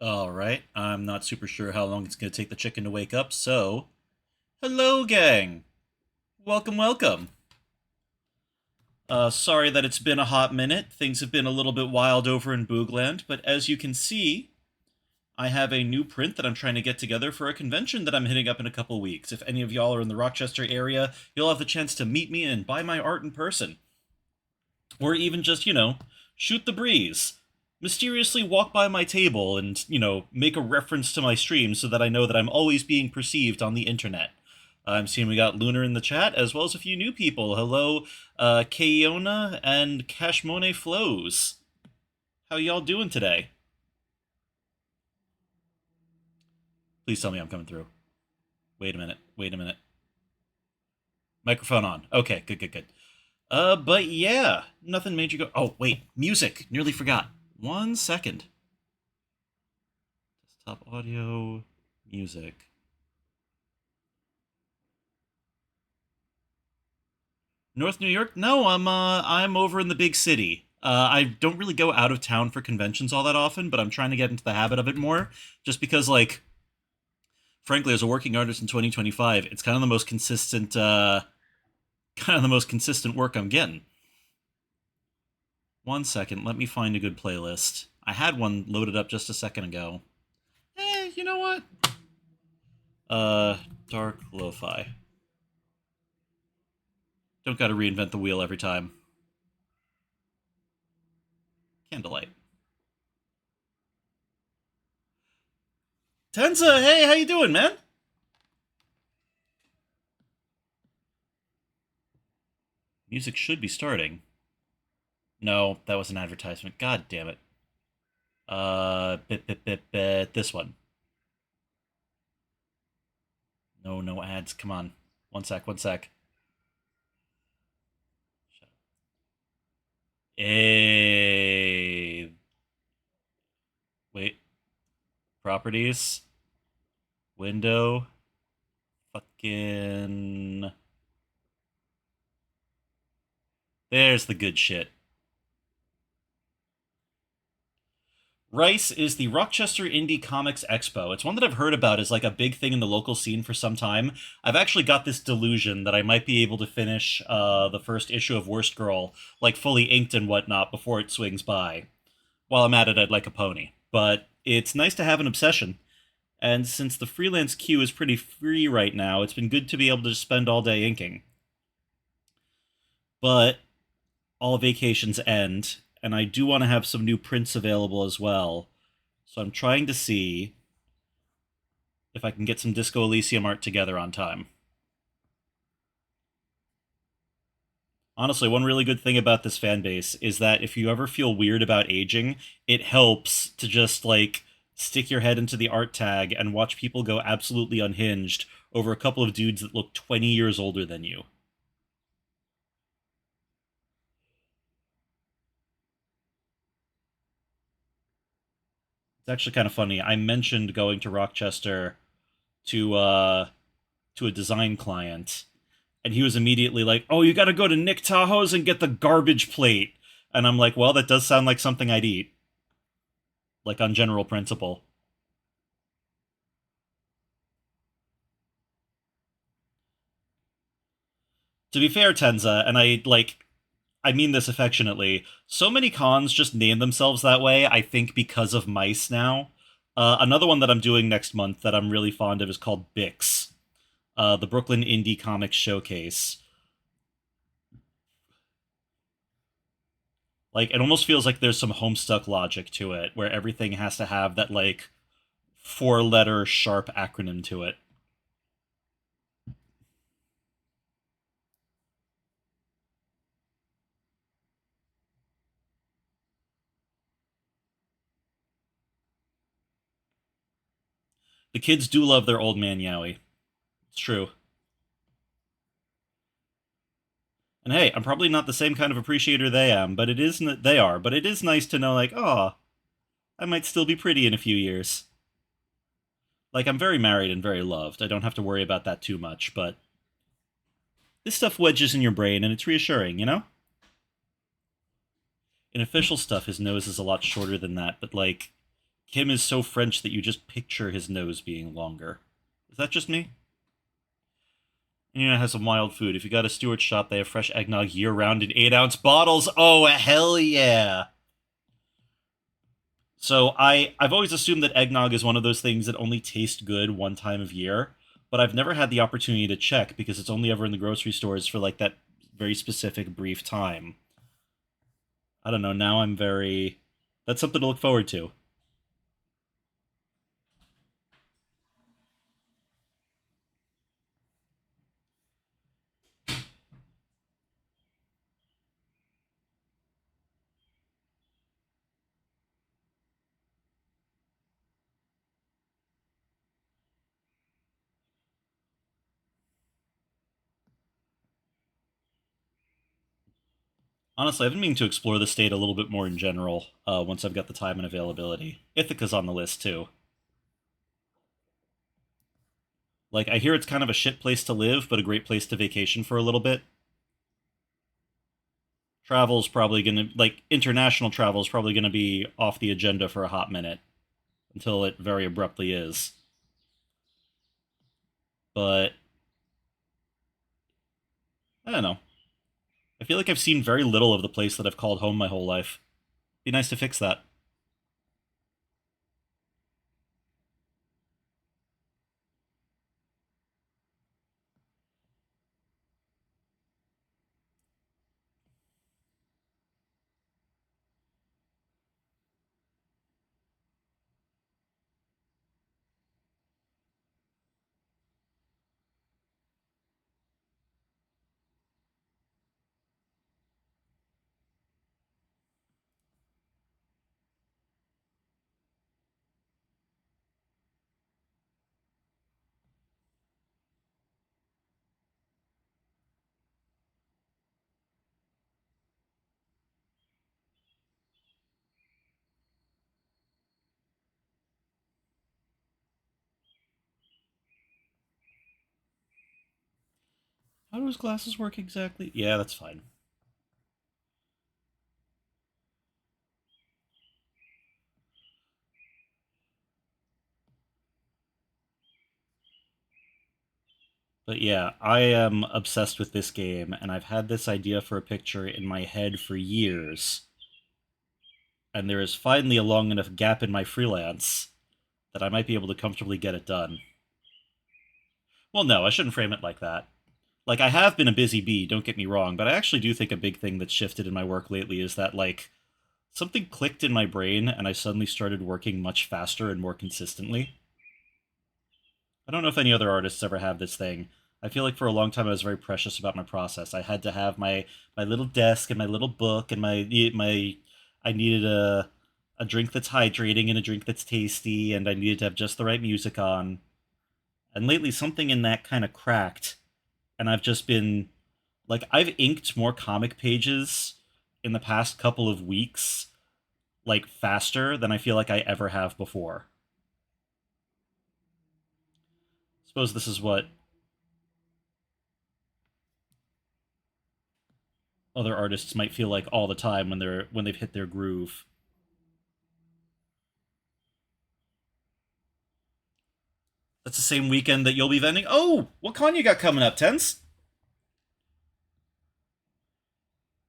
Alright, I'm not super sure how long it's going to take the chicken to wake up, so. Hello, gang! Welcome, welcome. Sorry that it's been a hot minute. Things have been a little bit wild over in Boogland, but as you can see, I have a new print that I'm trying to get together for a convention that I'm hitting up in a couple weeks. If any of y'all are in the Rochester area, you'll have the chance to meet me and buy my art in person. Or even just, shoot the breeze. Mysteriously walk by my table and, make a reference to my stream so that I know that I'm always being perceived on the internet. I'm seeing we got Lunar in the chat, as well as a few new people. Hello, Kaiona and Cashmone Flows. How y'all doing today? Please tell me I'm coming through. Wait a minute. Wait a minute. Microphone on. Okay, good, good, good. But yeah, nothing made you go. Oh, wait, music. Nearly forgot. 1 second. Desktop audio, music. North New York? No, I'm over in the big city. I don't really go out of town for conventions all that often, but I'm trying to get into the habit of it more, just because, like, frankly, as a working artist in 2025, it's kind of the most consistent, work I'm getting. 1 second, let me find a good playlist. I had one loaded up just a second ago. You know what? Dark lo-fi. Don't gotta reinvent the wheel every time. Candlelight. Tenza, hey, how you doing, man? Music should be starting. No, that was an advertisement. God damn it. This one. No, no ads. Come on. 1 sec, 1 sec. Hey. Wait. Properties. Window. Fucking. There's the good shit. Rice is the Rochester Indie Comics Expo. It's one that I've heard about as like a big thing in the local scene for some time. I've actually got this delusion that I might be able to finish the first issue of Worst Girl, like fully inked and whatnot, before it swings by. While I'm at it, I'd like a pony. But it's nice to have an obsession. And since the freelance queue is pretty free right now, it's been good to be able to just spend all day inking. But all vacations end, and I do want to have some new prints available as well. So I'm trying to see if I can get some Disco Elysium art together on time. Honestly, one really good thing about this fan base is that if you ever feel weird about aging, it helps to just, like, stick your head into the art tag and watch people go absolutely unhinged over a couple of dudes that look 20 years older than you. It's actually kind of funny. I mentioned going to Rochester to to a design client, and he was immediately like, "Oh, you got to go to Nick Tahoe's and get the garbage plate." And I'm like, "Well, that does sound like something I'd eat, like on general principle." To be fair, Tenza, and I mean this affectionately, so many cons just name themselves that way, I think because of mice now. Another one that I'm doing next month that I'm really fond of is called Bix, the Brooklyn Indie Comics Showcase. Like, it almost feels like there's some Homestuck logic to it, where everything has to have that, like, four-letter sharp acronym to it. The kids do love their old man Yowie. It's true. And hey, I'm probably not the same kind of appreciator they are, but it is nice to know, like, oh, I might still be pretty in a few years. Like, I'm very married and very loved. I don't have to worry about that too much, but this stuff wedges in your brain and it's reassuring, you know? In official stuff, his nose is a lot shorter than that, but, like, Kim is so French that you just picture his nose being longer. Is that just me? Indiana has some wild food. If you got a Stewart shop, they have fresh eggnog year-round in 8-ounce bottles. Oh, hell yeah. So I've always assumed that eggnog is one of those things that only taste good one time of year, but I've never had the opportunity to check because it's only ever in the grocery stores for like that very specific brief time. I don't know. Now I'm very. That's something to look forward to. Honestly, I've been meaning to explore the state a little bit more in general. Once I've got the time and availability. Ithaca's on the list too. Like I hear it's kind of a shit place to live, but a great place to vacation for a little bit. Travel's probably gonna like international travel is probably gonna be off the agenda for a hot minute until it very abruptly is. But I don't know. I feel like I've seen very little of the place that I've called home my whole life. Be nice to fix that. How do his glasses work exactly? Yeah, that's fine. But yeah, I am obsessed with this game, and I've had this idea for a picture in my head for years. And there is finally a long enough gap in my freelance that I might be able to comfortably get it done. Well, no, I shouldn't frame it like that. Like, I have been a busy bee, don't get me wrong, but I actually do think a big thing that's shifted in my work lately is that, like, something clicked in my brain and I suddenly started working much faster and more consistently. I don't know if any other artists ever have this thing. I feel like for a long time I was very precious about my process. I had to have my little desk and my little book and my I needed a drink that's hydrating and a drink that's tasty and I needed to have just the right music on. And lately something in that kind of cracked and I've just been like I've inked more comic pages in the past couple of weeks like faster than I feel like I ever have before. Suppose this is what other artists might feel like all the time when they've hit their groove. That's the same weekend that you'll be vending. Oh, what con you got coming up, Tense?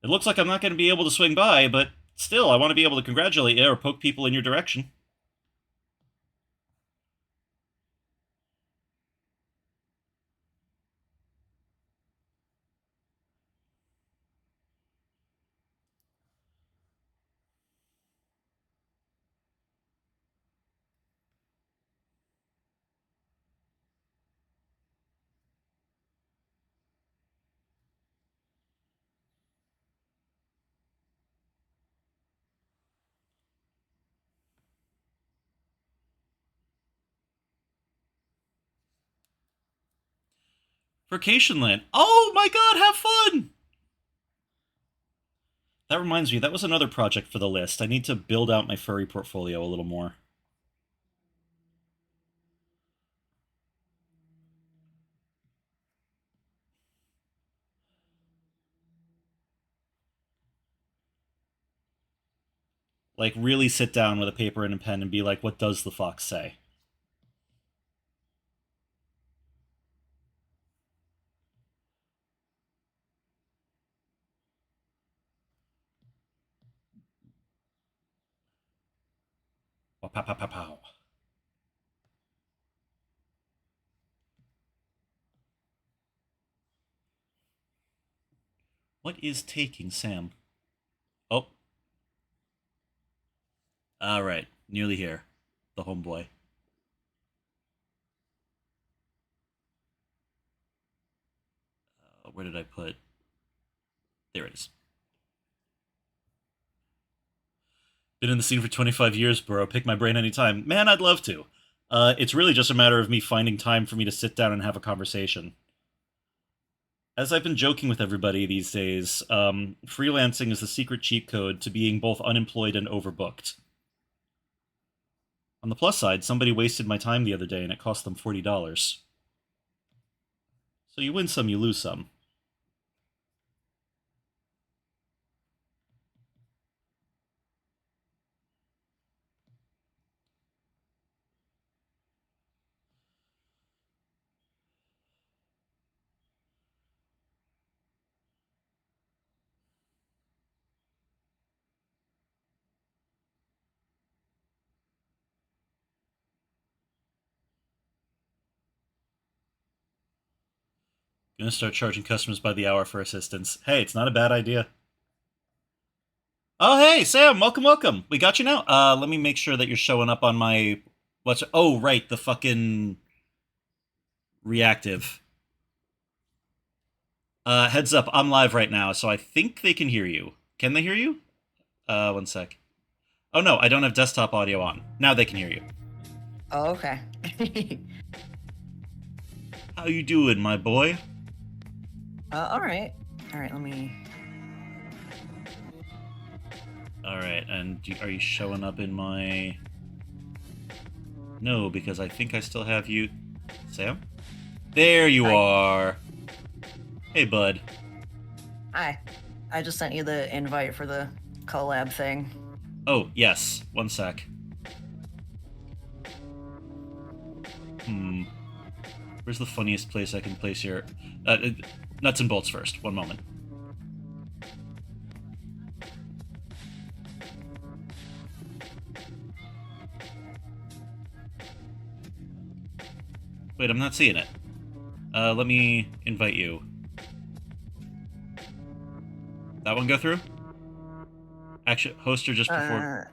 It looks like I'm not going to be able to swing by, but still, I want to be able to congratulate you or poke people in your direction. Vacation Land. Oh my god, have fun! That reminds me, that was another project for the list. I need to build out my furry portfolio a little more. Like, really sit down with a paper and a pen and be like, what does the fox say? Pow, pow, pow, pow, pow. What is taking Sam? Oh. Alright. Nearly here. The homeboy. Where did I put? There it is. Been in the scene for 25 years, bro. Pick my brain anytime. Man, I'd love to. It's really just a matter of me finding time for me to sit down and have a conversation. As I've been joking with everybody these days, freelancing is the secret cheat code to being both unemployed and overbooked. On the plus side, somebody wasted my time the other day and it cost them $40. So you win some, you lose some. Gonna start charging customers by the hour for assistance. Hey, it's not a bad idea. Oh, hey, Sam, welcome, welcome. We got you now. Let me make sure that you're showing up on my... Oh, right, the fucking... reactive. Heads up, I'm live right now, so I think they can hear you. Can they hear you? One sec. Oh, no, I don't have desktop audio on. Now they can hear you. Oh, okay. How you doing, my boy? All right. All right, let me... Alright, and are you showing up in my... No, because I think I still have you... Sam? There you Hi. are! Hey, bud. Hi. I just sent you the invite for the collab thing. Oh, yes. One sec. Where's the funniest place I can place here? Nuts and bolts first. One moment. Wait, I'm not seeing it. Let me invite you. That one go through? Actually, hoster just before...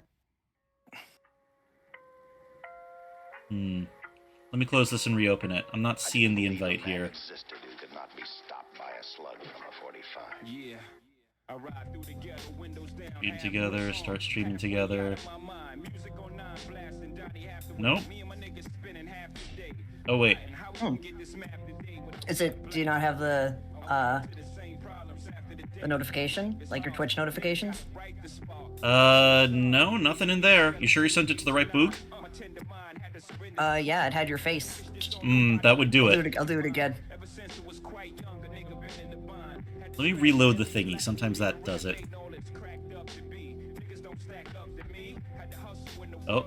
Let me close this and reopen it. I'm not seeing the invite here. Stream together, start streaming together. Nope. Oh, wait. Is it... Do you not have the notification? Like your Twitch notifications? No, nothing in there. You sure you sent it to the right book? Yeah, it had your face. That would do it. I'll do it again. Let me reload the thingy. Sometimes that does it. Oh.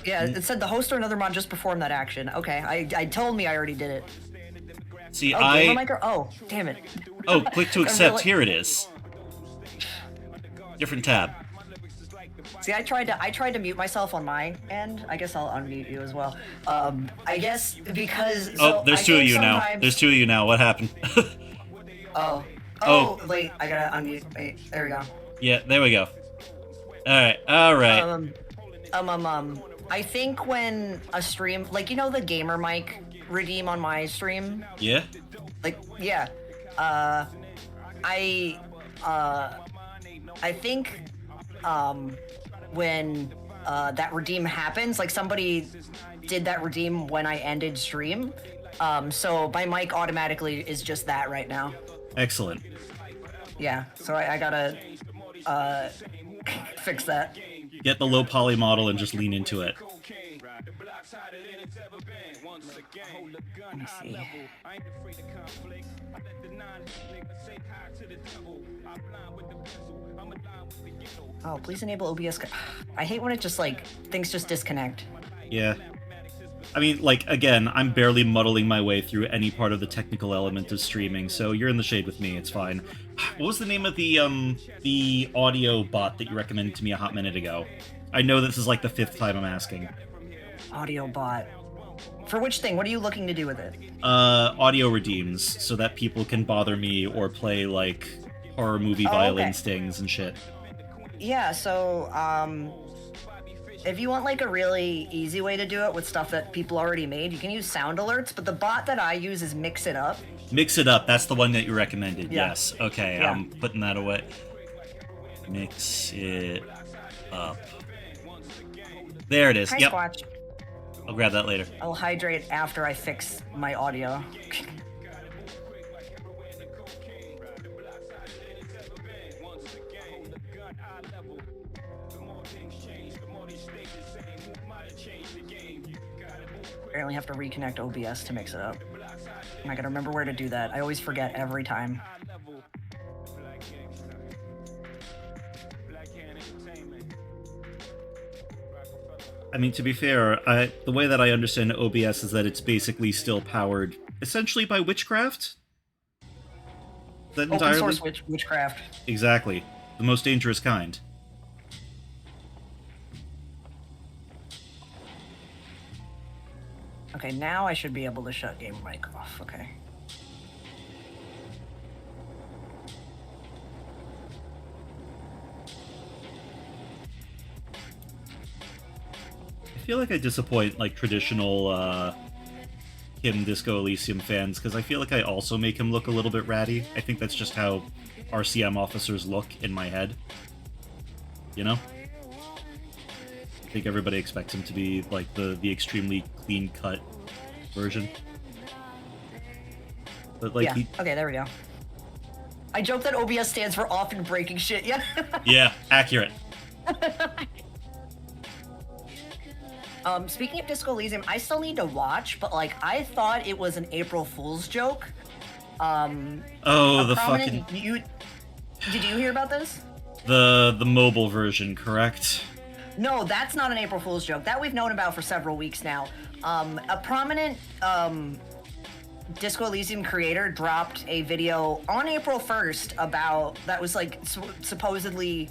Yeah, it said the host or another mod just performed that action. Okay, I told me I already did it. See, Oh, damn it. Oh, click to accept. Here it is. Different tab. See, I tried to mute myself on my end. I guess I'll unmute you as well. I guess because... Oh, there's two of you now. There's two of you now. What happened? Oh, wait, I gotta unmute. Wait, there we go. Yeah, there we go. Alright. I think when a stream... Like, you know the gamer mic redeem on my stream? Yeah? Like, yeah. I think, when, that redeem happens, like, somebody did that redeem when I ended stream, so my mic automatically is just that right now. Excellent. Yeah, so I gotta, fix that. Get the low poly model and just lean into it. Let me see. Oh, please enable OBS. I hate when it just like things just disconnect. Yeah. I mean, like, again, I'm barely muddling my way through any part of the technical element of streaming, so you're in the shade with me, it's fine. What was the name of the audio bot that you recommended to me a hot minute ago? I know this is like the 5th time I'm asking. Audio bot. For which thing? What are you looking to do with it? Audio redeems, so that people can bother me or play, like, horror movie violin okay. stings and shit. Yeah, so, if you want like a really easy way to do it with stuff that people already made, you can use sound alerts, but the bot that I use is Mix It Up. Mix It Up, that's the one that you recommended, Yeah. yes. Okay, Yeah. I'm putting that away. Mix It Up. There it is, Hi, yep. Squatch. I'll grab that later. I'll hydrate after I fix my audio. Apparently have to reconnect OBS to Mix It Up. And I gotta remember where to do that. I always forget every time. I mean, to be fair, the way that I understand OBS is that it's basically still powered essentially by witchcraft? Is that Open entirely? source witchcraft. Exactly. The most dangerous kind. Okay, now I should be able to shut Gamer Mic off. Okay. I feel like I disappoint, like, traditional, Kim Disco Elysium fans, because I feel like I also make him look a little bit ratty. I think that's just how RCM officers look in my head. You know? I think everybody expects him to be, like, the extremely clean-cut version. But, like, yeah. Okay, there we go. I joke that OBS stands for often breaking shit. Yeah. Yeah, accurate. Speaking of Disco Elysium, I still need to watch, but like I thought it was an April Fool's joke. Oh, the fucking did you hear about this? the mobile version, correct? No, that's not an April Fool's joke. That we've known about for several weeks now. A prominent Disco Elysium creator dropped a video on April 1st about that was like supposedly.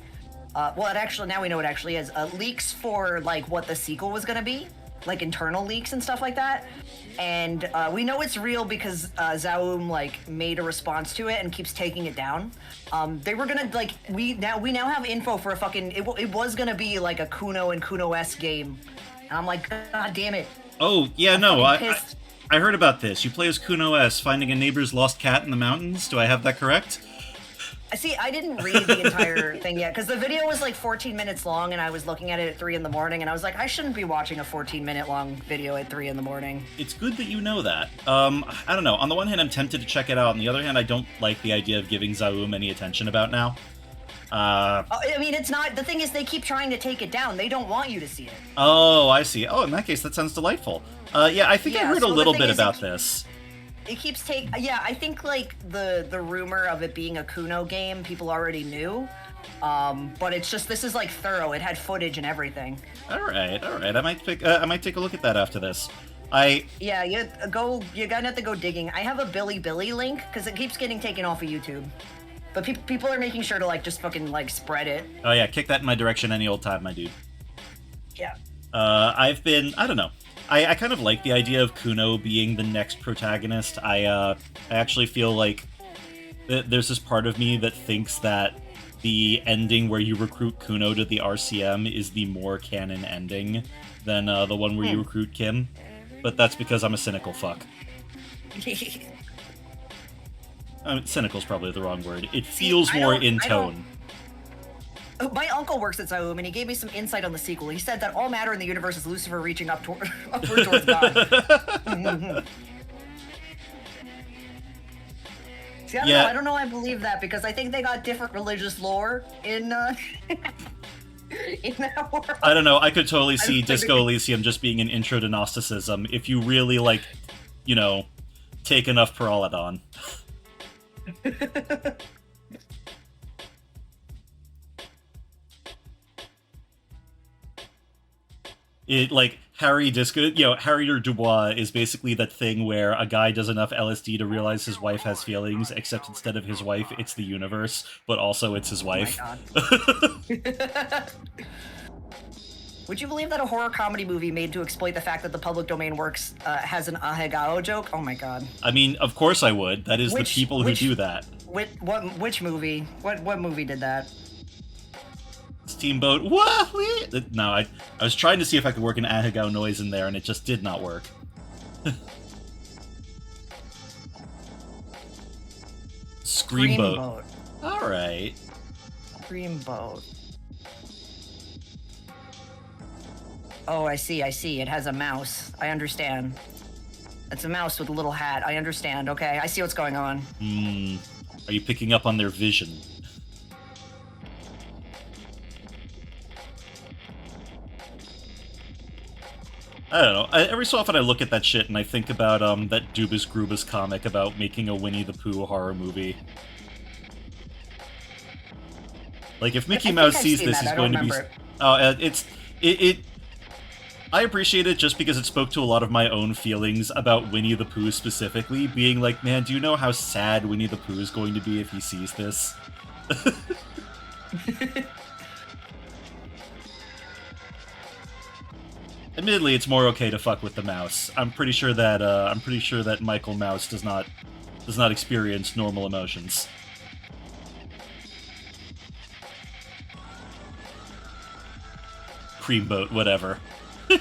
Well, it actually, now we know it actually is, leaks for, like, what the sequel was gonna be. Like, internal leaks and stuff like that. And we know it's real because Zaum, like, made a response to it and keeps taking it down. They were gonna, like, we now have info for a fucking, it was gonna be, like, a Kuno and Kuno-esque game. And I'm like, God damn it. Oh, yeah, no, pissed. I heard about this. You play as Kuno S, finding a neighbor's lost cat in the mountains. Do I have that correct? See, I didn't read the entire thing yet, because the video was like 14 minutes long, and I was looking at it at 3 in the morning, and I was like, I shouldn't be watching a 14-minute long video at 3 in the morning. It's good that you know that. I don't know. On the one hand, I'm tempted to check it out. On the other hand, I don't like the idea of giving Zaum any attention about now. I mean, it's not... The thing is, they keep trying to take it down. They don't want you to see it. Oh, I see. Oh, in that case, that sounds delightful. Yeah, I think I heard a little bit about this. It keeps yeah, I think like the rumor of it being a Kuno game, people already knew. But it's just, this is like thorough. It had footage and everything. All right. I might take a look at that after this. Yeah, you're gonna have to go digging. I have a Billy link because it keeps getting taken off of YouTube. But people are making sure to like just fucking like spread it. Oh yeah, kick that in my direction any old time, my dude. Yeah. I don't know. I kind of like the idea of Kuno being the next protagonist. I actually feel like there's this part of me that thinks that the ending where you recruit Kuno to the RCM is the more canon ending than the one where you recruit Kim. But that's because I'm a cynical fuck. I mean, cynical's probably the wrong word. It feels more in tone. My uncle works at Zaum, and he gave me some insight on the sequel. He said that all matter in the universe is Lucifer reaching upward towards God. See, I don't know I believe that, because I think they got different religious lore in in that world. I don't know. I could totally see think Disco Elysium just being an intro to Gnosticism if you really, like, you know, take enough Peralodon. It, like, Harry Dubois is basically that thing where a guy does enough LSD to realize his wife has feelings, except instead of his wife, it's the universe, but also it's his wife. Oh my god. Would you believe that a horror comedy movie made to exploit the fact that the public domain works has an ahegao joke? Oh my god. I mean, of course I would. That is the people who do that. Which movie? What movie did that? Steamboat. No, I was trying to see if I could work an ahegao noise in there, and it just did not work. Screamboat. All right. Screamboat. Oh, I see. It has a mouse. I understand. It's a mouse with a little hat. I understand. Okay, I see what's going on. Are you picking up on their vision? I don't know. Every so often I look at that shit and I think about that Dubas Grubas comic about making a Winnie the Pooh horror movie. Like, if Mickey Mouse sees this, he's going to be... Oh, I appreciate it just because it spoke to a lot of my own feelings about Winnie the Pooh specifically, being like, man, do you know how sad Winnie the Pooh is going to be if he sees this? Admittedly, it's more okay to fuck with the mouse. I'm pretty sure that Michael Mouse does not experience normal emotions. Creamboat, whatever. That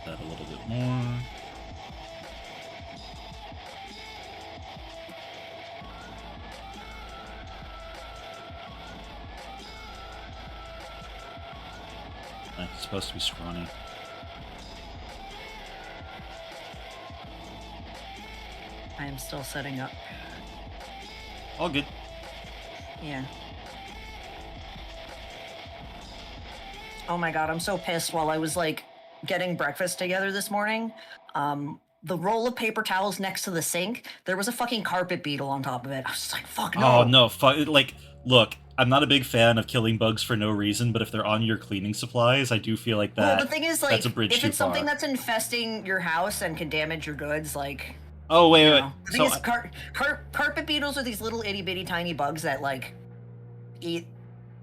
a little bit more. It's supposed to be scrawny. I am still setting up. All good. Yeah. Oh my god, I'm so pissed. While I was like getting breakfast together this morning, the roll of paper towels next to the sink, there was a fucking carpet beetle on top of it. I was just like, fuck no. Oh no, like, look, I'm not a big fan of killing bugs for no reason, but if they're on your cleaning supplies, I do feel like that. Well, the thing is, like, that's a bridge if it's too far. something that's infesting your house and can damage your goods, like... Oh, wait. The thing is, carpet beetles are these little itty-bitty tiny bugs that, like, eat...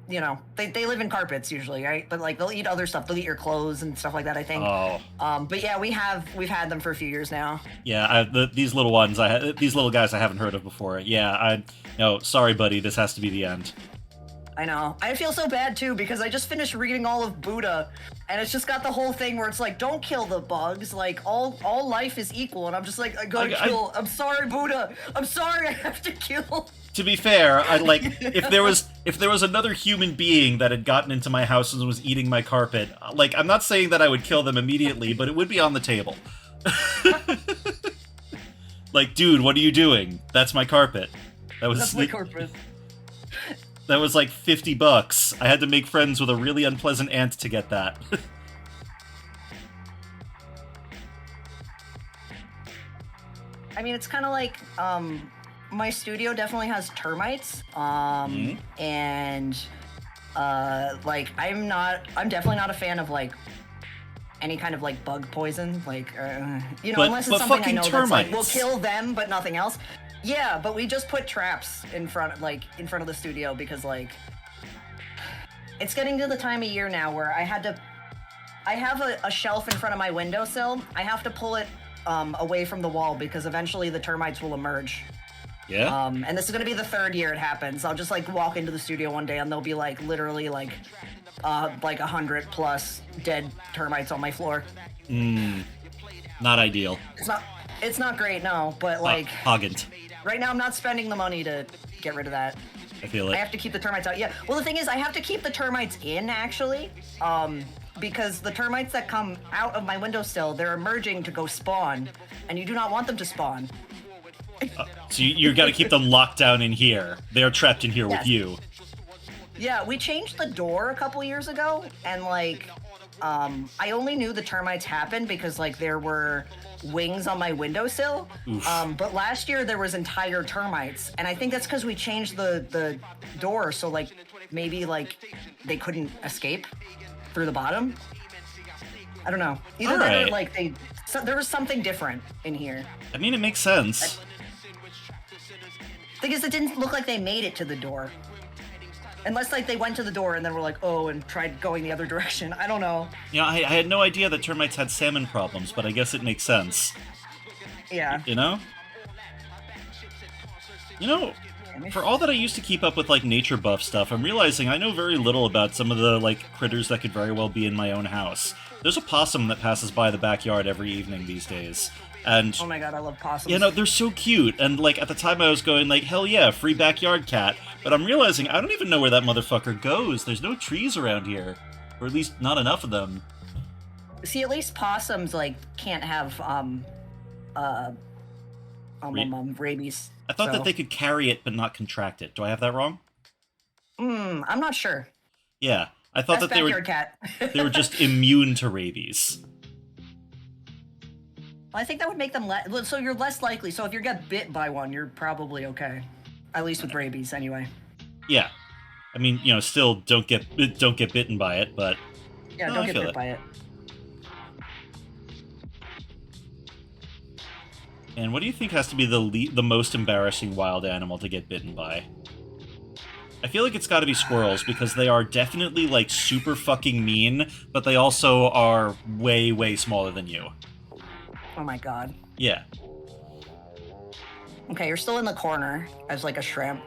You know, they live in carpets usually, right? But like they'll eat other stuff. They'll eat your clothes and stuff like that, I think. Oh. But yeah, we've had them for a few years now. Yeah, these little ones, these little guys I haven't heard of before. Yeah, no, sorry, buddy, this has to be the end. I know. I feel so bad too because I just finished reading all of Buddha, and it's just got the whole thing where it's like, don't kill the bugs. Like all life is equal, and I'm just like, I gotta kill. I'm sorry, Buddha. I'm sorry, I have to kill. To be fair, if there was another human being that had gotten into my house and was eating my carpet, like, I'm not saying that I would kill them immediately, but it would be on the table. Like, dude, what are you doing? That's my carpet. That's my carpet. That was like $50. I had to make friends with a really unpleasant aunt to get that. I mean, it's kind of like, my studio definitely has termites, and, like, I'm definitely not a fan of, like, any kind of, like, bug poison, like, you know, unless it's something I know that's, like, will kill them, but nothing else. Yeah, but we just put traps in front of the studio because, like, it's getting to the time of year now where I have a shelf in front of my windowsill. I have to pull it, away from the wall because eventually the termites will emerge. Yeah. And this is gonna be the third year it happens. I'll just like walk into the studio one day and there'll be like literally like 100 plus dead termites on my floor. Not ideal. It's not great, no, but like Hogant. Right now I'm not spending the money to get rid of that. I feel it. I have to keep the termites out. Yeah. Well, the thing is I have to keep the termites in actually. because the termites that come out of my windowsill, they're emerging to go spawn, and you do not want them to spawn. So you got to keep them locked down in here. They are trapped in here with Yes. you. Yeah, we changed the door a couple years ago, and like, I only knew the termites happened because like there were wings on my windowsill. Oof. But last year there was entire termites, and I think that's because we changed the door, so like maybe like they couldn't escape through the bottom. I don't know. Either that or Alright. like there was something different in here. I mean, it makes sense. Thing is, it didn't look like they made it to the door. Unless like they went to the door and then were like, oh, and tried going the other direction. I don't know. You know, I had no idea that termites had salmon problems, but I guess it makes sense. Yeah. You know? You know, for all that I used to keep up with, like, nature buff stuff, I'm realizing I know very little about some of the, like, critters that could very well be in my own house. There's a possum that passes by the backyard every evening these days. And, Oh my god, I love possums. you know, they're so cute. And, like, at the time I was going, like, hell yeah, free backyard cat. But I'm realizing I don't even know where that motherfucker goes. There's no trees around here. Or at least not enough of them. See, at least possums like can't have rabies. I thought so- that they could carry it but not contract it. Do I have that wrong? I'm not sure. Yeah. I thought That's that backyard cat. they were just immune to rabies. I think that would make them so you're less likely. So if you get bit by one, you're probably okay. At least with rabies, anyway. Yeah. I mean, you know, still don't get bitten by it, but Yeah, No, don't I get feel bit it. by it. and what do you think has to be the most embarrassing wild animal to get bitten by? I feel like it's got to be squirrels because they are definitely like super fucking mean, but they also are way way smaller than you. Oh my god. Yeah. Okay, you're still in the corner as like a shrimp.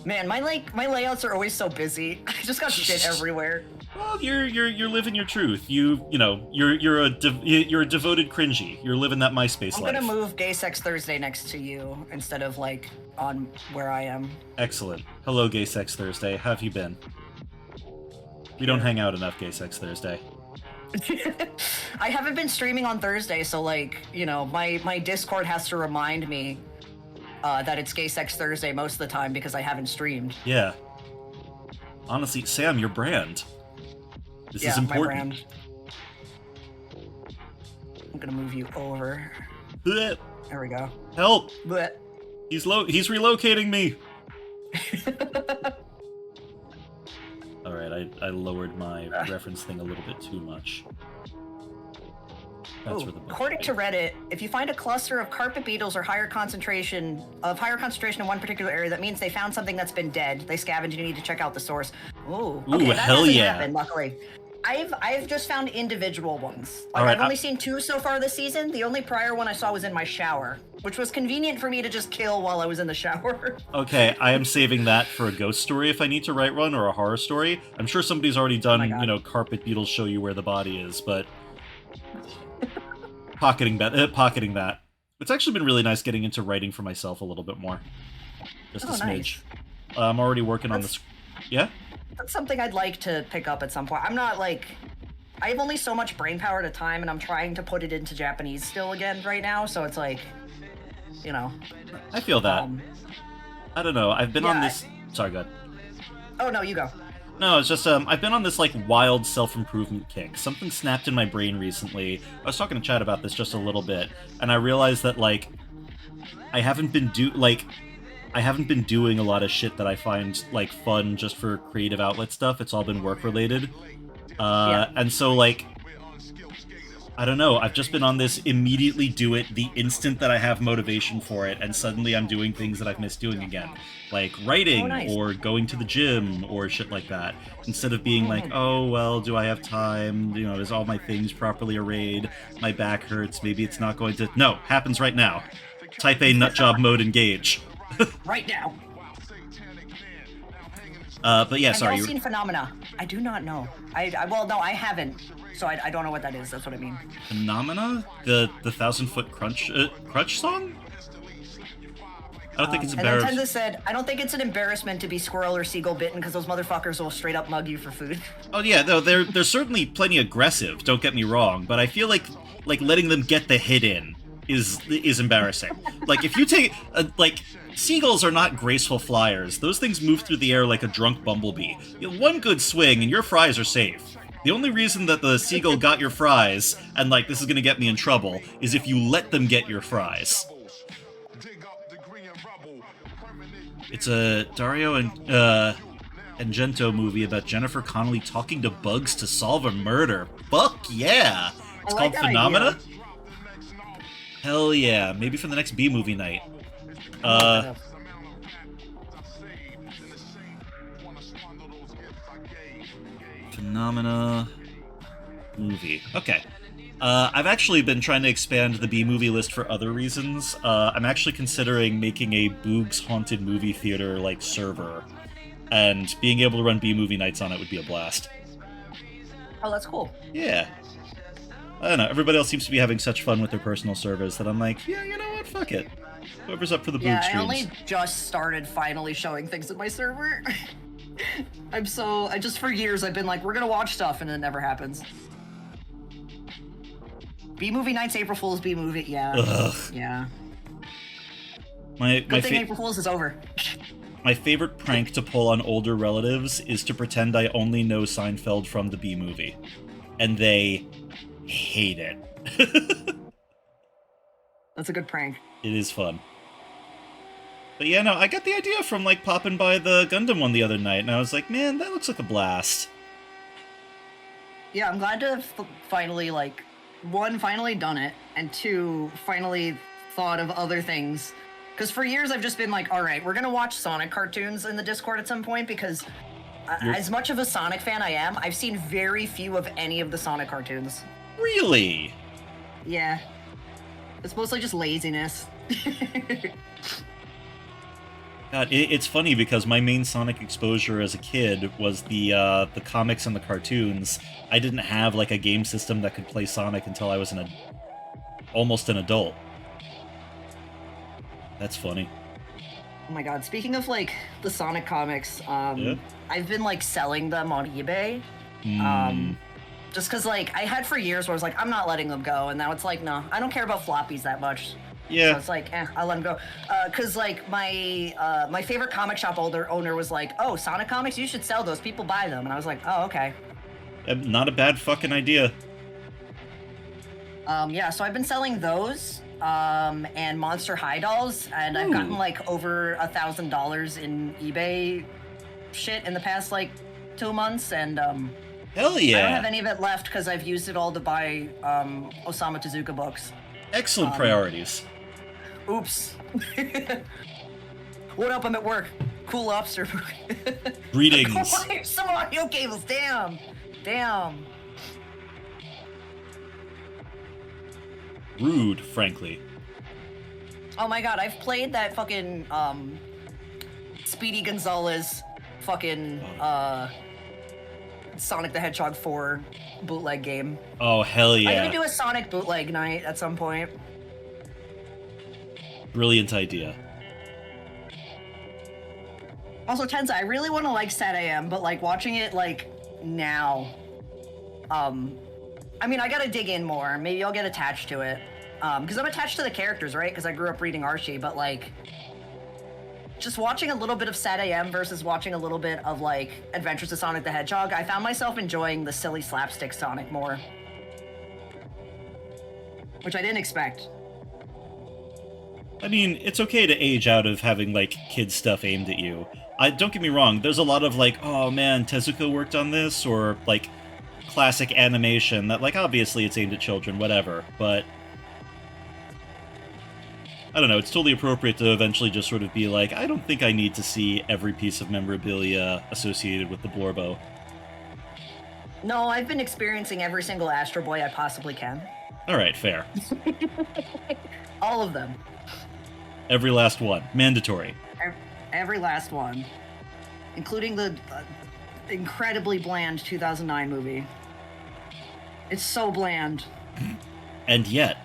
Man, my layouts are always so busy. I just got shit everywhere. Well, you're living your truth. You're a devoted cringy. You're living that MySpace I'm life. gonna move Gay Sex Thursday next to you instead of like on where I am. Excellent. Hello, Gay Sex Thursday. How have you been? We don't hang out enough, Gay Sex Thursday. I haven't been streaming on Thursday, so like, you know, my Discord has to remind me that it's Gay Sex Thursday most of the time because I haven't streamed. Yeah. Honestly, Sam, your brand. This Yeah, is my important. brand. I'm gonna move you over. Blech. There we go. Help! Blech. He's relocating me. All right, I lowered my reference thing a little bit too much. That's Ooh, where the book according is. to Reddit, if you find a cluster of carpet beetles or higher concentration in one particular area, that means they found something that's been dead. They scavenged. You need to check out the source. Ooh, Ooh, okay, that hell hasn't yeah. happened, luckily. I've just found individual ones. Like, All right, I've only seen 2 so far this season. The only prior one I saw was in my shower, which was convenient for me to just kill while I was in the shower. Okay, I am saving that for a ghost story if I need to write one, or a horror story. I'm sure somebody's already done, my God. you know, carpet beetles show you where the body is, but pocketing that. It's actually been really nice getting into writing for myself a little bit more. Just a Oh, smidge. nice. I'm already working on That's- this. Yeah? That's something I'd like to pick up at some point. I'm not like, I have only so much brain power at a time, and I'm trying to put it into Japanese still again right now. So it's like, you know. I feel that. I don't know. I've been on yeah, this. Sorry, go ahead. Oh no, you go. No, it's just I've been on this like wild self-improvement kick. Something snapped in my brain recently. I was talking to Chad about this just a little bit, and I realized that like I haven't been doing a lot of shit that I find like fun just for creative outlet stuff. It's all been work related. And so like I don't know, I've just been on this immediately do it the instant that I have motivation for it, and suddenly I'm doing things that I've missed doing again. Like writing, Oh, nice. or going to the gym, or shit like that. Instead of being like, oh, well, do I have time? You know, is all my things properly arrayed? My back hurts, maybe it's not going to... No, happens right now. Type A nutjob mode engage. Right now. But yeah, Have sorry. y'all seen Phenomena? I do not know. Well, no, I haven't. So I don't know what that is. That's what I mean. Phenomena? The 1,000-foot crunch song? I don't think it's And then embarrassing. Tenza said, I don't think it's an embarrassment to be squirrel or seagull bitten because those motherfuckers will straight up mug you for food. Oh yeah, no, they're certainly plenty aggressive. Don't get me wrong, but I feel like letting them get the hit in is embarrassing. Like if you take like seagulls are not graceful flyers. Those things move through the air like a drunk bumblebee. One good swing and your fries are safe. The only reason that the seagull got your fries, and like this is gonna get me in trouble, is if you let them get your fries. It's a Dario and Argento movie about Jennifer Connelly talking to bugs to solve a murder. Fuck yeah! It's like called that Phenomena? idea. Hell yeah. Maybe for the next B-movie night. Phenomena movie. Okay. I've actually been trying to expand the B-movie list for other reasons. I'm actually considering making a Boogs Haunted Movie Theater, like, server. And being able to run B-movie nights on it would be a blast. Oh, that's cool. Yeah. I don't know, everybody else seems to be having such fun with their personal servers that I'm like, yeah, you know what, fuck it. Whoever's up for the Boog Yeah, streams. I only just started finally showing things in my server. I just for years I've been like, we're gonna watch stuff, and it never happens. B-movie nights, April Fool's B-movie, yeah. Ugh. Yeah. My Good thing April Fool's is over. My favorite prank to pull on older relatives is to pretend I only know Seinfeld from the B-movie. And they hate it. That's a good prank. It is fun. But yeah, no, I got the idea from, like, popping by the Gundam one the other night, and I was like, man, that looks like a blast. Yeah, I'm glad to have finally, like, one, finally done it, and two, finally thought of other things. Because for years I've just been like, all right, we're going to watch Sonic cartoons in the Discord at some point, because as much of a Sonic fan I am, I've seen very few of any of the Sonic cartoons. Really? Yeah. It's mostly just laziness. God, it's funny because my main Sonic exposure as a kid was the comics and the cartoons. I didn't have like a game system that could play Sonic until I was almost an adult. That's funny. Oh my god, speaking of like the Sonic comics, Yeah? I've been like selling them on eBay. Just because like I had for years where I was like, I'm not letting them go, and now it's like, no, I don't care about floppies that much. Yeah. So it's like, I'll let him go. Cause like my favorite comic shop owner was like, oh, Sonic comics, you should sell those. People buy them. And I was like, oh, okay. Not a bad fucking idea. Yeah, so I've been selling those, and Monster High dolls, and I've gotten Ooh. like over $1,000 in eBay shit in the past like 2 months, and Hell yeah. I don't have any of it left because I've used it all to buy Osamu Tezuka books. Excellent priorities. Oops. What up? I'm at work. Cool lobster. Greetings. Why some audio cables? Damn. Damn. Rude, frankly. Oh my god, I've played that fucking Speedy Gonzalez fucking Sonic the Hedgehog 4 bootleg game. Oh, hell I'm yeah. gonna do a Sonic bootleg night at some point. Brilliant idea. Also, Tenza, I really want to like Sad AM, but like watching it like now, I mean, I gotta dig in more. Maybe I'll get attached to it, because I'm attached to the characters, right? Because I grew up reading Archie, but like, just watching a little bit of Sad AM versus watching a little bit of like Adventures of Sonic the Hedgehog, I found myself enjoying the silly slapstick Sonic more, which I didn't expect. I mean, it's okay to age out of having, like, kid stuff aimed at you. Don't get me wrong, there's a lot of, like, oh man, Tezuka worked on this, or, like, classic animation that, like, obviously it's aimed at children, whatever, but I don't know, it's totally appropriate to eventually just sort of be like, I don't think I need to see every piece of memorabilia associated with the Blorbo. No, I've been experiencing every single Astro Boy I possibly can. Alright, fair. All of them. Every last one. Mandatory. Every last one. Including the incredibly bland 2009 movie. It's so bland. And yet,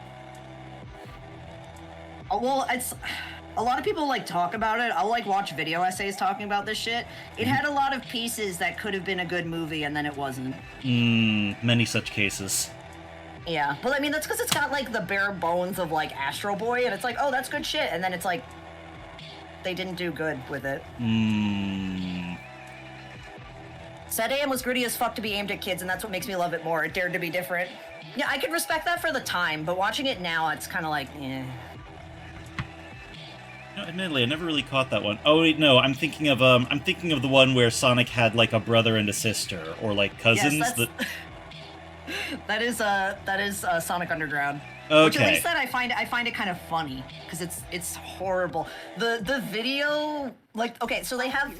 Oh, well, it's... a lot of people like talk about it. I'll like watch video essays talking about this shit. It had a lot of pieces that could have been a good movie, and then it wasn't. Many such cases. Yeah, but I mean that's because it's got like the bare bones of like Astro Boy, and it's like, oh, that's good shit, and then it's like they didn't do good with it. Set AM was gritty as fuck to be aimed at kids, and that's what makes me love it more. It dared to be different. Yeah, I could respect that for the time, but watching it now, it's kind of like, eh. No, admittedly, I never really caught that one. Oh wait, no, I'm thinking of the one where Sonic had like a brother and a sister, or like cousins. Yes, that is Sonic Underground. Okay. Which at least that I find it kind of funny because it's horrible. The video, like, okay, so they have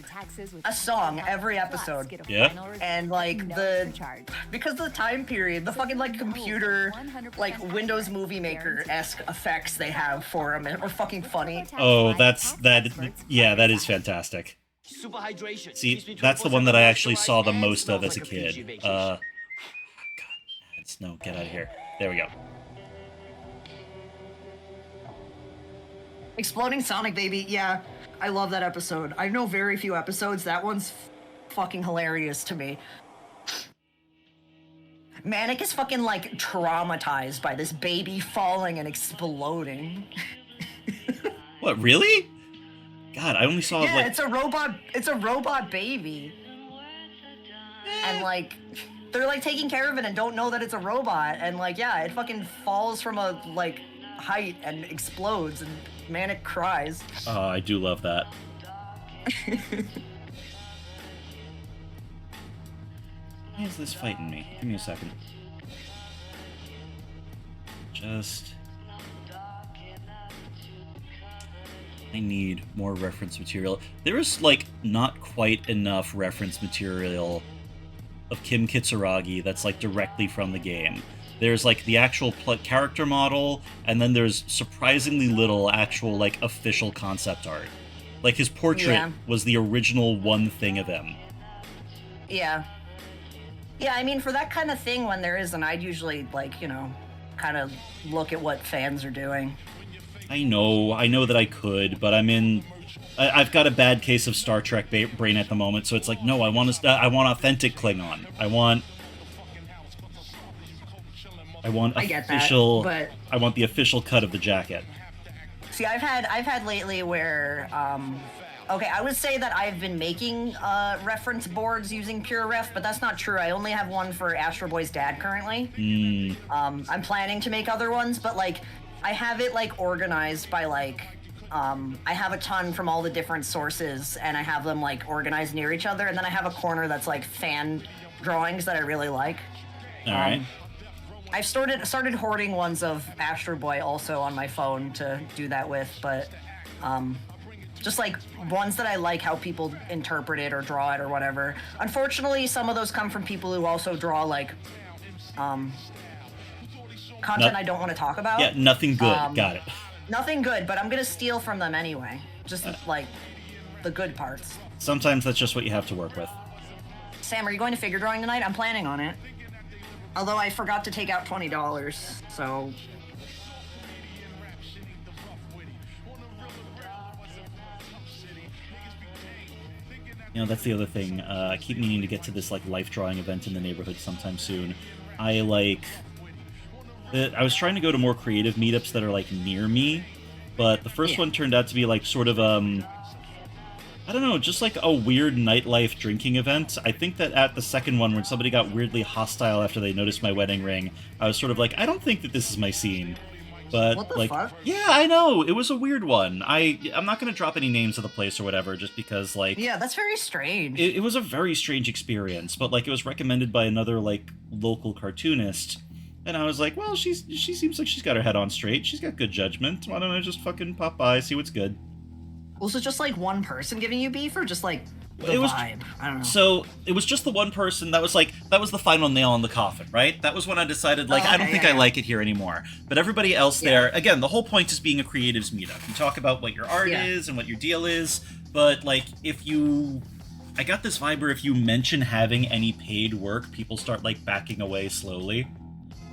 a song every episode. Yeah. And like because of the time period, the fucking like computer, like Windows Movie Maker-esque effects they have for them are fucking funny. Oh, yeah, that is fantastic. Super hydration. See, that's the one that I actually saw the most of as a kid. God, ads. No, get out of here. There we go. Exploding Sonic, baby. Yeah, I love that episode. I know very few episodes. That one's fucking hilarious to me. Manic is fucking like traumatized by this baby falling and exploding. What, really? God, I only saw Yeah, like... it's a robot baby. And like they're like taking care of it and don't know that it's a robot, and like, yeah, it fucking falls from a like height and explodes, and Manic cries. Oh, I do love that. Why is this fighting me? Give me a second. I need more reference material. There is, like, not quite enough reference material of Kim Kitsuragi that's, like, directly from the game. There's, like, the actual character model, and then there's surprisingly little actual, like, official concept art. Like, his portrait was the original one thing of him. Yeah. Yeah, I mean, for that kind of thing, when there isn't, I'd usually, like, you know, kind of look at what fans are doing. I know that I could, but I've got a bad case of Star Trek brain at the moment, so it's like, no, I want authentic Klingon. I want official. But I want the official cut of the jacket. see, I've had lately where, okay, I would say that I've been making reference boards using PureRef, but that's not true. I only have one for Astro Boy's dad currently. I'm planning to make other ones, but like, I have it like organized by like, I have a ton from all the different sources, and I have them like organized near each other, and then I have a corner that's like fan drawings that I really like. All right. I've started hoarding ones of Astro Boy also on my phone to do that with, but just like ones that I like how people interpret it or draw it or whatever. Unfortunately, some of those come from people who also draw like content I don't want to talk about. Yeah, nothing good. Got it. Nothing good, but I'm gonna steal from them anyway. Just like the good parts. Sometimes that's just what you have to work with. Sam, are you going to figure drawing tonight? I'm planning on it. Although I forgot to take out $20, so... You know, that's the other thing. I keep meaning to get to this, like, life drawing event in the neighborhood sometime soon. I was trying to go to more creative meetups that are, like, near me, but the first one turned out to be, like, sort of, I don't know, just like a weird nightlife drinking event. I think that at the second one, when somebody got weirdly hostile after they noticed my wedding ring, I was sort of like, I don't think that this is my scene. But what the like, fuck? Yeah, I know, it was a weird one. I'm not going to drop any names of the place or whatever, just because, like... Yeah, that's very strange. It was a very strange experience, but, like, it was recommended by another, like, local cartoonist. And I was like, well, she seems like she's got her head on straight. She's got good judgment. Why don't I just fucking pop by, see what's good? Was it just like one person giving you beef, or just like the vibe? I don't know. So it was just the one person that was the final nail in the coffin, right? That was when I decided, like, I don't think I like it here anymore. But everybody else there, again, the whole point is being a creatives meetup. You talk about what your art is and what your deal is, but like I got this vibe where if you mention having any paid work, people start like backing away slowly.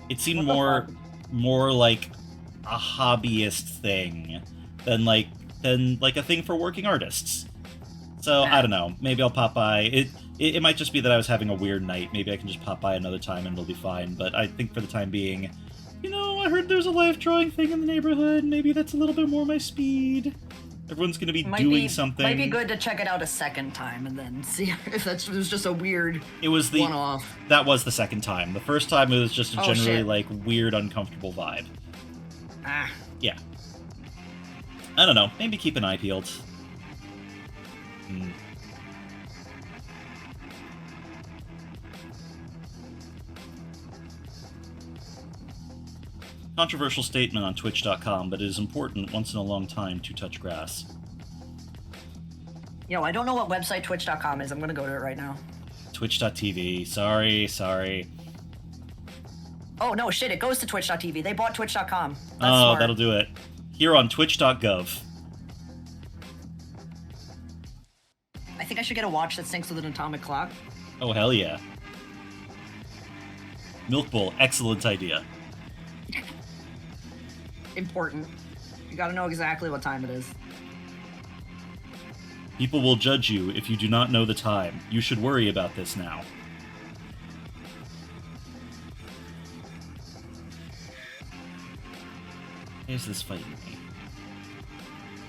It seemed more like a hobbyist thing than like than like a thing for working artists. So I don't know. Maybe I'll pop by. It might just be that I was having a weird night. Maybe I can just pop by another time and it'll be fine. But I think for the time being, I heard there's a live drawing thing in the neighborhood. Maybe that's a little bit more my speed. Everyone's going to be doing something. Might be good to check it out a second time and then see if it was just a weird one-off. That was the second time. The first time it was just a generally like weird, uncomfortable vibe. Yeah. I don't know. Maybe keep an eye peeled. Controversial statement on Twitch.com, but it is important once in a long time to touch grass. I don't know what website Twitch.com is. I'm going to go to it right now. Twitch.tv. Sorry. Oh, no, shit. It goes to Twitch.tv. They bought Twitch.com. That's smart. That'll do it. Here on Twitch.gov. I think I should get a watch that syncs with an atomic clock. Oh, hell yeah. Milk Bowl. Excellent idea. Important. You gotta know exactly what time it is. People will judge you if you do not know the time. You should worry about this now. Is this fighting me?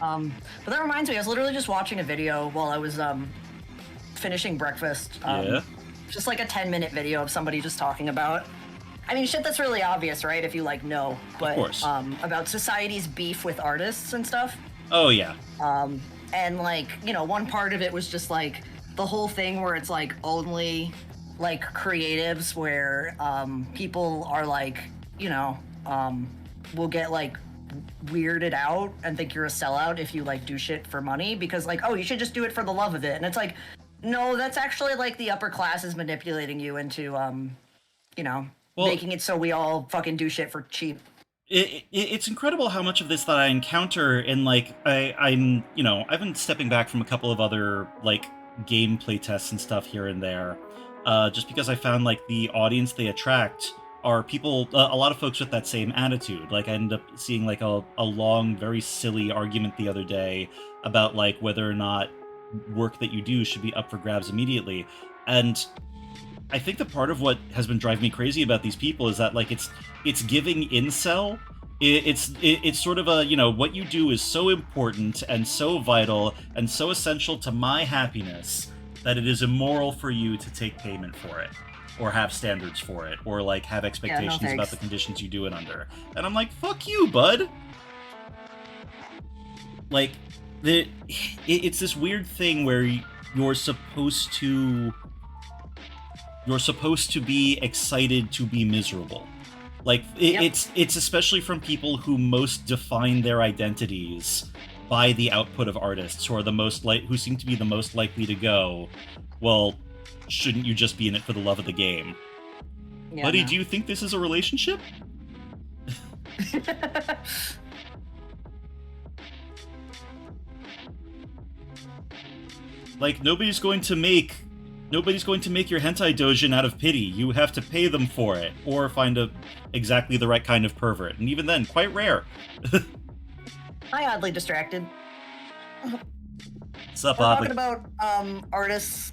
But that reminds me, I was literally just watching a video while I was finishing breakfast. Yeah. Just like a 10-minute video of somebody just talking about, shit that's really obvious, right? If you know, but of course. About society's beef with artists and stuff. Oh yeah. And one part of it was just like the whole thing where it's like only like creatives where people are like, will get like weirded out and think you're a sellout if you like do shit for money because like, oh, you should just do it for the love of it. And it's like, no, that's actually like the upper class is manipulating you into making it so we all fucking do shit for cheap. It's incredible how much of this that I encounter in like I'm I've been stepping back from a couple of other like gameplay tests and stuff here and there, just because I found like the audience they attract are people, a lot of folks with that same attitude. Like I ended up seeing like a long, very silly argument the other day about like whether or not work that you do should be up for grabs immediately, and I think the part of what has been driving me crazy about these people is that like it's giving incel. It's sort of a what you do is so important and so vital and so essential to my happiness that it is immoral for you to take payment for it or have standards for it or like have expectations about the conditions you do it under. And I'm like, fuck you, bud. Like it's this weird thing where you're supposed to be excited to be miserable. Like it's especially from people who most define their identities by the output of artists, who are the most who seem to be the most likely to go, well, shouldn't you just be in it for the love of the game? Yeah, buddy, do you think this is a relationship? Like nobody's going to make your hentai doujin out of pity. You have to pay them for it, or find exactly the right kind of pervert. And even then, quite rare. Hi, oddly distracted. What's up, We're talking about artists.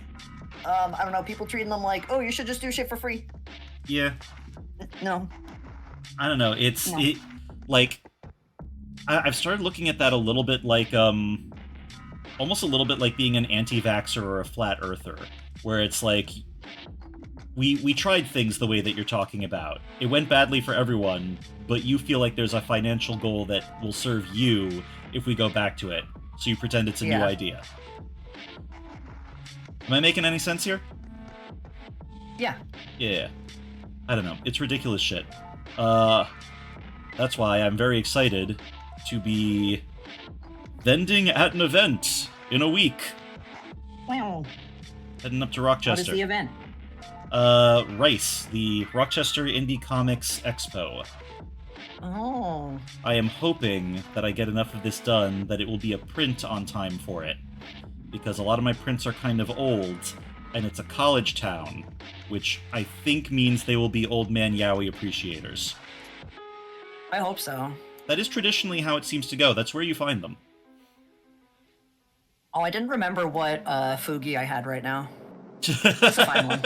I don't know, people treating them like, oh, you should just do shit for free. Yeah. No. I don't know. I've started looking at that a little bit like, almost a little bit like being an anti-vaxxer or a flat earther, where it's like, we tried things the way that you're talking about. It went badly for everyone, but you feel like there's a financial goal that will serve you if we go back to it. So you pretend it's a new idea. Am I making any sense here? Yeah. Yeah. I don't know. It's ridiculous shit. That's why I'm very excited to be vending at an event in a week. Wow. Heading up to Rochester. What is the event? RICE, the Rochester Indie Comics Expo. Oh. I am hoping that I get enough of this done that it will be a print on time for it. Because a lot of my prints are kind of old, and it's a college town, which I think means they will be old man yaoi appreciators. I hope so. That is traditionally how it seems to go. That's where you find them. Oh, I didn't remember what Fugi I had right now. It's a fine one.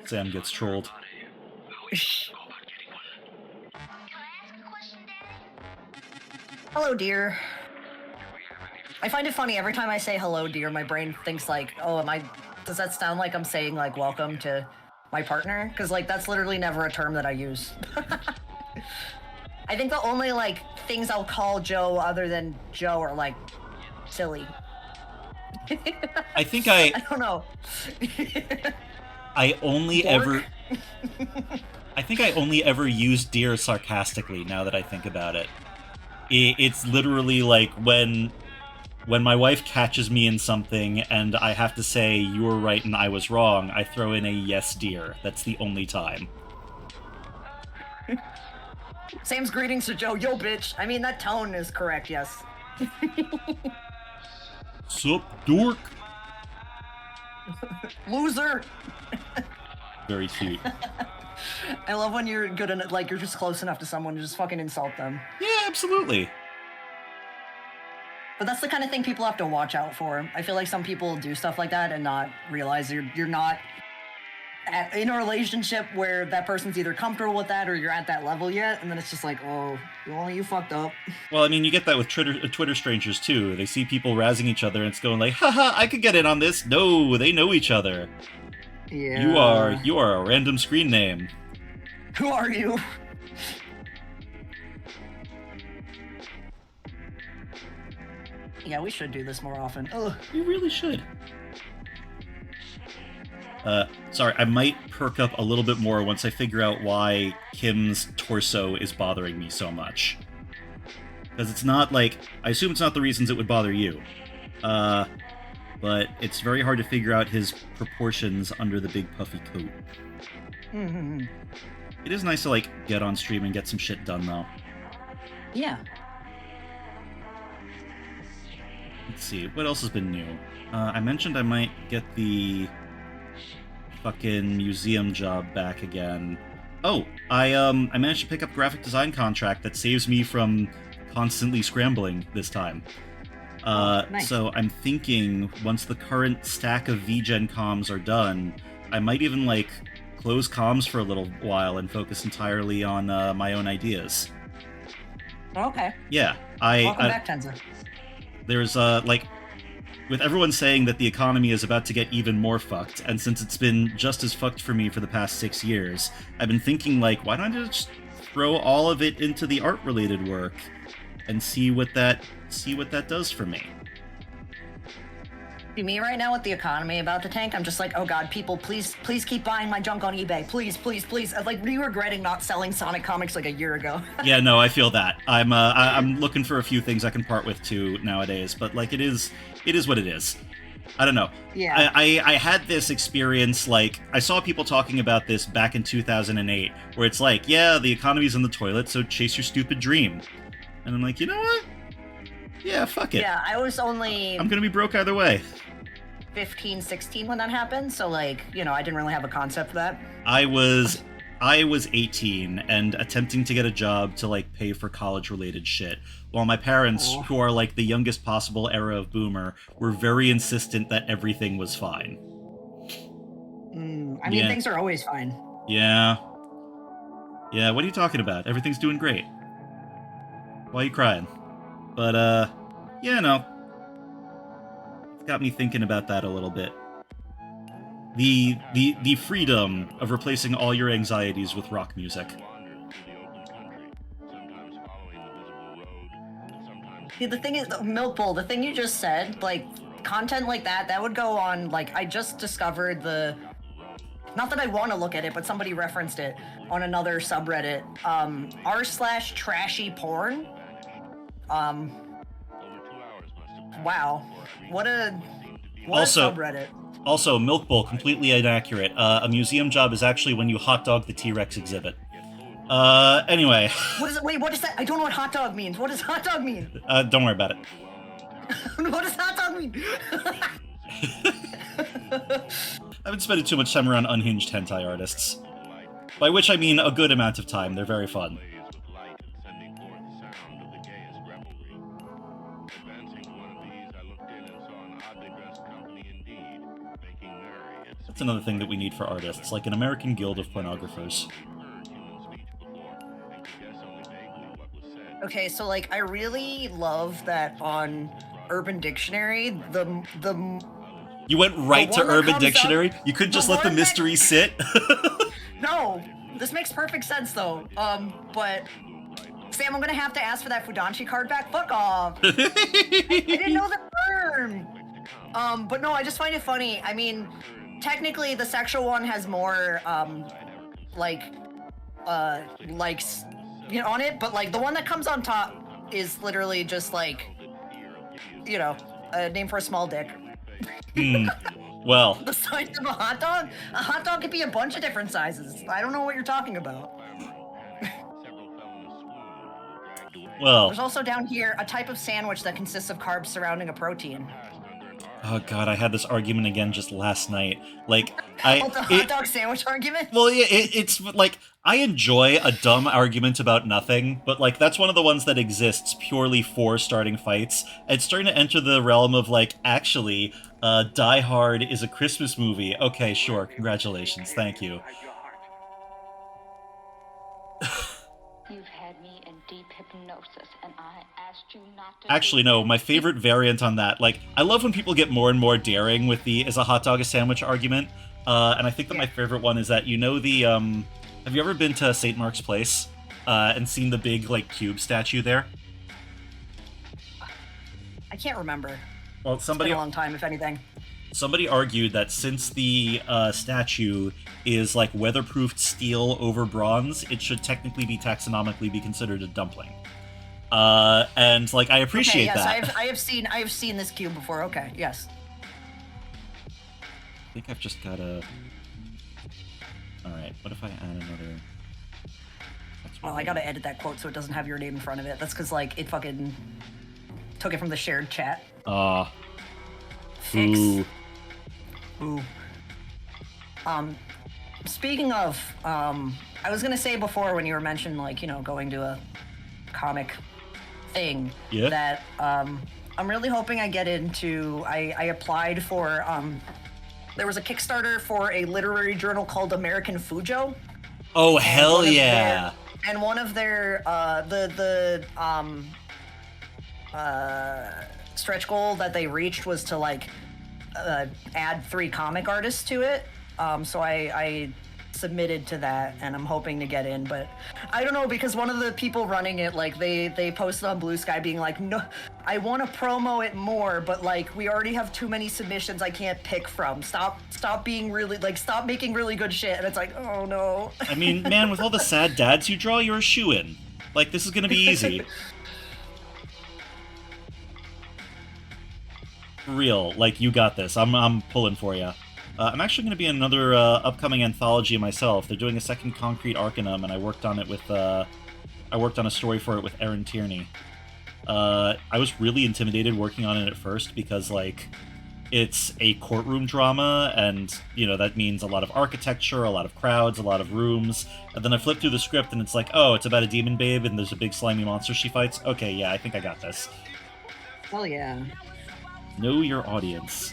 Sam gets trolled. Hello, dear. I find it funny every time I say hello, dear, my brain thinks like, oh, does that sound like I'm saying like welcome to my partner? Because like that's literally never a term that I use. I think the only like things I'll call Joe other than Joe are like silly. I think I don't know. I only Dork? ever I think I only ever use dear sarcastically now that I think about it. It's literally like when my wife catches me in something and I have to say you were right and I was wrong, I throw in a yes dear. That's the only time. Sam's greetings to Joe. Yo, bitch. I mean, that tone is correct, yes. Sup, dork? Loser. Very cute. I love when you're good at like you're just close enough to someone to just fucking insult them. Yeah, absolutely. But that's the kind of thing people have to watch out for. I feel like some people do stuff like that and not realize you're not in a relationship where that person's either comfortable with that or you're at that level yet, and then it's just like, oh, well, you fucked up. Well, I mean, you get that with Twitter strangers too. They see people razzing each other and it's going like, haha, I could get in on this. No, they know each other. Yeah. You are a random screen name. Who are you? Yeah, we should do this more often. Ugh. You really should. Sorry, I might perk up a little bit more once I figure out why Kim's torso is bothering me so much. Because it's not like... I assume it's not the reasons it would bother you. But it's very hard to figure out his proportions under the big puffy coat. Mm-hmm. It is nice to, like, get on stream and get some shit done, though. Yeah. Let's see, what else has been new? I mentioned I might get the fucking museum job back again. Oh, I managed to pick up graphic design contract that saves me from constantly scrambling this time. Nice. So I'm thinking once the current stack of VGen comms are done, I might even like close comms for a little while and focus entirely on my own ideas. Okay. Yeah, Welcome back, Tenza. There's like, with everyone saying that the economy is about to get even more fucked, and since it's been just as fucked for me for the past 6 years, I've been thinking like, why don't I just throw all of it into the art-related work and see what that does for me. See, me right now with the economy about to tank, I'm just like, oh god, people, please keep buying my junk on eBay. Please. I'm like regretting not selling Sonic comics like a year ago. Yeah, no, I feel that. I'm looking for a few things I can part with too nowadays, but like it is what it is. I don't know. Yeah. I had this experience, like, I saw people talking about this back in 2008, where it's like, yeah, the economy's in the toilet, so chase your stupid dream. And I'm like, you know what? Yeah, fuck it. Yeah, I was only I'm gonna be broke either way. 15, 16 when that happened, so like, you know, I didn't really have a concept for that. I was 18 and attempting to get a job to like pay for college related shit, while my parents, who are like the youngest possible era of boomer, were very insistent that everything was fine. I mean, things are always fine. Yeah, what are you talking about? Everything's doing great. Why are you crying? But yeah, no, it's got me thinking about that a little bit. The freedom of replacing all your anxieties with rock music. See, the thing is, Milk Bowl, the thing you just said, like, content like that would go on, like, I just discovered not that I want to look at it, but somebody referenced it on another subreddit, r/trashy porn. Wow. What a subreddit. Also, Milk Bowl, completely inaccurate. A museum job is actually when you hot dog the T-Rex exhibit. Anyway. Wait, what is that? I don't know what hot dog means. What does hot dog mean? Don't worry about it. What does hot dog mean? I've been spending too much time around unhinged hentai artists. By which I mean a good amount of time. They're very fun. That's another thing that we need for artists, like an American Guild of Pornographers. Okay, so like I really love that on Urban Dictionary, the You went right The to one that Urban comes up- Dictionary? You couldn't the just let the one that- mystery sit? No, this makes perfect sense though. But Sam, I'm gonna have to ask for that Fudanshi card back. Fuck off. I didn't know the term. But no, I just find it funny. I mean, technically, the sexual one has more likes, on it. But like the one that comes on top is literally just like, a name for a small dick. Well, The size of a hot dog? A hot dog could be a bunch of different sizes. I don't know what you're talking about. well. There's also down here a type of sandwich that consists of carbs surrounding a protein. Oh god, I had this argument again just last night. Like, The hot dog sandwich argument? Well, yeah, it's like, I enjoy a dumb argument about nothing, but like, that's one of the ones that exists purely for starting fights. It's starting to enter the realm of like, actually, Die Hard is a Christmas movie. Okay, sure, congratulations, thank you. You've had me in deep hypnosis, and I asked you not to. Actually, no, my favorite variant on that, like, I love when people get more and more daring with the is a hot dog a sandwich argument, and I think that my favorite one is that, have you ever been to St. Mark's Place, and seen the big, like, cube statue there? I can't remember. Well, It's been a long time, if anything. Somebody argued that since the statue is like weatherproofed steel over bronze, it should technically be taxonomically be considered a dumpling. And like I appreciate yes, that. I have seen this cube before. Okay, yes. I think I've just gotta. All right, what if I add another? Well, I gotta edit that quote so it doesn't have your name in front of it. That's because like it fucking took it from the shared chat. Fix. Ooh. Speaking of, I was gonna say before when you were mentioning like, going to a comic thing, Yeah. that I'm really hoping I get into. I applied for there was a Kickstarter for a literary journal called American Fujo. Oh And hell one of yeah! And one of their stretch goal that they reached was to like add 3 comic artists to it. So I submitted to that, and I'm hoping to get in, but I don't know, because one of the people running it, like they posted on Blue Sky being like, no, I want to promo it more, but like we already have too many submissions I can't pick from. Stop being really like, stop making really good shit. And it's like, oh no. I mean, man, with all the sad dads you draw, you're a shoo-in. Like, this is gonna be easy. For real, like, you got this. I'm pulling for you. I'm actually going to be in another upcoming anthology myself. They're doing a second Concrete Arcanum, and I worked on it with, I worked on a story for it with Aaron Tierney. I was really intimidated working on it at first because, like, it's a courtroom drama, and, that means a lot of architecture, a lot of crowds, a lot of rooms. And then I flip through the script, and it's like, oh, it's about a demon babe, and there's a big slimy monster she fights. Okay, yeah, I think I got this. Hell yeah. Know your audience.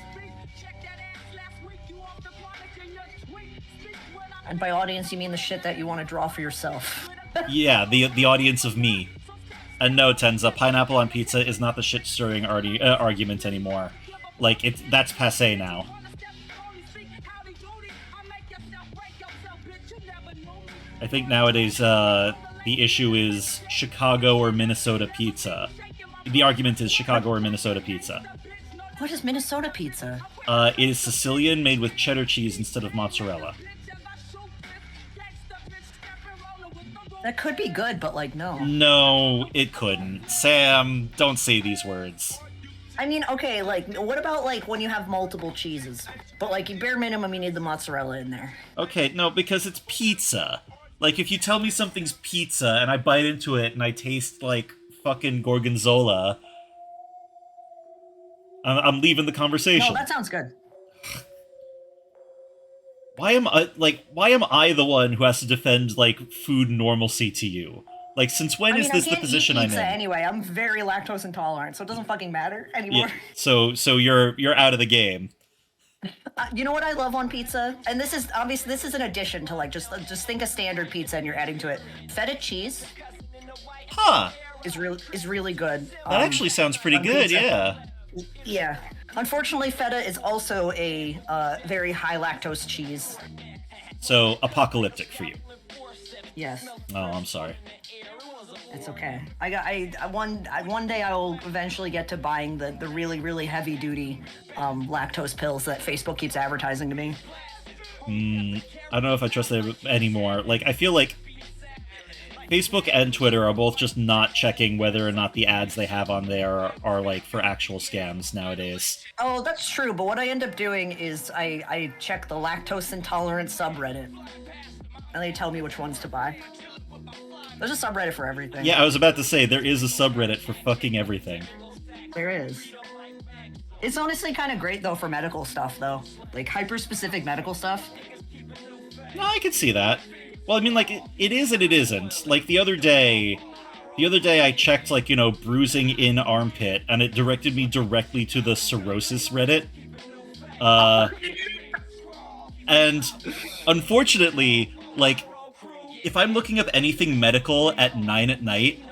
And by audience, you mean the shit that you want to draw for yourself. Yeah, the audience of me. And no, Tenza, pineapple on pizza is not the shit-stirring argument anymore. Like, that's passé now. I think nowadays, the issue is Chicago or Minnesota pizza. The argument is Chicago or Minnesota pizza. What is Minnesota pizza? It is Sicilian, made with cheddar cheese instead of mozzarella. That could be good, but like, no. No, it couldn't. Sam, don't say these words. I mean, okay, like, what about like when you have multiple cheeses? But like, bare minimum, you need the mozzarella in there. Okay, no, because it's pizza. Like, if you tell me something's pizza and I bite into it and I taste like fucking gorgonzola, I'm leaving the conversation. No, that sounds good. Why am I the one who has to defend, like, food normalcy to you? Like, since when I is mean, this I the can't position eat I'm pizza in? anyway. I'm very lactose intolerant, so it doesn't fucking matter anymore. Yeah. So you're out of the game. You know what I love on pizza? And this is obviously this is an addition to like just think a standard pizza and you're adding to it. Feta cheese Huh. is really good. That actually sounds pretty on good, pizza. yeah. Yeah. Unfortunately, feta is also a very high lactose cheese. So, apocalyptic for you. Yes, Oh, I'm sorry. it's okay. One day I will eventually get to buying the really really heavy duty lactose pills that Facebook keeps advertising to me. I don't know if I trust them anymore. Like, I feel like Facebook and Twitter are both just not checking whether or not the ads they have on there are like, for actual scams nowadays. Oh, that's true. But what I end up doing is I check the lactose intolerant subreddit, and they tell me which ones to buy. There's a subreddit for everything. Yeah, I was about to say, there is a subreddit for fucking everything. There is. It's honestly kind of great though for medical stuff though, like hyper-specific medical stuff. No, I can see that. Well, I mean, like, it is and it isn't. Like, the other day I checked, like, bruising in armpit, and it directed me directly to the cirrhosis Reddit. And unfortunately, like, if I'm looking up anything medical at 9 at night...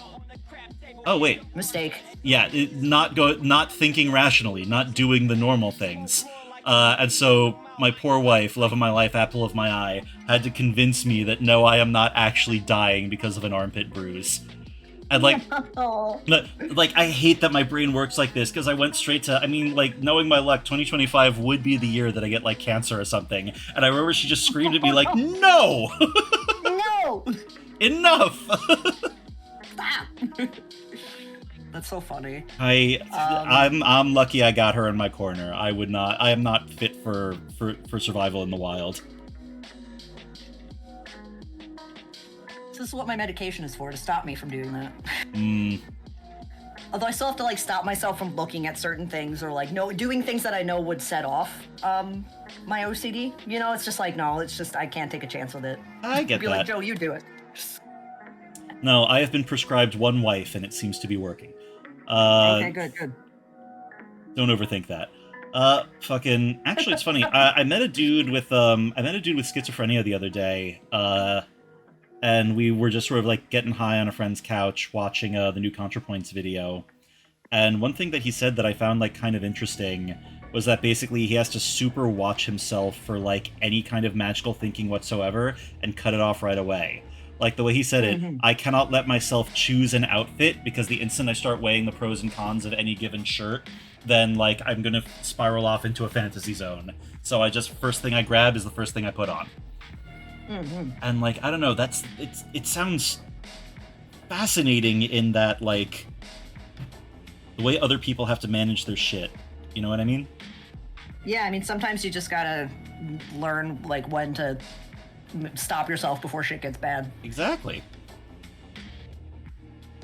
Oh, wait. Mistake. Yeah, not thinking rationally, not doing the normal things. And so my poor wife, love of my life, apple of my eye, had to convince me that no, I am not actually dying because of an armpit bruise. And like, Oh. like I hate that my brain works like this, because I went straight to, I mean, like, knowing my luck, 2025 would be the year that I get like cancer or something. And I remember she just screamed at me like, no! No! Enough! Stop! That's so funny. I'm lucky I got her in my corner. I am not fit for survival in the wild. This is what my medication is for, to stop me from doing that. Mm. Although I still have to like stop myself from looking at certain things or like doing things that I know would set off my OCD. It's just like, no, it's just I can't take a chance with it. I get Be that. like, Joe, you do it. No, I have been prescribed one wife, and it seems to be working. Okay, good. Don't overthink that. Fucking. Actually, it's funny. I met a dude with schizophrenia the other day. And we were just sort of like getting high on a friend's couch, watching the new ContraPoints video. And one thing that he said that I found like kind of interesting was that basically he has to super watch himself for like any kind of magical thinking whatsoever and cut it off right away. Like the way he said it, I cannot let myself choose an outfit, because the instant I start weighing the pros and cons of any given shirt, then like I'm gonna spiral off into a fantasy zone. So first thing I grab is the first thing I put on. And like, I don't know, it sounds fascinating in that, like, the way other people have to manage their shit. You know what I mean? Yeah, I mean, sometimes you just gotta learn like when to stop yourself before shit gets bad. Exactly.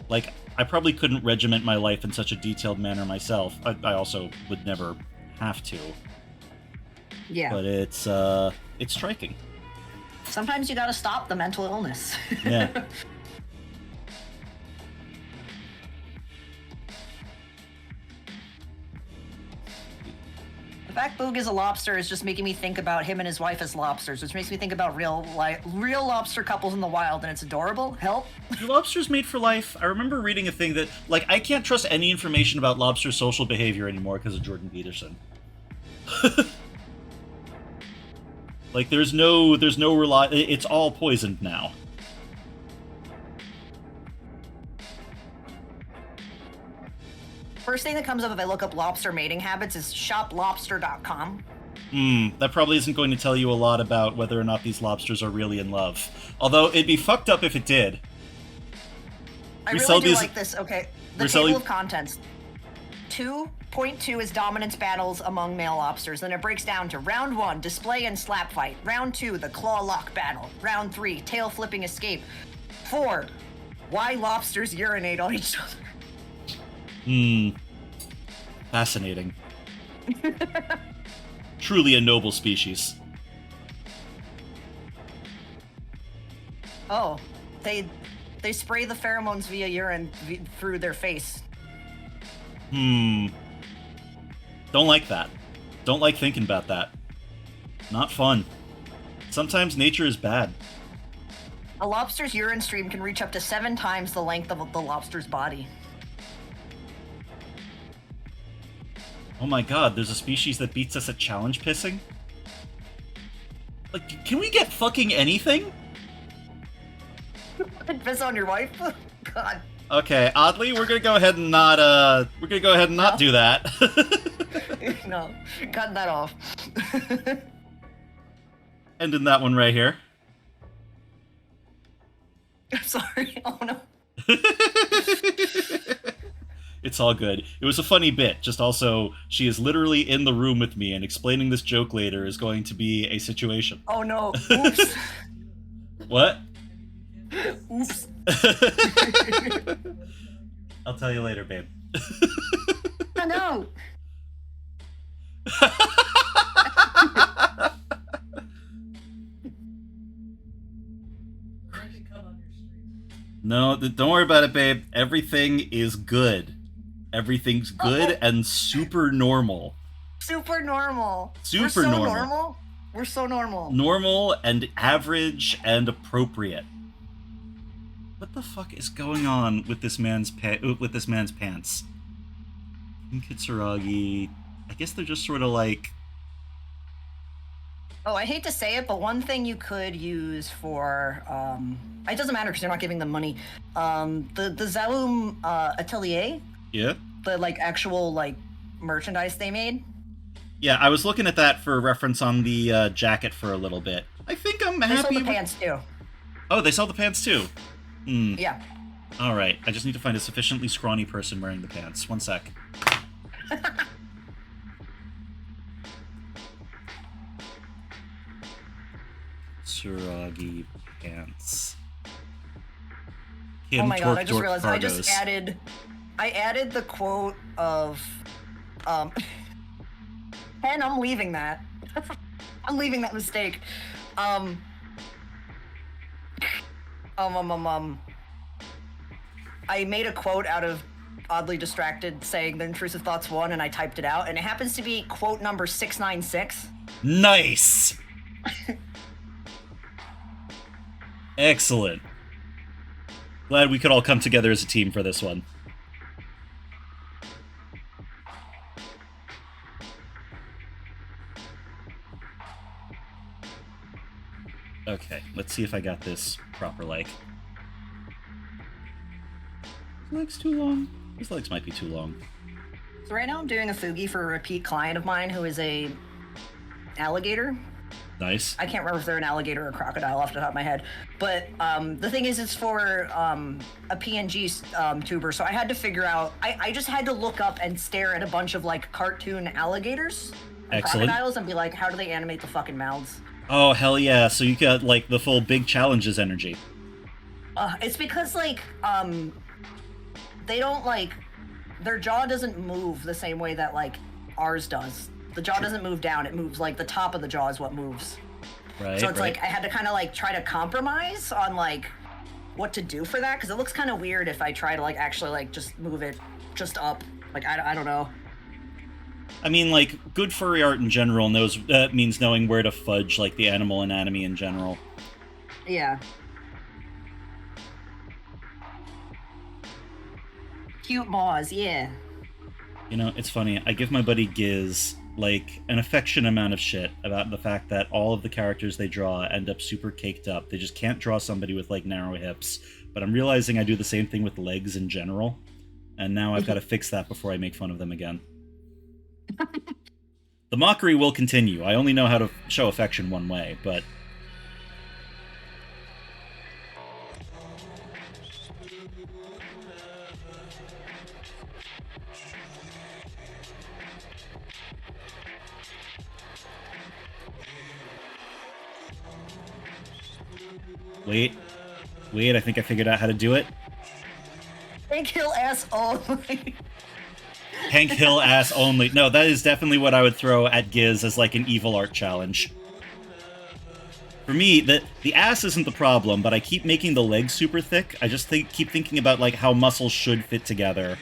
Like, I probably couldn't regiment my life in such a detailed manner myself. I also would never have to. Yeah. But it's striking. Sometimes you gotta stop the mental illness. Yeah. The fact Boog is a lobster is just making me think about him and his wife as lobsters, which makes me think about real lobster couples in the wild, and it's adorable. Help. Do lobsters mate for life? I remember reading a thing that, like, I can't trust any information about lobster social behavior anymore because of Jordan Peterson. Like, there's no it's all poisoned now. First thing that comes up if I look up lobster mating habits is shoplobster.com. That probably isn't going to tell you a lot about whether or not these lobsters are really in love. Although, it'd be fucked up if it did. I We really sell do these- like this. Okay, the we're table selling- of contents. 2.2 is dominance battles among male lobsters. Then it breaks down to round 1, display and slap fight. Round 2, the claw lock battle. Round 3, tail flipping escape. 4, why lobsters urinate on each other. Fascinating. Truly a noble species. Oh, They spray the pheromones via urine through their face. Don't like that. Don't like thinking about that. Not fun. Sometimes nature is bad. A lobster's urine stream can reach up to 7 times the length of the lobster's body. Oh my god, there's a species that beats us at challenge pissing? Like, can we get fucking anything? Piss on your wife? God. Okay, oddly, we're gonna go ahead and not, do that. No, cut that off. Ending that one right here. I'm sorry. Oh no. It's all good. It was a funny bit. Just also, she is literally in the room with me, and explaining this joke later is going to be a situation. Oh no. Oops. What? Oops. I'll tell you later, babe. Oh no. No, don't worry about it, babe. Everything is good. Everything's good and super normal. Super normal. Super We're so normal. normal. We're so normal. Normal and average and appropriate. What the fuck is going on with this man's pants? Kitsuragi. I guess they're just sort of like. Oh, I hate to say it, but one thing you could use for it doesn't matter because you're not giving them money. The Zalum Atelier. Yeah. The like actual like merchandise they made. Yeah, I was looking at that for reference on the jacket for a little bit. I think I'm They happy. sold the pants too. Oh, they sell the pants too. Yeah. All right. I just need to find a sufficiently scrawny person wearing the pants. One sec. Tsuragi pants. Oh my god! I just Dork realized Cargos. I added the quote of, and I'm leaving that. I'm leaving that mistake. I made a quote out of Oddly Distracted saying the Intrusive Thoughts 1, and I typed it out, and it happens to be quote number 696. Nice. Excellent. Glad we could all come together as a team for this one. Okay, let's see if I got this proper like. His leg's too long. His legs might be too long. So right now I'm doing a Fugi for a repeat client of mine who is a alligator. Nice. I can't remember if they're an alligator or a crocodile off the top of my head. But the thing is, it's for a PNG tuber, so I had to figure out, I just had to look up and stare at a bunch of like cartoon alligators and Excellent. crocodiles and be like, how do they animate the fucking mouths? Oh, hell yeah. So you got like the full big challenges energy. It's because like, they don't like, their jaw doesn't move the same way that like ours does. The jaw doesn't move down, it moves like the top of the jaw is what moves. Right. So it's right. like I had to kind of like try to compromise on like what to do for that because it looks kind of weird if I try to like actually like just move it just up. Like I don't know. I mean, like, good furry art in general means knowing where to fudge, like, the animal anatomy in general. Yeah. Cute maws, yeah. You know, it's funny. I give my buddy Giz, like, an affectionate amount of shit about the fact that all of the characters they draw end up super caked up. They just can't draw somebody with, like, narrow hips. But I'm realizing I do the same thing with legs in general. And now I've got to fix that before I make fun of them again. The mockery will continue. I only know how to show affection one way, but... Wait, I think I figured out how to do it. Hank Hill ass only. Hank Hill ass only. No, that is definitely what I would throw at Giz as like an evil art challenge. For me, the ass isn't the problem, but I keep making the legs super thick. I just keep thinking about like how muscles should fit together,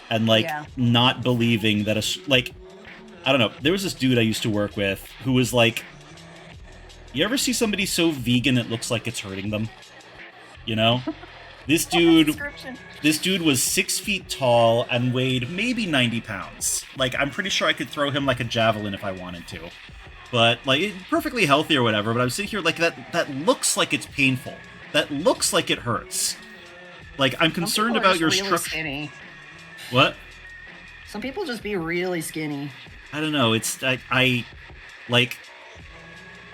and like Yeah. not believing that like I don't know. There was this dude I used to work with who was like, you ever see somebody so vegan it looks like it's hurting them? You know, this dude was 6 feet tall and weighed maybe 90 pounds. Like I'm pretty sure I could throw him like a javelin if I wanted to. But, like, perfectly healthy or whatever, but I'm sitting here like, that looks like it's painful. That looks like it hurts. Like, I'm concerned about your structure. Skinny. What? Some people just be really skinny. I don't know, it's, like,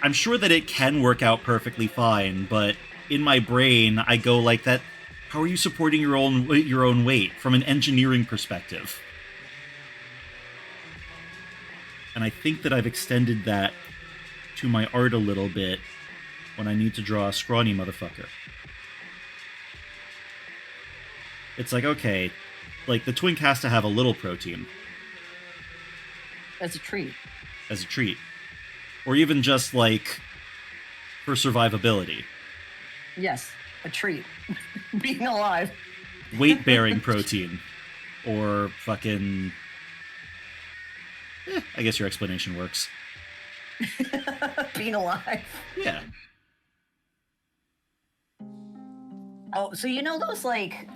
I'm sure that it can work out perfectly fine, but in my brain, I go like that, how are you supporting your own weight from an engineering perspective? And I think that I've extended that to my art a little bit when I need to draw a scrawny motherfucker. It's like, okay, like the twink has to have a little protein. As a treat. As a treat. Or even just like for survivability. Yes, a treat. Being alive. Weight-bearing protein. Or fucking... I guess your explanation works. Being alive. Yeah. Oh, so you know those, like,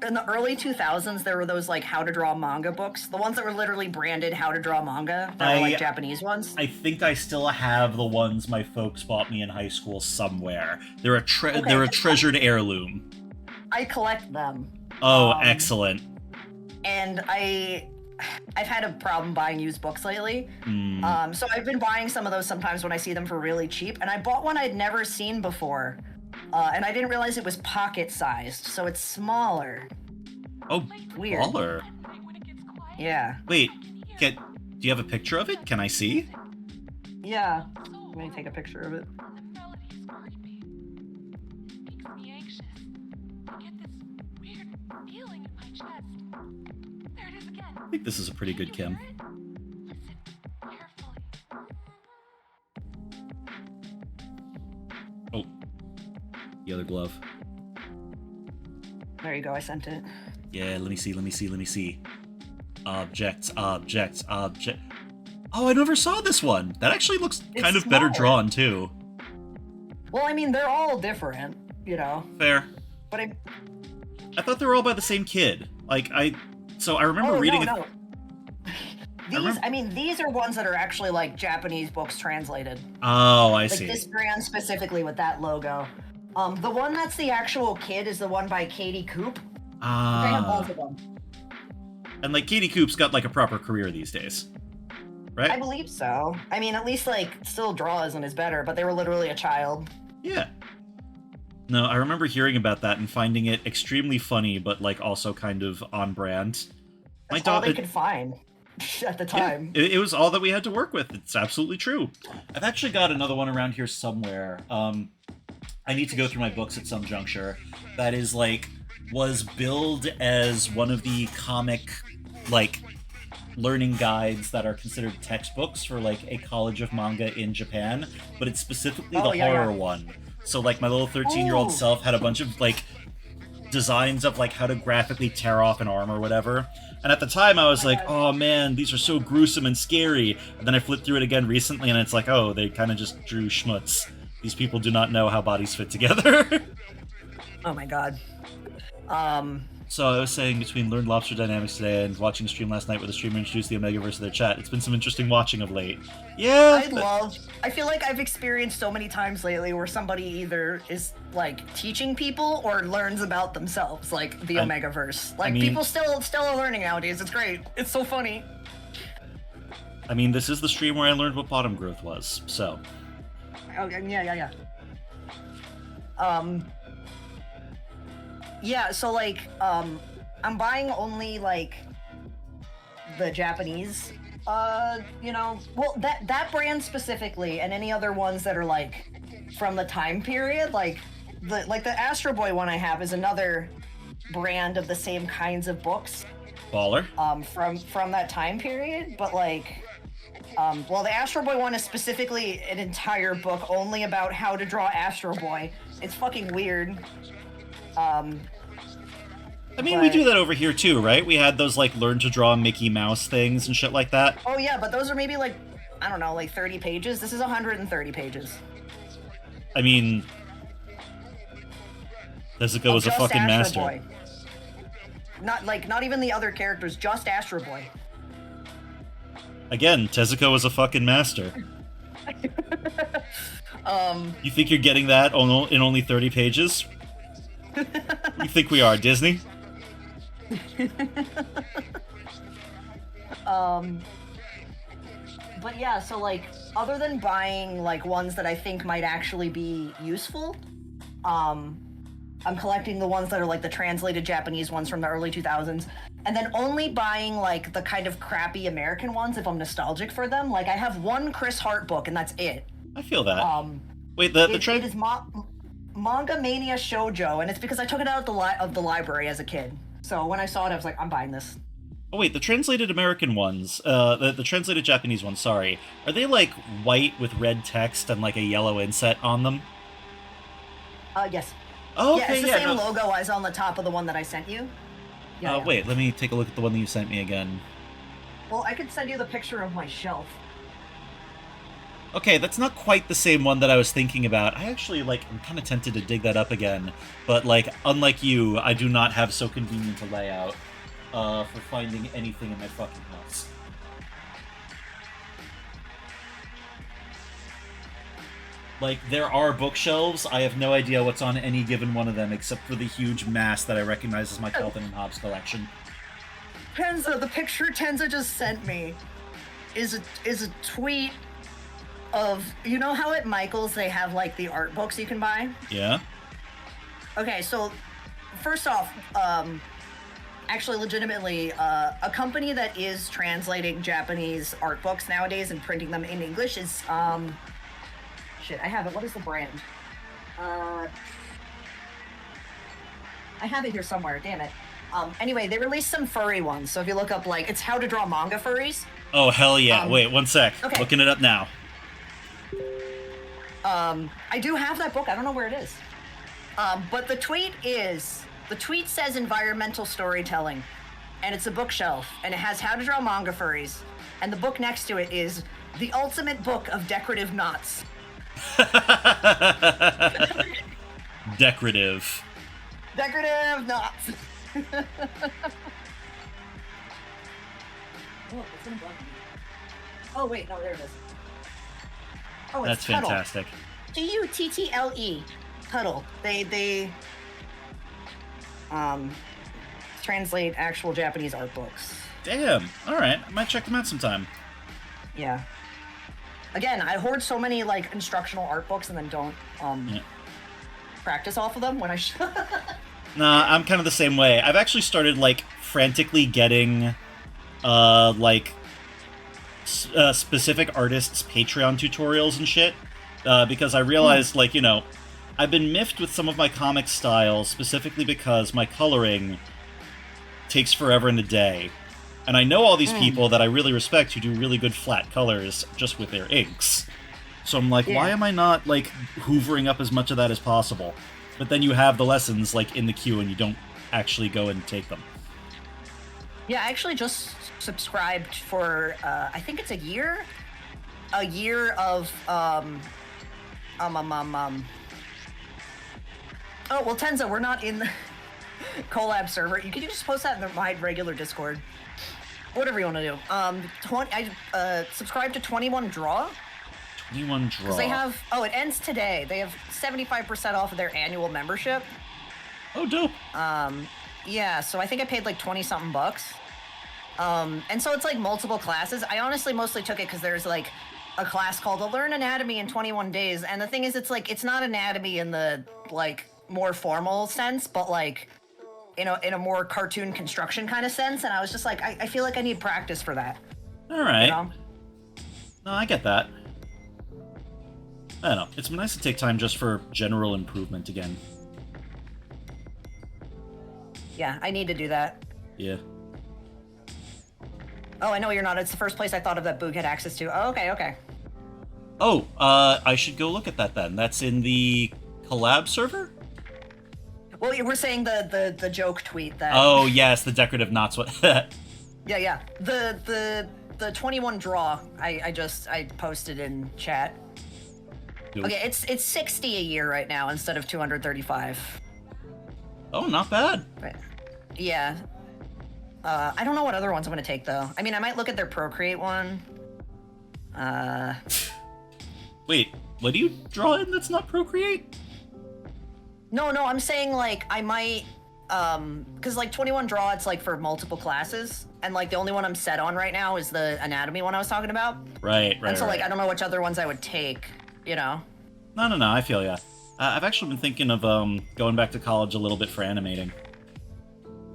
in the early 2000s, there were those, like, how to draw manga books? The ones that were literally branded how to draw manga? That were, like, Japanese ones? I think I still have the ones my folks bought me in high school somewhere. They're a treasured heirloom. I collect them. Oh, excellent. And I've had a problem buying used books lately. So I've been buying some of those sometimes when I see them for really cheap. And I bought one I'd never seen before. And I didn't realize it was pocket-sized, so it's smaller. Oh, weird. Baller. Yeah. Wait, do you have a picture of it? Can I see? Yeah. Let me take a picture of it. I think this is a pretty good Kim. Oh. The other glove. There you go, I sent it. Yeah, let me see. Objects. Oh, I never saw this one. That actually looks kind of better drawn, too. Well, I mean, they're all different, you know. Fair. But I thought they were all by the same kid. Like, I remember reading it. No. These are ones that are actually, like, Japanese books translated. Oh, I see. Like, this brand specifically with that logo. The one that's the actual kid is the one by Katie Coop. They have both of them. And, like, Katie Coop's got, like, a proper career these days. Right? I believe so. I mean, at least, like, still draws and is better, but they were literally a child. Yeah. No, I remember hearing about that and finding it extremely funny, but, like, also kind of on brand. That's all they could find at the time. Yeah, it was all that we had to work with. It's absolutely true. I've actually got another one around here somewhere. I need to go through my books at some juncture. That is, like, was billed as one of the comic, like, learning guides that are considered textbooks for, like, a college of manga in Japan, but it's specifically the horror one. So, like, my little 13-year-old self had a bunch of, like, designs of, like, how to graphically tear off an arm or whatever. And at the time, I was like, oh, man, these are so gruesome and scary. And then I flipped through it again recently, and it's like, oh, they kind of just drew schmutz. These people do not know how bodies fit together. Oh, my God. So I was saying, between Learned Lobster Dynamics today and watching a stream last night where the streamer introduced the Omegaverse to their chat, it's been some interesting watching of late. Yeah! I feel like I've experienced so many times lately where somebody either is, like, teaching people or learns about themselves, like, the Omegaverse. Like, people still are learning nowadays. It's great. It's so funny. I mean, this is the stream where I learned what bottom growth was, so... Oh, yeah. Yeah, so, like, I'm buying only, like, the Japanese, you know, well, that brand specifically, and any other ones that are, like, from the time period, like the Astro Boy one I have is another brand of the same kinds of books. Baller. From that time period, but, like, Well, the Astro Boy one is specifically an entire book only about how to draw Astro Boy. It's fucking weird. I mean, we But- do that over here too, right? We had those, like, learn to draw Mickey Mouse things and shit like that. Oh yeah, but those are maybe like, I don't know, like 30 pages. This is 130 pages. I mean, Tezuka Of was a just fucking Astro master. Boy. Not even the other characters, just Astro Boy. Again, Tezuka was a fucking master. You think you're getting that in only 30 pages? You think we are, Disney? But yeah, so like, other than buying like ones that I think might actually be useful, I'm collecting the ones that are like the translated Japanese ones from the early 2000s, and then only buying like the kind of crappy American ones if I'm nostalgic for them. Like I have one Chris Hart book and that's it. I feel that. Um, Wait, the it trend. is Manga Mania Shoujo, and it's because I took it out of the library as a kid. So when I saw it, I was like, I'm buying this. Oh wait, the translated American ones, the translated Japanese ones. Sorry, are they like white with red text and like a yellow inset on them? Yes. Oh, Yeah, okay, it's the yeah. same no. logo as on the top of the one that I sent you. Yeah, yeah. Wait, let me take a look at the one that you sent me again. Well, I could send you the picture of my shelf. Okay, that's not quite the same one that I was thinking about. I actually, I'm kind of tempted to dig that up again. But, unlike you, I do not have so convenient a layout for finding anything in my fucking house. There are bookshelves. I have no idea what's on any given one of them, except for the huge mass that I recognize as my Calvin and Hobbes collection. Tenza, the picture Tenza just sent me is a tweet of, you know how at Michael's they have like the art books you can buy? Yeah? Okay, so first off, actually legitimately, a company that is translating Japanese art books nowadays and printing them in English is, shit, I have it. What is the brand? I have it here somewhere, damn it. Anyway, they released some furry ones, so if you look up, it's how to draw manga furries. Oh, hell yeah. Wait, one sec. okay. Looking it up now. I do have that book. I don't know where it is. But the tweet says environmental storytelling, and it's a bookshelf, and it has how to draw manga furries, and the book next to it is the ultimate book of decorative knots. Decorative. Decorative knots. Oh, it's in a button. Oh wait, no, there it is. Oh, it's That's Tuttle. fantastic. Tuttle. Tuttle. They translate actual Japanese art books. Damn. All right. I might check them out sometime. Yeah. Again, I hoard so many instructional art books and then don't Yeah. practice off of them when I should. Nah, I'm kind of the same way. I've actually started frantically getting specific artists' Patreon tutorials and shit because I realized I've been miffed with some of my comic styles specifically because my coloring takes forever and a day. And I know all these people that I really respect who do really good flat colors just with their inks. So I'm like, why Yeah. am I not hoovering up as much of that as possible? But then you have the lessons in the queue and you don't actually go and take them. Yeah, I actually just subscribed for I think it's a year of Oh well, Tenza, we're not in the collab server. Could you just post that in my regular Discord? Whatever you want to do. I subscribed to 21 Draw. 21 draw. Because they have, it ends today. They have 75% off of their annual membership. Oh, dope. Yeah, so I think I paid 20 something bucks. And so it's multiple classes. I honestly mostly took it because there's a class called Learn Anatomy in 21 Days. And the thing is, it's not anatomy in the more formal sense, but in a more cartoon construction kind of sense. And I was just I feel like I need practice for that. All right. You know? No, I get that. I don't know. It's nice to take time just for general improvement again. Yeah, I need to do that. Yeah. Oh, I know you're not. It's the first place I thought of that Boog had access to. Oh, okay, okay. Oh, I should go look at that then. That's in the collab server? Well, you were saying the joke tweet that. Oh, yes, the decorative knots. What? Yeah, yeah. The 21 draw. I posted in chat. Okay, it's 60 a year right now instead of 235. Oh, not bad. But, yeah. I don't know what other ones I'm gonna take though. I mean, I might look at their Procreate one. Wait, what do you draw in that's not Procreate? No, I'm saying like I might, because like 21 draw, it's like for multiple classes, and like the only one I'm set on right now is the anatomy one I was talking about. Right. And so like I don't know which other ones I would take, you know. No, I feel ya. I've actually been thinking of going back to college a little bit for animating.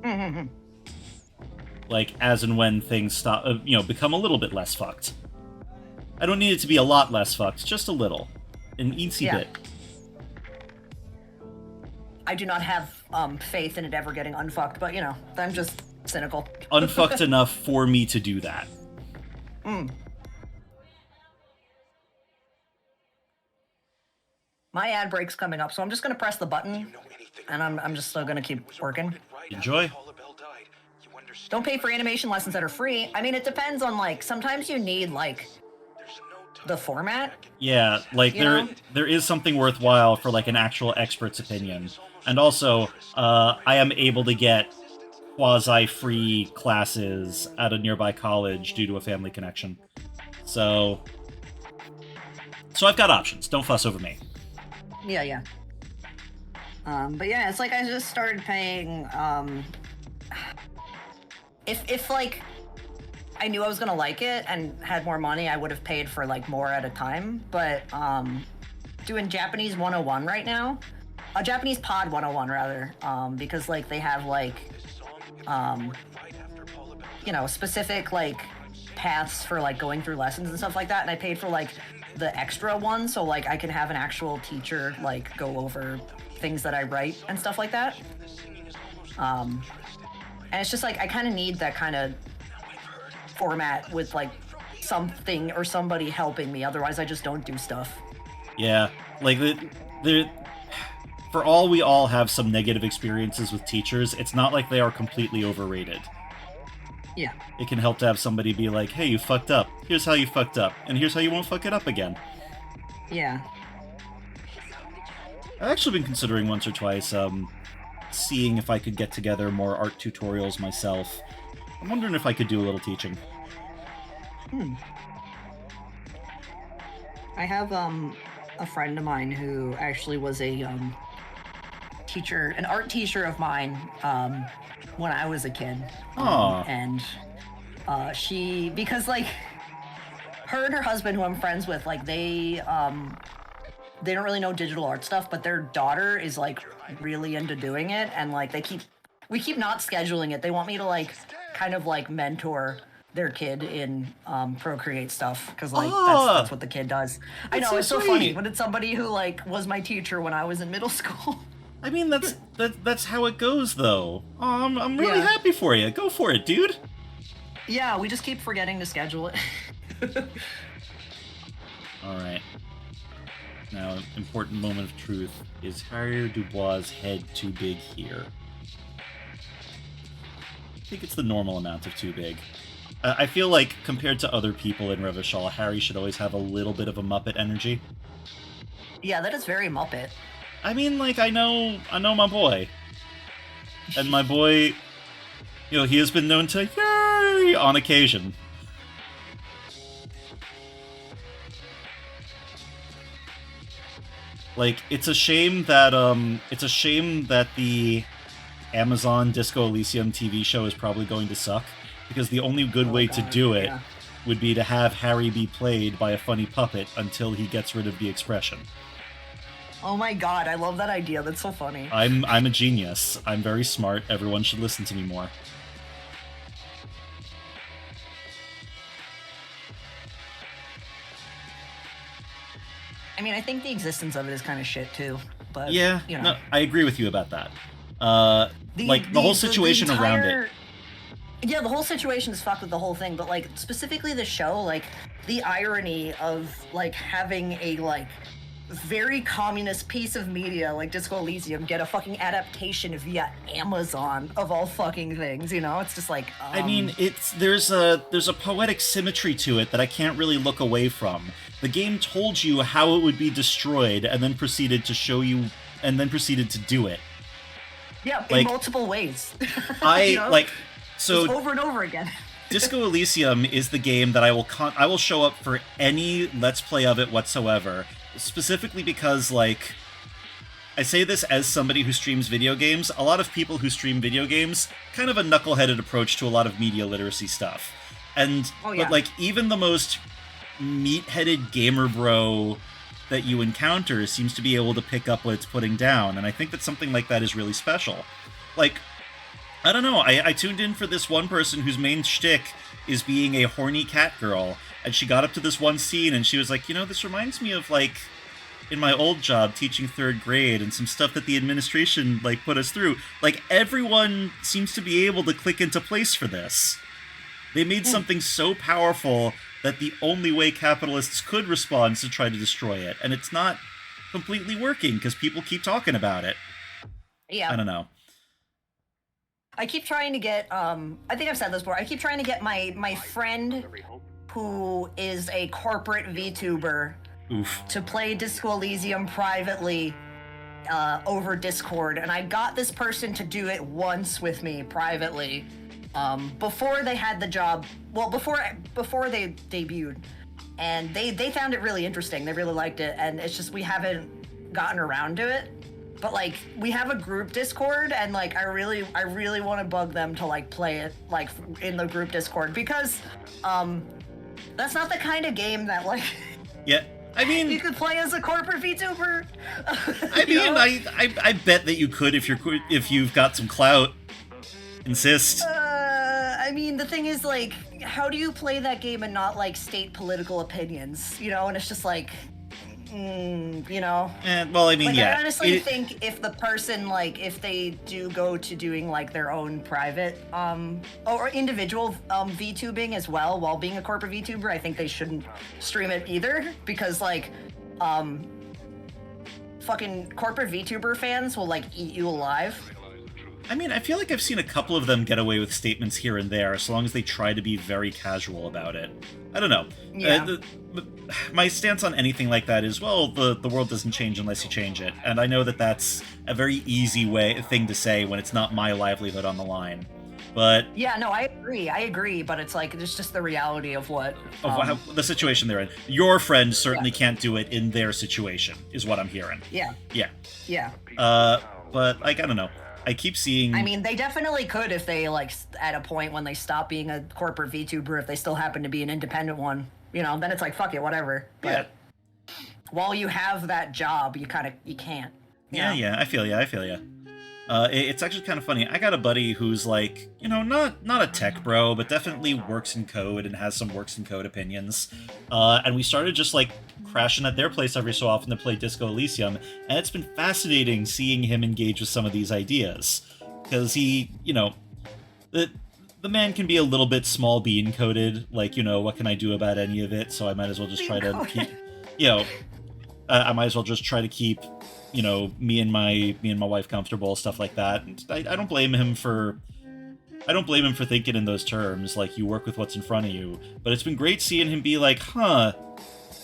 Mm-hmm. Like as and when things stop, become a little bit less fucked. I don't need it to be a lot less fucked, just a little, an eensy bit. I do not have faith in it ever getting unfucked, but you know, I'm just cynical. Unfucked enough for me to do that. My ad break's coming up, so I'm just gonna press the button, and I'm just still gonna keep working. Enjoy. Don't pay for animation lessons that are free. I mean, it depends on like. Sometimes you need like the format. Yeah, like there is something worthwhile for like an actual expert's opinion, and also I am able to get quasi-free classes at a nearby college due to a family connection. So I've got options. Don't fuss over me. Yeah. But yeah, it's like I just started paying. If like I knew I was gonna like it and had more money, I would have paid for like more at a time. But doing Japanese 101 right now, Japanese Pod 101 rather, because like they have like specific like paths for like going through lessons and stuff like that, and I paid for like the extra one so like I can have an actual teacher like go over things that I write and stuff like that. And it's just like I kind of need that kind of format with like something or somebody helping me, otherwise I just don't do stuff. Yeah, like for all we all have some negative experiences with teachers, it's not like they are completely overrated. Yeah. It can help to have somebody be like, hey, you fucked up. Here's how you fucked up. And here's how you won't fuck it up again. Yeah. I've actually been considering once or twice, seeing if I could get together more art tutorials myself. I'm wondering if I could do a little teaching. I have, a friend of mine who actually was a, teacher, an art teacher of mine, when I was a kid. Aww. And she, because like her and her husband, who I'm friends with, like they don't really know digital art stuff, but their daughter is like really into doing it, and like we keep not scheduling it. They want me to like kind of like mentor their kid in Procreate stuff, because like that's what the kid does. I know, it's so funny, but it's somebody who like was my teacher when I was in middle school. I mean, that's how it goes, though. Oh, I'm really happy for you. Go for it, dude. Yeah, we just keep forgetting to schedule it. All right. Now, important moment of truth. Is Harrier Dubois' head too big here? I think it's the normal amount of too big. I feel like, compared to other people in Revachol, Harry should always have a little bit of a Muppet energy. Yeah, that is very Muppet. I mean, like, I know my boy. And my boy, he has been known to yay on occasion. Like, it's a shame that the Amazon Disco Elysium TV show is probably going to suck, because the only good way to do it would be to have Harry be played by a funny puppet until he gets rid of the expression. Oh my god, I love that idea. That's so funny. I'm a genius. I'm very smart. Everyone should listen to me more. I mean, I think the existence of it is kind of shit too, but yeah, no, I agree with you about that. The whole situation around it. Yeah, the whole situation is fucked with the whole thing, but like specifically the show, like the irony of like having a like very communist piece of media like Disco Elysium get a fucking adaptation via Amazon of all fucking things, you know? It's just like I mean, there's a poetic symmetry to it that I can't really look away from. The game told you how it would be destroyed, and then proceeded to show you, and then proceeded to do it. yeah, in like, multiple ways. I You know? like Just so. over and over again. Disco Elysium is the game that I will show up for any Let's Play of it whatsoever, specifically because, like, I say this as somebody who streams video games. A lot of people who stream video games kind of a knuckleheaded approach to a lot of media literacy stuff. And Oh, yeah. but like even the most meat-headed gamer bro that you encounter seems to be able to pick up what it's putting down, and I think that something like that is really special. Like, I don't know, I tuned in for this one person whose main shtick is being a horny cat girl, and she got up to this one scene and she was like, you know, this reminds me of, like, in my old job teaching 3rd grade and some stuff that the administration, like, put us through. Like, everyone seems to be able to click into place for this. They made something so powerful that the only way capitalists could respond is to try to destroy it, and it's not completely working because people keep talking about it. Yeah. I don't know. I keep trying to get I think I've said this before. I keep trying to get my friend who is a corporate VTuber Oof. to play Disco Elysium privately over Discord, and I got this person to do it once with me privately before they had the job. Well, before they debuted, and they found it really interesting. They really liked it, and it's just we haven't gotten around to it. But like we have a group Discord, and like I really want to bug them to like play it like in the group Discord, because that's not the kind of game that like Yeah, I mean, you could play as a corporate VTuber. I You mean, know? I bet that you could if you've got some clout. Insist. I mean, the thing is, like, how do you play that game and not like state political opinions? You know, and it's just like, you know. And well, I mean, Like, yeah. I honestly think if the person, like, if they do go to doing, like, their own private, or individual, VTubing as well while being a corporate VTuber, I think they shouldn't stream it either, because, like, fucking corporate VTuber fans will, like, eat you alive. I mean, I feel like I've seen a couple of them get away with statements here and there, so long as they try to be very casual about it. I don't know. Yeah. My stance on anything like that is, well, the world doesn't change unless you change it, and I know that that's a very easy thing to say when it's not my livelihood on the line. But Yeah, no, I agree, but it's like, it's just the reality of what... the situation they're in. Your friend certainly can't do it in their situation, is what I'm hearing. Yeah, Yeah. yeah. But, like, I don't know. I keep seeing... I mean, they definitely could if they, like, at a point when they stop being a corporate VTuber, if they still happen to be an independent one, you know, then it's like, fuck it, whatever. Yeah. But while you have that job, you can't. You know? Yeah, I feel ya. It's actually kind of funny. I got a buddy who's like, you know, not a tech bro, but definitely works in code and has some works in code opinions. And we started just like crashing at their place every so often to play Disco Elysium, and it's been fascinating seeing him engage with some of these ideas. Because he, you know, the man can be a little bit small bean coded, like, you know, what can I do about any of it? So I might as well just try to keep, you know, I might as well just try to keep, you know, me and my wife comfortable, stuff like that. And I don't blame him for thinking in those terms, like, you work with what's in front of you. But it's been great seeing him be like, huh,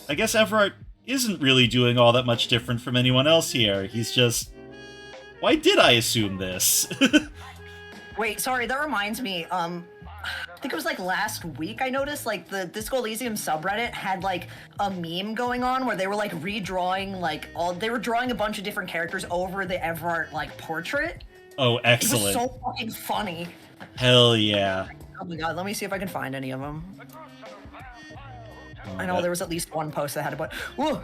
I guess Everett isn't really doing all that much different from anyone else here. He's just, why did I assume this? Wait, sorry, that reminds me. I think it was like last week I noticed like the Disco Elysium subreddit had like a meme going on where they were like redrawing like they were drawing a bunch of different characters over the Everett like portrait. Oh, It excellent. was so fucking funny. Hell yeah. Oh my god, let me see if I can find any of them. Oh, I know there was at least one post that had a bunch. Whoa,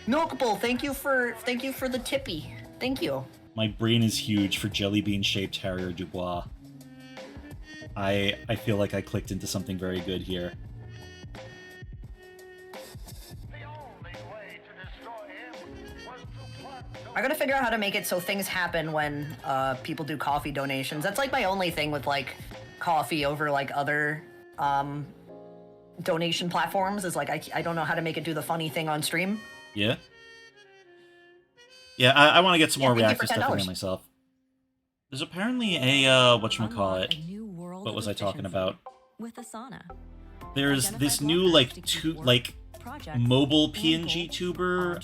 Milkable, thank you for the tippy. Thank you. My brain is huge for jelly bean shaped Harrier Dubois. I feel like I clicked into something very good here. I gotta figure out how to make it so things happen when people do coffee donations. That's like my only thing with like coffee over like other donation platforms is like I don't know how to make it do the funny thing on stream. Yeah. Yeah, I want to get some more thank you reactor for stuff $10. going myself. There's apparently a whatchamacallit. What was I talking about? With Asana. There's this new like mobile PNG tuber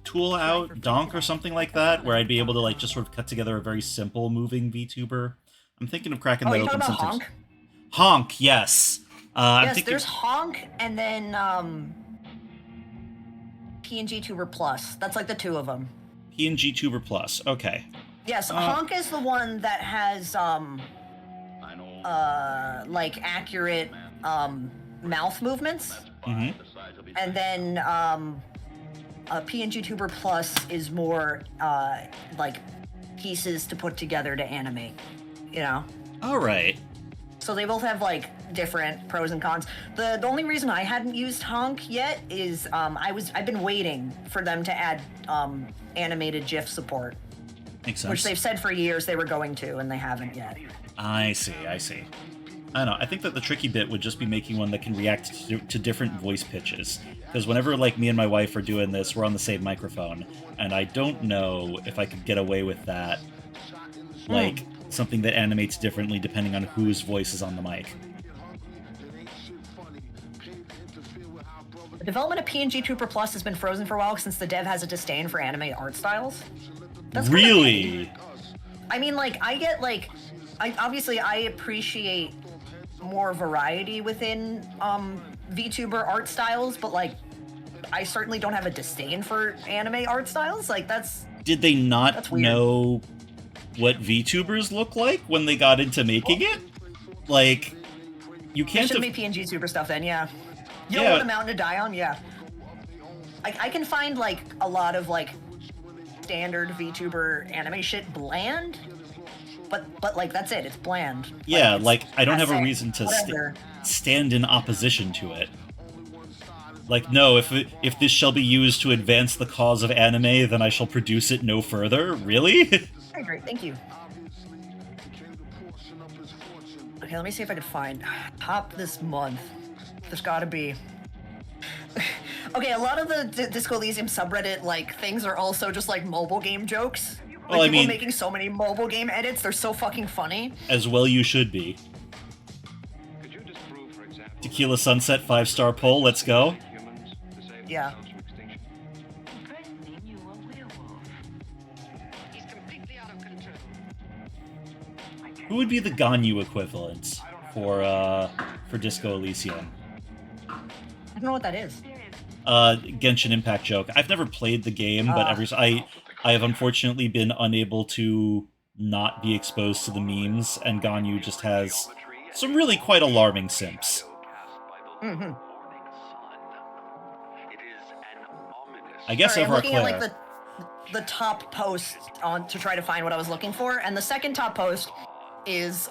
tool out, Donk or something like that, where I'd be able to like just sort of cut together a very simple moving VTuber. I'm thinking of cracking that you open talking about sometime. Honk? Honk, yes. I'm Yes, thinking... there's Honk and then PNG Tuber Plus. That's like the two of them. PNG Tuber Plus. Okay. Yes, Honk is the one that has like accurate mouth movements. Mm-hmm. And then PNG Tuber Plus is more like pieces to put together to animate, you know? All right. So they both have like different pros and cons. The only reason I hadn't used Honk yet is I've been waiting for them to add animated GIF support, Makes sense. which they've said for years they were going to, and they haven't yet. I see. I don't know. I think that the tricky bit would just be making one that can react to different voice pitches. Because whenever like me and my wife are doing this, we're on the same microphone, and I don't know if I could get away with that. Like something that animates differently depending on whose voice is on the mic. The development of PNG Tuber Plus has been frozen for a while since the dev has a disdain for anime art styles. That's kinda Really? petty. I mean, like, I get like, I appreciate more variety within VTuber art styles, but like, I certainly don't have a disdain for anime art styles. Like, that's Did they not That's weird. know what VTubers look like when they got into making it? Like, you it can't should have... be PNG Tuber stuff then, yeah. You don't Yeah. want a mountain to die on, yeah. I can find like a lot of like standard VTuber anime shit bland, but like that's it. It's bland. Yeah, it's like, I don't have a passe, reason to whatever. stand in opposition to it. Like, no, if this shall be used to advance the cause of anime, then I shall produce it no further? Really? Very great, thank you. Okay, let me see if I can find top this month. There's gotta be. Okay, a lot of the Disco Elysium subreddit like things are also just like mobile game jokes. Like Well, I people mean- making so many mobile game edits, they're so fucking funny. As well you should be. Tequila Sunset 5-star poll, let's go. Yeah. Who would be the Ganyu equivalent for Disco Elysium? I don't know what that is. Genshin Impact joke. I've never played the game, but I have unfortunately been unable to not be exposed to the memes, and Ganyu just has some really quite alarming simps. Mm-hmm. I guess Sorry, I'm over looking at Claire. like the top post on to try to find what I was looking for, and the second top post is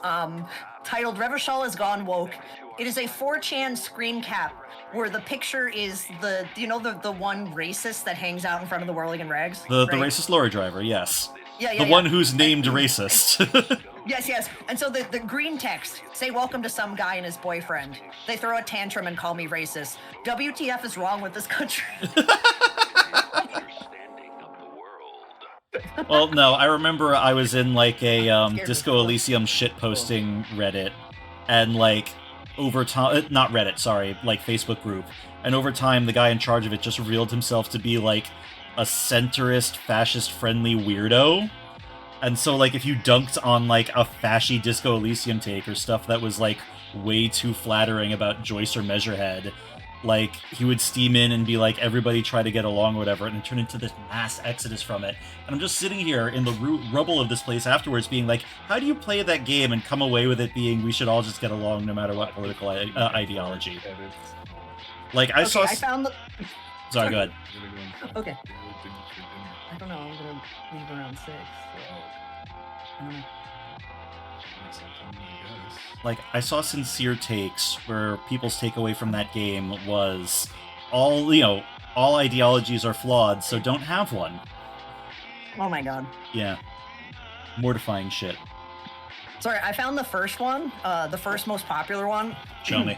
titled "Revachol has gone woke." It is a 4chan screen cap where the picture is the one racist that hangs out in front of the Whirligan Rags. The right? racist lorry driver, yes. Yeah, The one who's named racist. Yes. And so the green text, say welcome to some guy and his boyfriend. They throw a tantrum and call me racist. WTF is wrong with this country? Well, no, I remember I was in like a Disco Elysium shitposting Reddit, and like over time, not Reddit, sorry, like Facebook group, and over time the guy in charge of it just revealed himself to be like a centrist, fascist-friendly weirdo. And so like if you dunked on like a fashy Disco Elysium take or stuff that was like way too flattering about Joyce or Measurehead, like he would steam in and be like, everybody try to get along or whatever, and it turned into this mass exodus from it. And I'm just sitting here in the rubble of this place afterwards being like, how do you play that game and come away with it being we should all just get along no matter what political ideology? Like I saw... I found the... Sorry, go ahead. Okay. I don't know, I'm gonna leave around 6. Like, I saw sincere takes where people's takeaway from that game was all ideologies are flawed, so don't have one. Oh my god. Yeah. Mortifying shit. Sorry, I found the first one, the first most popular one, Show me.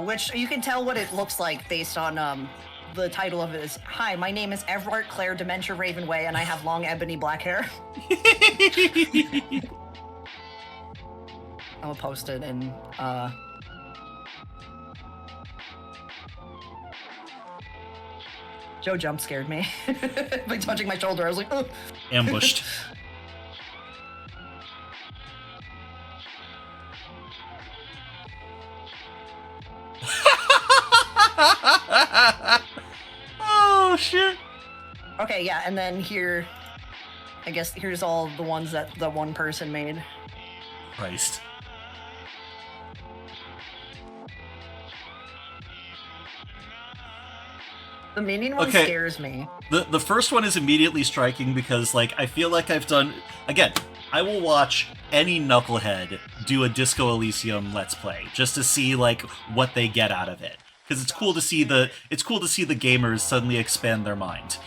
which you can tell what it looks like based on the title of it is, "Hi, my name is Everard Claire Dementia Ravenway, and I have long ebony black hair." I'll post it in, Joe jump scared me by touching my shoulder. I was like, oh. Ambushed. Oh, shit. Okay, yeah, and then here, I guess here's all the ones that the one person made. Christ. The minion one Okay. scares me. The first one is immediately striking because, like, I feel like I've done... Again, I will watch any knucklehead do a Disco Elysium Let's Play just to see, like, what they get out of it. Because it's cool to see the gamers suddenly expand their mind.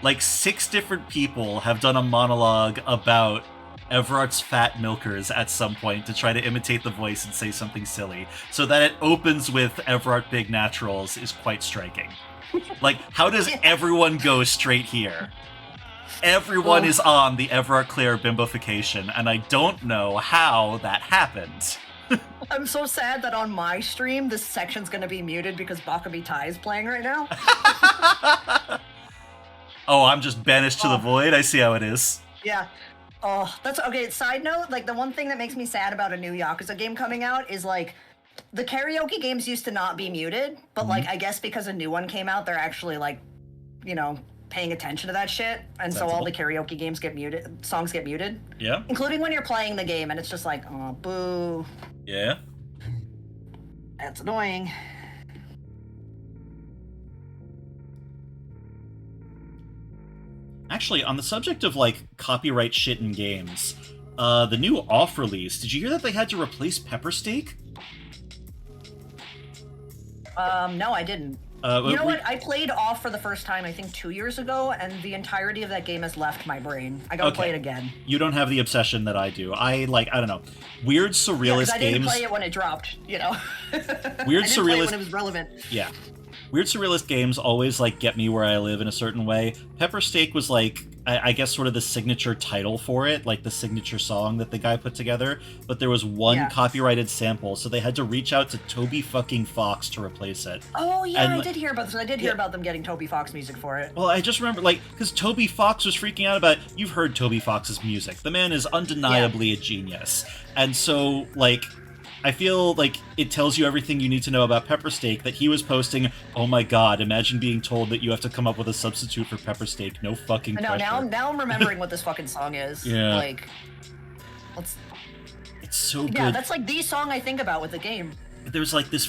Like 6 different people have done a monologue about Everart's fat milkers at some point to try to imitate the voice and say something silly. So that it opens with Everart Big Naturals is quite striking. Like, how does everyone go straight here? Everyone is on the Everart Claire bimbofication, and I don't know how that happened. I'm so sad that on my stream, this section's gonna be muted because Bakabi Tai is playing right now. Oh, I'm just banished to the void? I see how it is. Yeah. Oh, that's okay. Side note, like the one thing that makes me sad about a new Yakuza game coming out is like the karaoke games used to not be muted, but like I guess because a new one came out, they're actually like, you know, paying attention to that shit, and so all the karaoke games get muted, songs get muted. Yeah. Including when you're playing the game, and it's just like, oh, boo. Yeah. That's annoying. Actually, on the subject of, like, copyright shit in games, the new off release, did you hear that they had to replace Pepper Steak? No, I didn't. You know what? I played off for the first time, I think 2 years ago, and the entirety of that game has left my brain. I gotta play it again. You don't have the obsession that I do. I don't know. Weird surrealist I games. didn't play it when it dropped, you know? Weird I didn't play it surrealist. when it was relevant. Yeah. Weird surrealist games always, like, get me where I live in a certain way. Pepper Steak was, like, I guess sort of the signature title for it, like the signature song that the guy put together, but there was one copyrighted sample, so they had to reach out to Toby fucking Fox to replace it. Oh, yeah, And, I did hear about this. I did hear about them getting Toby Fox music for it. Well, I just remember, like, because Toby Fox was freaking out about... You've heard Toby Fox's music. The man is undeniably a genius. And so, like... I feel like it tells you everything you need to know about Pepper Steak that he was posting, oh my god, imagine being told that you have to come up with a substitute for Pepper Steak. No fucking pressure. Now I'm remembering what this fucking song is. Yeah. Like, let's... It's so good. Yeah, that's like the song I think about with the game. There's like this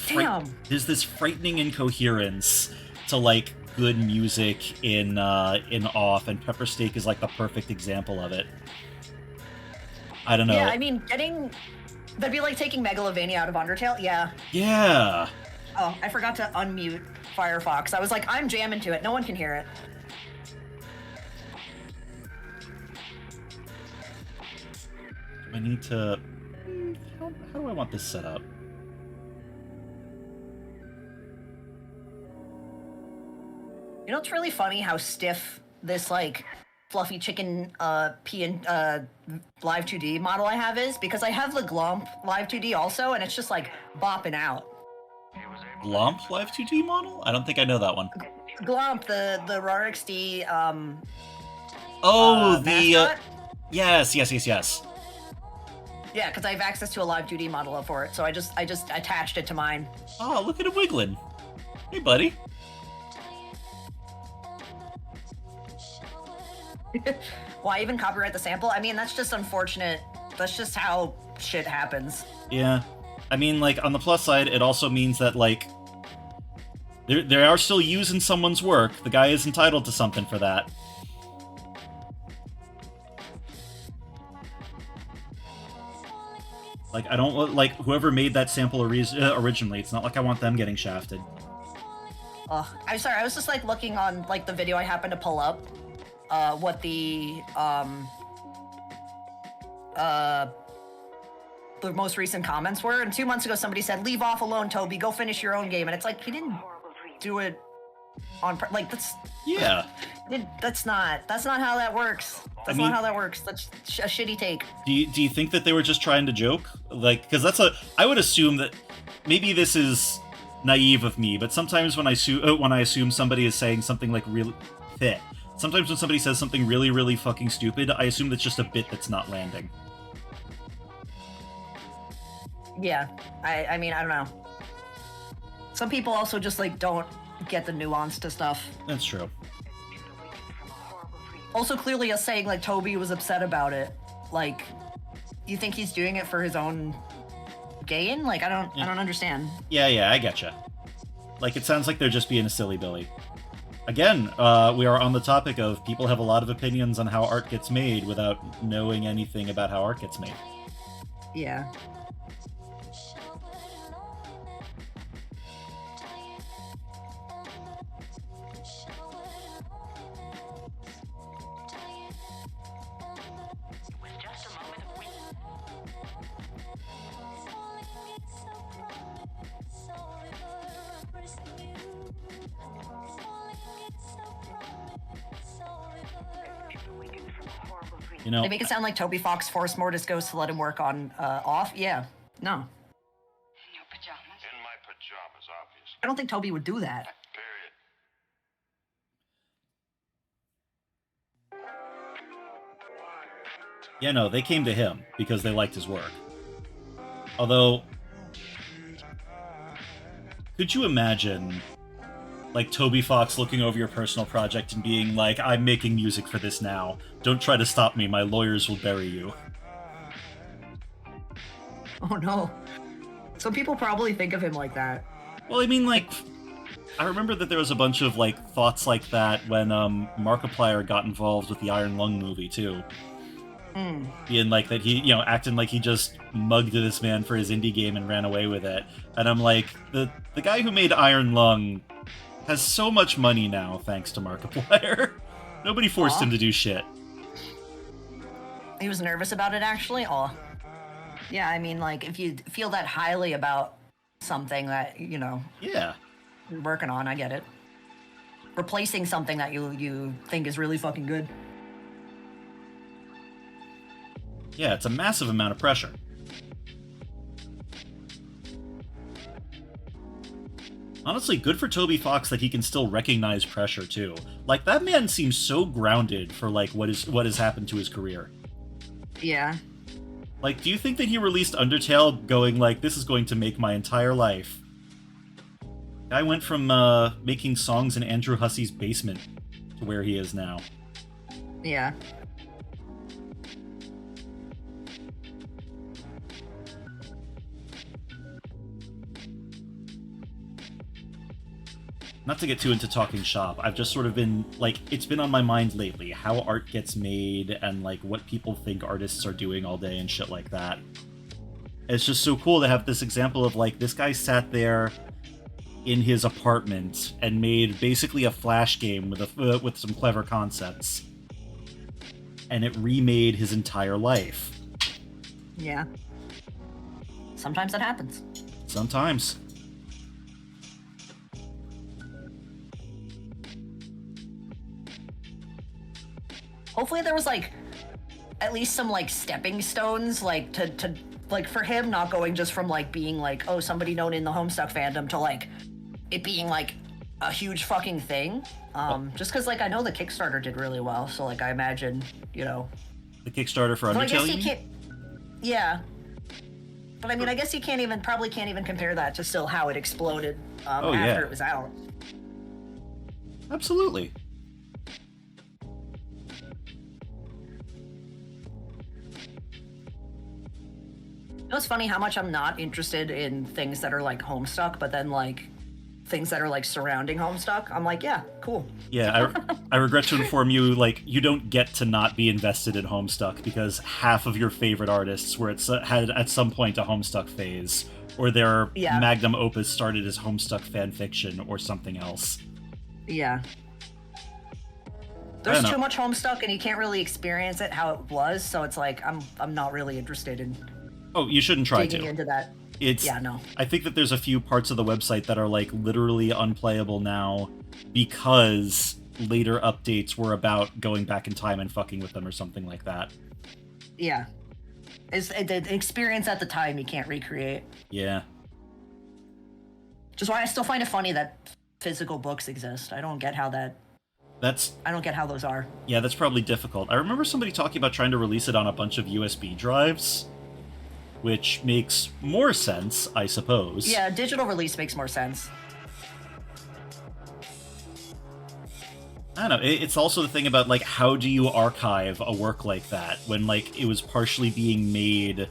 there's this frightening incoherence to like good music in Off, and Pepper Steak is like the perfect example of it. I don't know. Yeah, I mean, that'd be like taking Megalovania out of Undertale, yeah. Yeah. Oh, I forgot to unmute Firefox. I was like, I'm jamming to it. No one can hear it. I need to... How do I want this set up? You know, it's really funny how stiff this, like, fluffy chicken Live 2D model I have is, because I have the Glomp Live 2D also, and it's just, like, bopping out. Glomp Live 2D model? I don't think I know that one. Glomp, the RARXD, mascot? Yes. Yeah, because I have access to a Live 2D model for it, so I just attached it to mine. Oh, look at him wiggling. Hey, buddy. Why even copyright the sample? I mean, that's just unfortunate. That's just how shit happens. Yeah. I mean, like, on the plus side, it also means that, like, they are still using someone's work. The guy is entitled to something for that. Like, I don't want, like, whoever made that sample originally, it's not like I want them getting shafted. Ugh. I'm sorry, I was just, like, looking on, like, the video I happened to pull up. What the, the most recent comments were. And 2 months ago, somebody said, "Leave off alone, Toby. Go finish your own game." And it's like he didn't do it on like that's Yeah. that's not how that works. That's mean- not how that works. That's a shitty take. Do you think that they were just trying to joke? Like, because I would assume that maybe this is naive of me, but sometimes when I assume somebody is saying something like really fit, sometimes when somebody says something really, really fucking stupid, I assume that's just a bit that's not landing. Yeah, I mean, I don't know. Some people also just like don't get the nuance to stuff. That's true. Also, clearly, us saying like Toby was upset about it. Like, you think he's doing it for his own gain? Like, I don't understand. Yeah, I getcha. Like, it sounds like they're just being a silly Billy. Again, we are on the topic of people have a lot of opinions on how art gets made without knowing anything about how art gets made. Yeah. You know, They make it sound like Toby Fox forced Mortis Ghost to let him work on off. Yeah. No. In your pajamas? In my pajamas, obviously. I don't think Toby would do that. Period. yeah, no, they came to him because they liked his work. Although, could you imagine, like, Toby Fox looking over your personal project and being like, "I'm making music for this now. Don't try to stop me. My lawyers will bury you." Oh no. Some people probably think of him like that. Well, I mean, like, I remember that there was a bunch of, like, thoughts like that when Markiplier got involved with the Iron Lung movie, too. Being like that he, acting like he just mugged this man for his indie game and ran away with it. And I'm like, the guy who made Iron Lung has so much money now, thanks to Markiplier. Nobody forced Aw. him to do shit. He was nervous about it, actually. Oh. Yeah, I mean, like, if you feel that highly about something that, Yeah. you're working on, I get it. Replacing something that you think is really fucking good. Yeah, it's a massive amount of pressure. Honestly, good for Toby Fox that he can still recognize pressure, too. Like, that man seems so grounded for, like, what has happened to his career. Yeah. Like, do you think that he released Undertale going like, this is going to make my entire life? Guy went from making songs in Andrew Hussey's basement to where he is now. Yeah. Not to get too into talking shop, I've just sort of been, like, it's been on my mind lately, how art gets made and, like, what people think artists are doing all day and shit like that. It's just so cool to have this example of, like, this guy sat there in his apartment and made basically a Flash game with some clever concepts. And it remade his entire life. Yeah. Sometimes that happens. Sometimes. Hopefully there was like at least some like stepping stones like to like for him not going just from like being like, oh, somebody known in the Homestuck fandom to like it being like a huge fucking thing. Just because like I know the Kickstarter did really well, so like I imagine, The Kickstarter for so I guess Undertale, you you mean? can't. Yeah. But I mean, I guess you probably can't even compare that to still how it exploded Oh, after yeah. it was out. Absolutely. You know, it's funny how much I'm not interested in things that are like Homestuck, but then like things that are like surrounding Homestuck, I'm like, yeah, cool. Yeah, I regret to inform you, like, you don't get to not be invested in Homestuck because half of your favorite artists were had at some point a Homestuck phase, or their Yeah. magnum opus started as Homestuck fanfiction or something else. Yeah. I There's don't too know. much Homestuck, and you can't really experience it how it was, so it's like I'm not really interested in. Oh, you shouldn't try digging to. into that. It's Yeah, no. I think that there's a few parts of the website that are like literally unplayable now because later updates were about going back in time and fucking with them or something like that. Yeah. It's the experience at the time you can't recreate. Yeah. Which is why I still find it funny that physical books exist. I don't get how those are. Yeah, that's probably difficult. I remember somebody talking about trying to release it on a bunch of USB drives, which makes more sense, I suppose. Yeah, digital release makes more sense. I don't know. It's also the thing about, like, how do you archive a work like that when, like, it was partially being made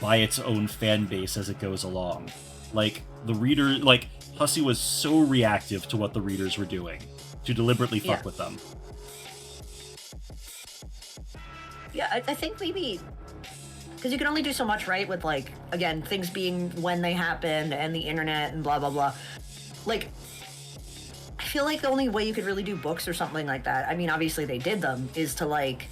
by its own fan base as it goes along? Like, the reader, like, Hussey was so reactive to what the readers were doing to deliberately fuck with them. Yeah, I think maybe because you can only do so much, right? With, like, again, things being when they happened and the internet and blah blah blah. Like, I feel like the only way you could really do books or something like that, I mean, obviously they did them, is to, like,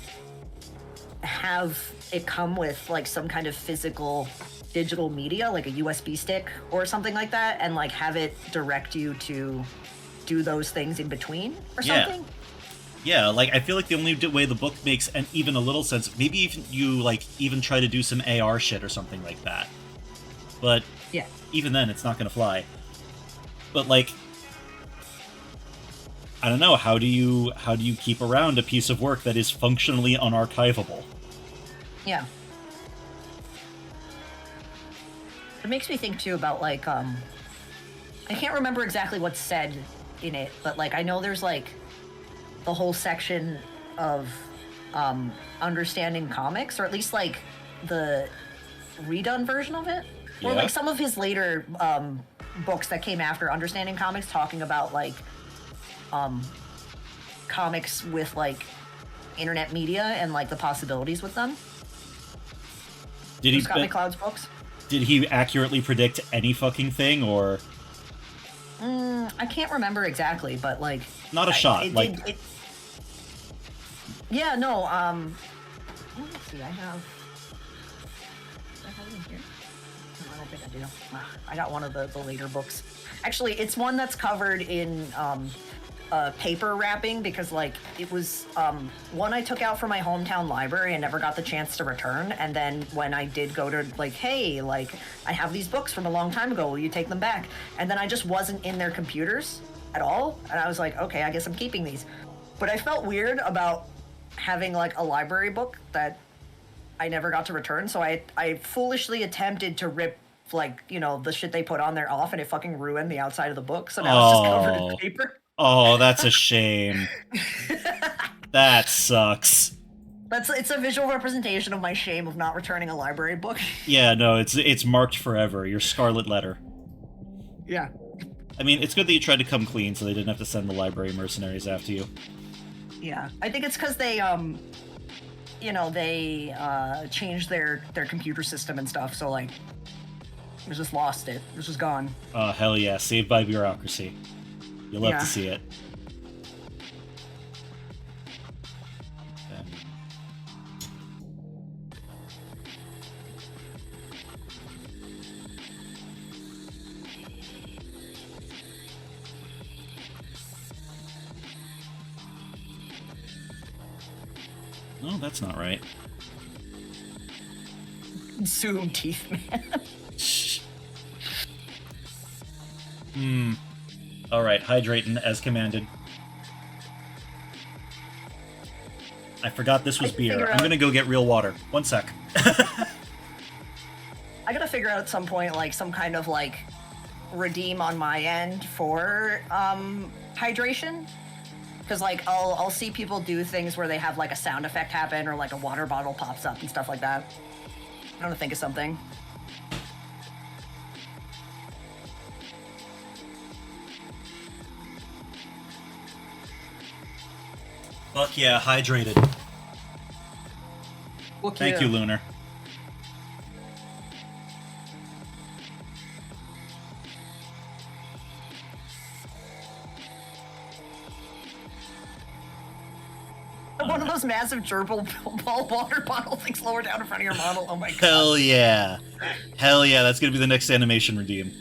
have it come with, like, some kind of physical digital media, like a USB stick or something like that, and, like, have it direct you to do those things in between or something. Yeah, like, I feel like the only way the book makes even a little sense, maybe even you, like, even try to do some AR shit or something like that. But Yeah. even then, it's not gonna fly. But, like, I don't know, how do you keep around a piece of work that is functionally unarchivable? Yeah. It makes me think too about, like, I can't remember exactly what's said in it, but, like, I know there's, like, the whole section of understanding comics, or at least, like, the redone version of it, or Yeah. like some of his later books that came after understanding comics, talking about, like, comics with, like, internet media and, like, the possibilities with them. Did Scott McCloud's books. Did he accurately predict any fucking thing, or I can't remember exactly, but, like, not a shot? Yeah, no. Let me see. I have it in here. No, I don't think I do. I got one of the later books. Actually, it's one that's covered in paper wrapping, because, like, it was one I took out from my hometown library and never got the chance to return. And then when I did go to, like, hey, like, I have these books from a long time ago, will you take them back? And then I just wasn't in their computers at all, and I was like, okay, I guess I'm keeping these. But I felt weird about having, like, a library book that I never got to return, so I foolishly attempted to rip, like, you know, the shit they put on there off, and it fucking ruined the outside of the book, so now it's just covered in paper. Oh, that's a shame. That sucks. It's a visual representation of my shame of not returning a library book. Yeah, no, it's marked forever. Your scarlet letter. Yeah. I mean, it's good that you tried to come clean so they didn't have to send the library mercenaries after you. Yeah. I think it's because they, you know, they changed their computer system and stuff, so, like, we just lost it. It was just gone. Oh, hell yeah. Saved by bureaucracy. You'll love to see it. No, that's not right. Zoom teeth, man. Alright, hydrating as commanded. I forgot this was beer. I'm gonna go get real water. 1 sec. I gotta figure out at some point, like, some kind of, like, redeem on my end for hydration. Because, like, I'll see people do things where they have, like, a sound effect happen, or, like, a water bottle pops up and stuff like that. I'm gonna think of something. Fuck yeah, hydrated. Thank you, Lunar. one of those massive gerbil ball water bottle things lower down in front of your model. Oh my god. Hell yeah. Hell yeah, that's gonna be the next animation redeem.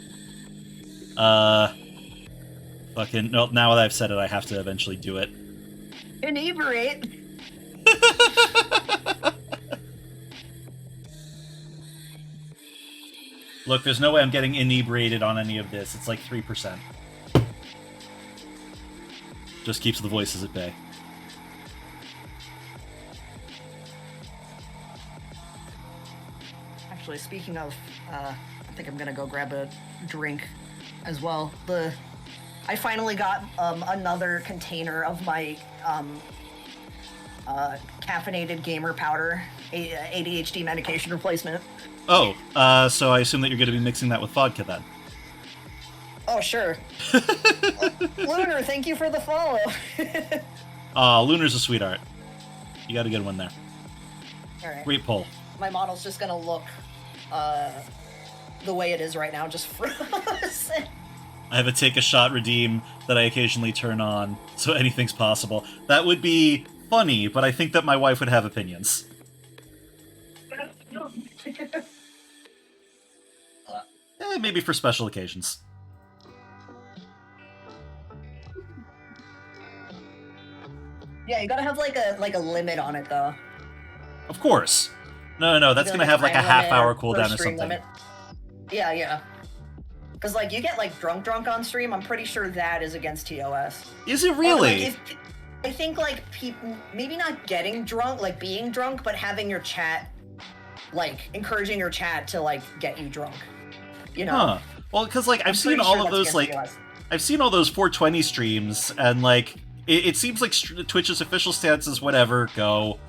Fucking, no, now that I've said it, I have to eventually do it. Inebriate. Look, there's no way I'm getting inebriated on any of this. It's like 3%. Just keeps the voices at bay. Actually, speaking of, I think I'm gonna go grab a drink as well. I finally got another container of my caffeinated gamer powder, ADHD medication replacement. Oh, so I assume that you're going to be mixing that with vodka then. Oh, sure. Lunar, thank you for the follow. Lunar's a sweetheart. You got a good one there. All right. Great poll. My model's just gonna look the way it is right now, just frozen. I have a take a shot redeem that I occasionally turn on, so anything's possible. That would be funny, but I think that my wife would have opinions. Maybe for special occasions. Yeah, you gotta have like a limit on it though. Of course. No, that's gonna have like a half-hour cooldown or something. Limit. Yeah. Because like you get like drunk on stream, I'm pretty sure that is against TOS. Is it really? Like, I think like people maybe not getting drunk, like being drunk, but having your chat, like encouraging your chat to like get you drunk. You know? Huh. Well, because like I've seen all of those like I've seen all those 420 streams, and like it seems like Twitch's official stance is whatever, go.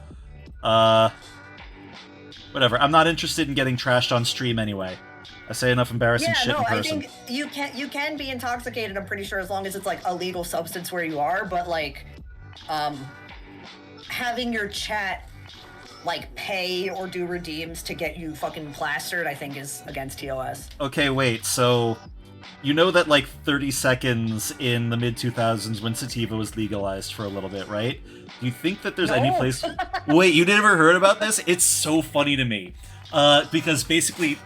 Whatever. I'm not interested in getting trashed on stream anyway. I say enough embarrassing shit in person. I think you can be intoxicated, I'm pretty sure, as long as it's like a legal substance where you are, but like having your chat like pay or do redeems to get you fucking plastered, I think is against TOS. Okay, wait, so you know that like 30 seconds in the mid-2000s when sativa was legalized for a little bit, right? Do you think that there's any place... Wait, you never heard about this? It's so funny to me. Because basically...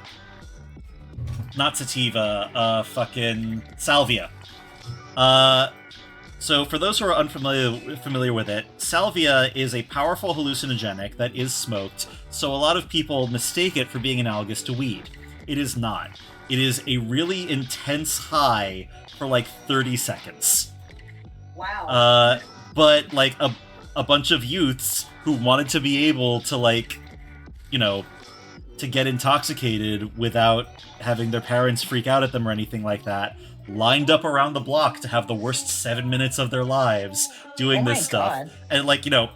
Not sativa, fucking salvia. So for those who are unfamiliar with it, salvia is a powerful hallucinogenic that is smoked, so a lot of people mistake it for being analogous to weed. It is not. It is a really intense high for like 30 seconds. Wow. But like a bunch of youths who wanted to be able to like, you know, to get intoxicated without having their parents freak out at them or anything like that, lined up around the block to have the worst 7 minutes of their lives doing this stuff. God. And like, you know,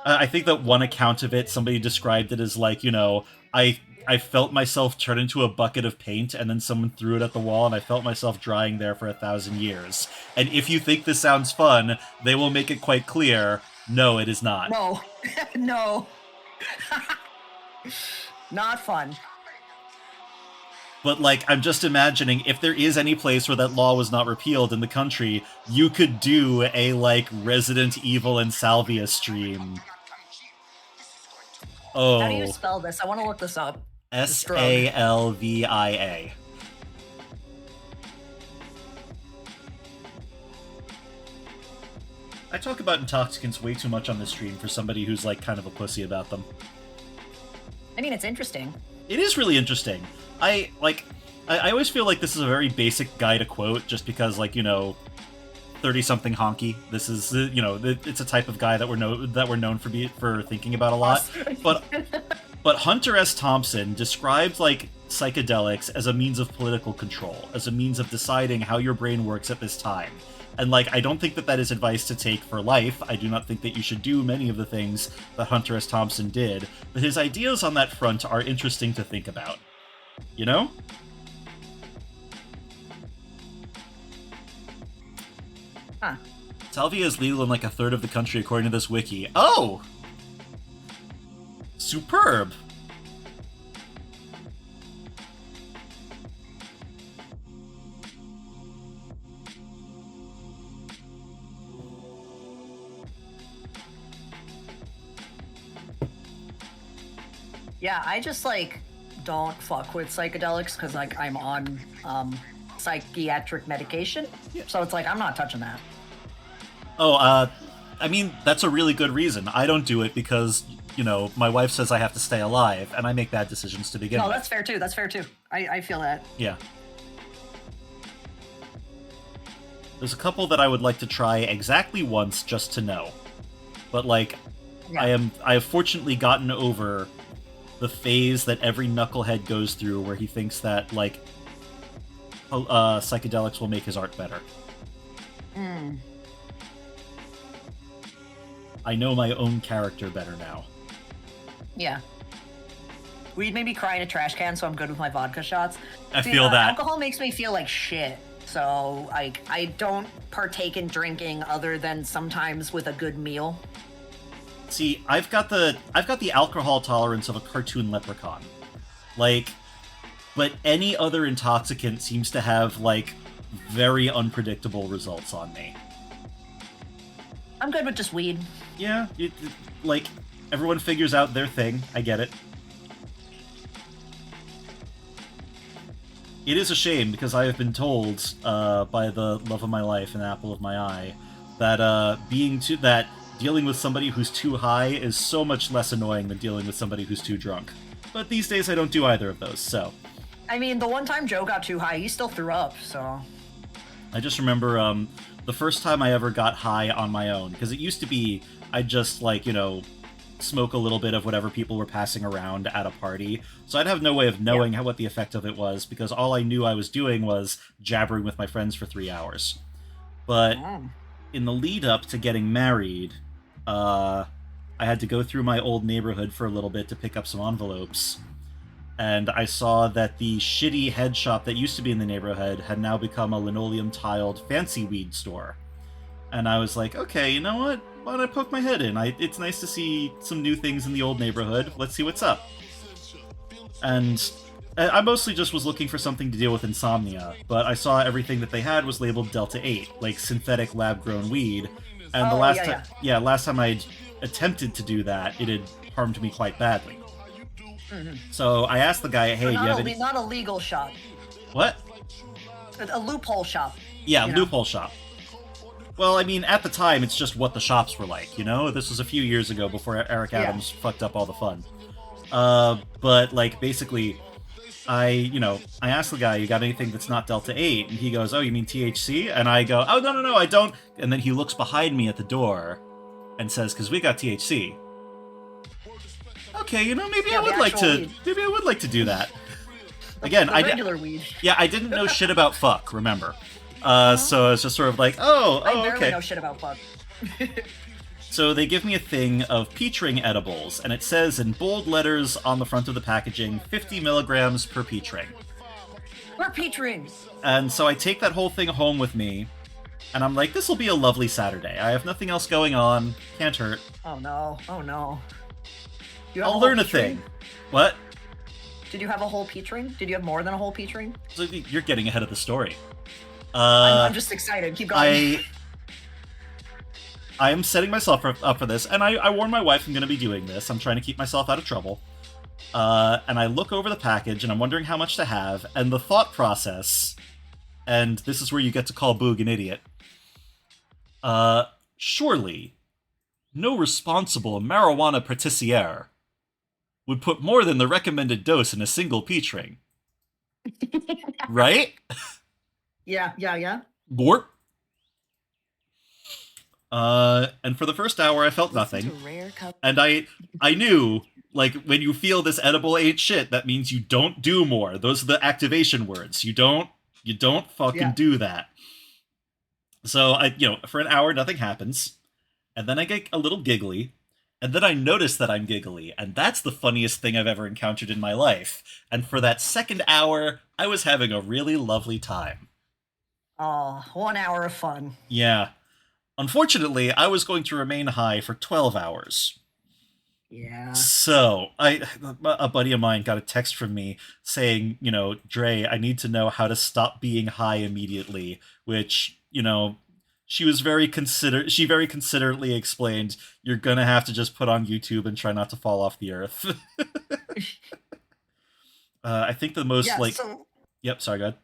I think that one account of it, somebody described it as like, you know, I felt myself turn into a bucket of paint, and then someone threw it at the wall, and I felt myself drying there for 1,000 years. And if you think this sounds fun, they will make it quite clear, no, it is not. No. No. Not fun. But, like, I'm just imagining, if there is any place where that law was not repealed in the country, you could do a, like, Resident Evil and Salvia stream. Oh. How do you spell this? I want to look this up. Salvia. I talk about intoxicants way too much on this stream for somebody who's, like, kind of a pussy about them. I mean, it's interesting. It is really interesting. I always feel like this is a very basic guy to quote, just because, like, you know, 30-something honky. This is, you know, it's a type of guy that we're known for thinking about a lot. But Hunter S. Thompson described, like, psychedelics as a means of political control, as a means of deciding how your brain works at this time. And, like, I don't think that is advice to take for life. I do not think that you should do many of the things that Hunter S. Thompson did, but his ideas on that front are interesting to think about. You know? Huh. Salvia is legal in, like, a third of the country, according to this wiki. Oh! Superb! Yeah, I just like don't fuck with psychedelics because like I'm on psychiatric medication, so it's like I'm not touching that. Oh, I mean, that's a really good reason. I don't do it because, my wife says I have to stay alive, and I make bad decisions to begin No, with. that's fair too. That's fair too. I feel that. Yeah. There's a couple that I would like to try exactly once just to know. But, like, Yeah. I have fortunately gotten over the phase that every knucklehead goes through where he thinks that, like, psychedelics will make his art better. Mm. I know my own character better now. Yeah. Weed made me cry in a trash can, so I'm good with my vodka shots. I feel that. Alcohol makes me feel like shit. So I don't partake in drinking other than sometimes with a good meal. See, I've got the alcohol tolerance of a cartoon leprechaun. Like, but any other intoxicant seems to have, like, very unpredictable results on me. I'm good with just weed. Yeah, like, everyone figures out their thing. I get it. It is a shame, because I have been told, by the love of my life and apple of my eye, that, dealing with somebody who's too high is so much less annoying than dealing with somebody who's too drunk. But these days I don't do either of those, so... I mean, the one time Joe got too high, he still threw up, so... I just remember, the first time I ever got high on my own, because it used to be, I'd just, like, smoke a little bit of whatever people were passing around at a party, so I'd have no way of knowing what the effect of it was, because all I knew I was doing was jabbering with my friends for 3 hours. But in the lead up to getting married, I had to go through my old neighborhood for a little bit to pick up some envelopes, and I saw that the shitty head shop that used to be in the neighborhood had now become a linoleum-tiled fancy weed store. And I was like, okay, you know what? Why don't I poke my head in? It's nice to see some new things in the old neighborhood. Let's see what's up. And I mostly just was looking for something to deal with insomnia, but I saw everything that they had was labeled Delta 8, like synthetic lab-grown weed. And the last time I'd attempted to do that, it had harmed me quite badly. Mm-hmm. So I asked the guy, hey, do you have any... Not a legal shop. What? A loophole shop. Yeah, loophole shop. Well, I mean, at the time, it's just what the shops were like, This was a few years ago before Eric Adams fucked up all the fun. But, like, basically, I asked the guy, you got anything that's not Delta 8? And he goes, oh, you mean THC? And I go, oh, no, I don't. And then he looks behind me at the door and says, because we got THC. Okay, maybe I would like to do that. Again, regular weed. Yeah, I didn't know shit about fuck, remember. So I was just sort of like, I okay. barely know shit about fuck. So they give me a thing of peach ring edibles, and it says in bold letters on the front of the packaging, 50 milligrams per peach ring. We're peach rings. And so I take that whole thing home with me, and I'm like, this will be a lovely Saturday. I have nothing else going on. Can't hurt. Oh no. I'll learn a thing. Ring? What? Did you have a whole peach ring? Did you have more than a whole peach ring? So you're getting ahead of the story. I'm just excited. Keep going. I am setting myself up for this, and I warned my wife I'm going to be doing this. I'm trying to keep myself out of trouble. And I look over the package, and I'm wondering how much to have, and the thought process, and this is where you get to call Boog an idiot. Surely, no responsible marijuana pâtissier would put more than the recommended dose in a single peach ring. Right? Yeah. Borp. And for the first hour, I felt nothing. And I knew, like, when you feel this edible ain't shit, that means you don't do more. Those are the activation words. You don't fucking do that. So for an hour, nothing happens. And then I get a little giggly. And then I notice that I'm giggly, and that's the funniest thing I've ever encountered in my life. And for that second hour, I was having a really lovely time. Oh, 1 hour of fun. Yeah. Unfortunately, I was going to remain high for 12 hours. Yeah. So, a buddy of mine got a text from me saying, Dre, I need to know how to stop being high immediately, which, she very considerately explained, you're gonna have to just put on YouTube and try not to fall off the earth. I think the most Yeah, like, so yep. Sorry, go ahead.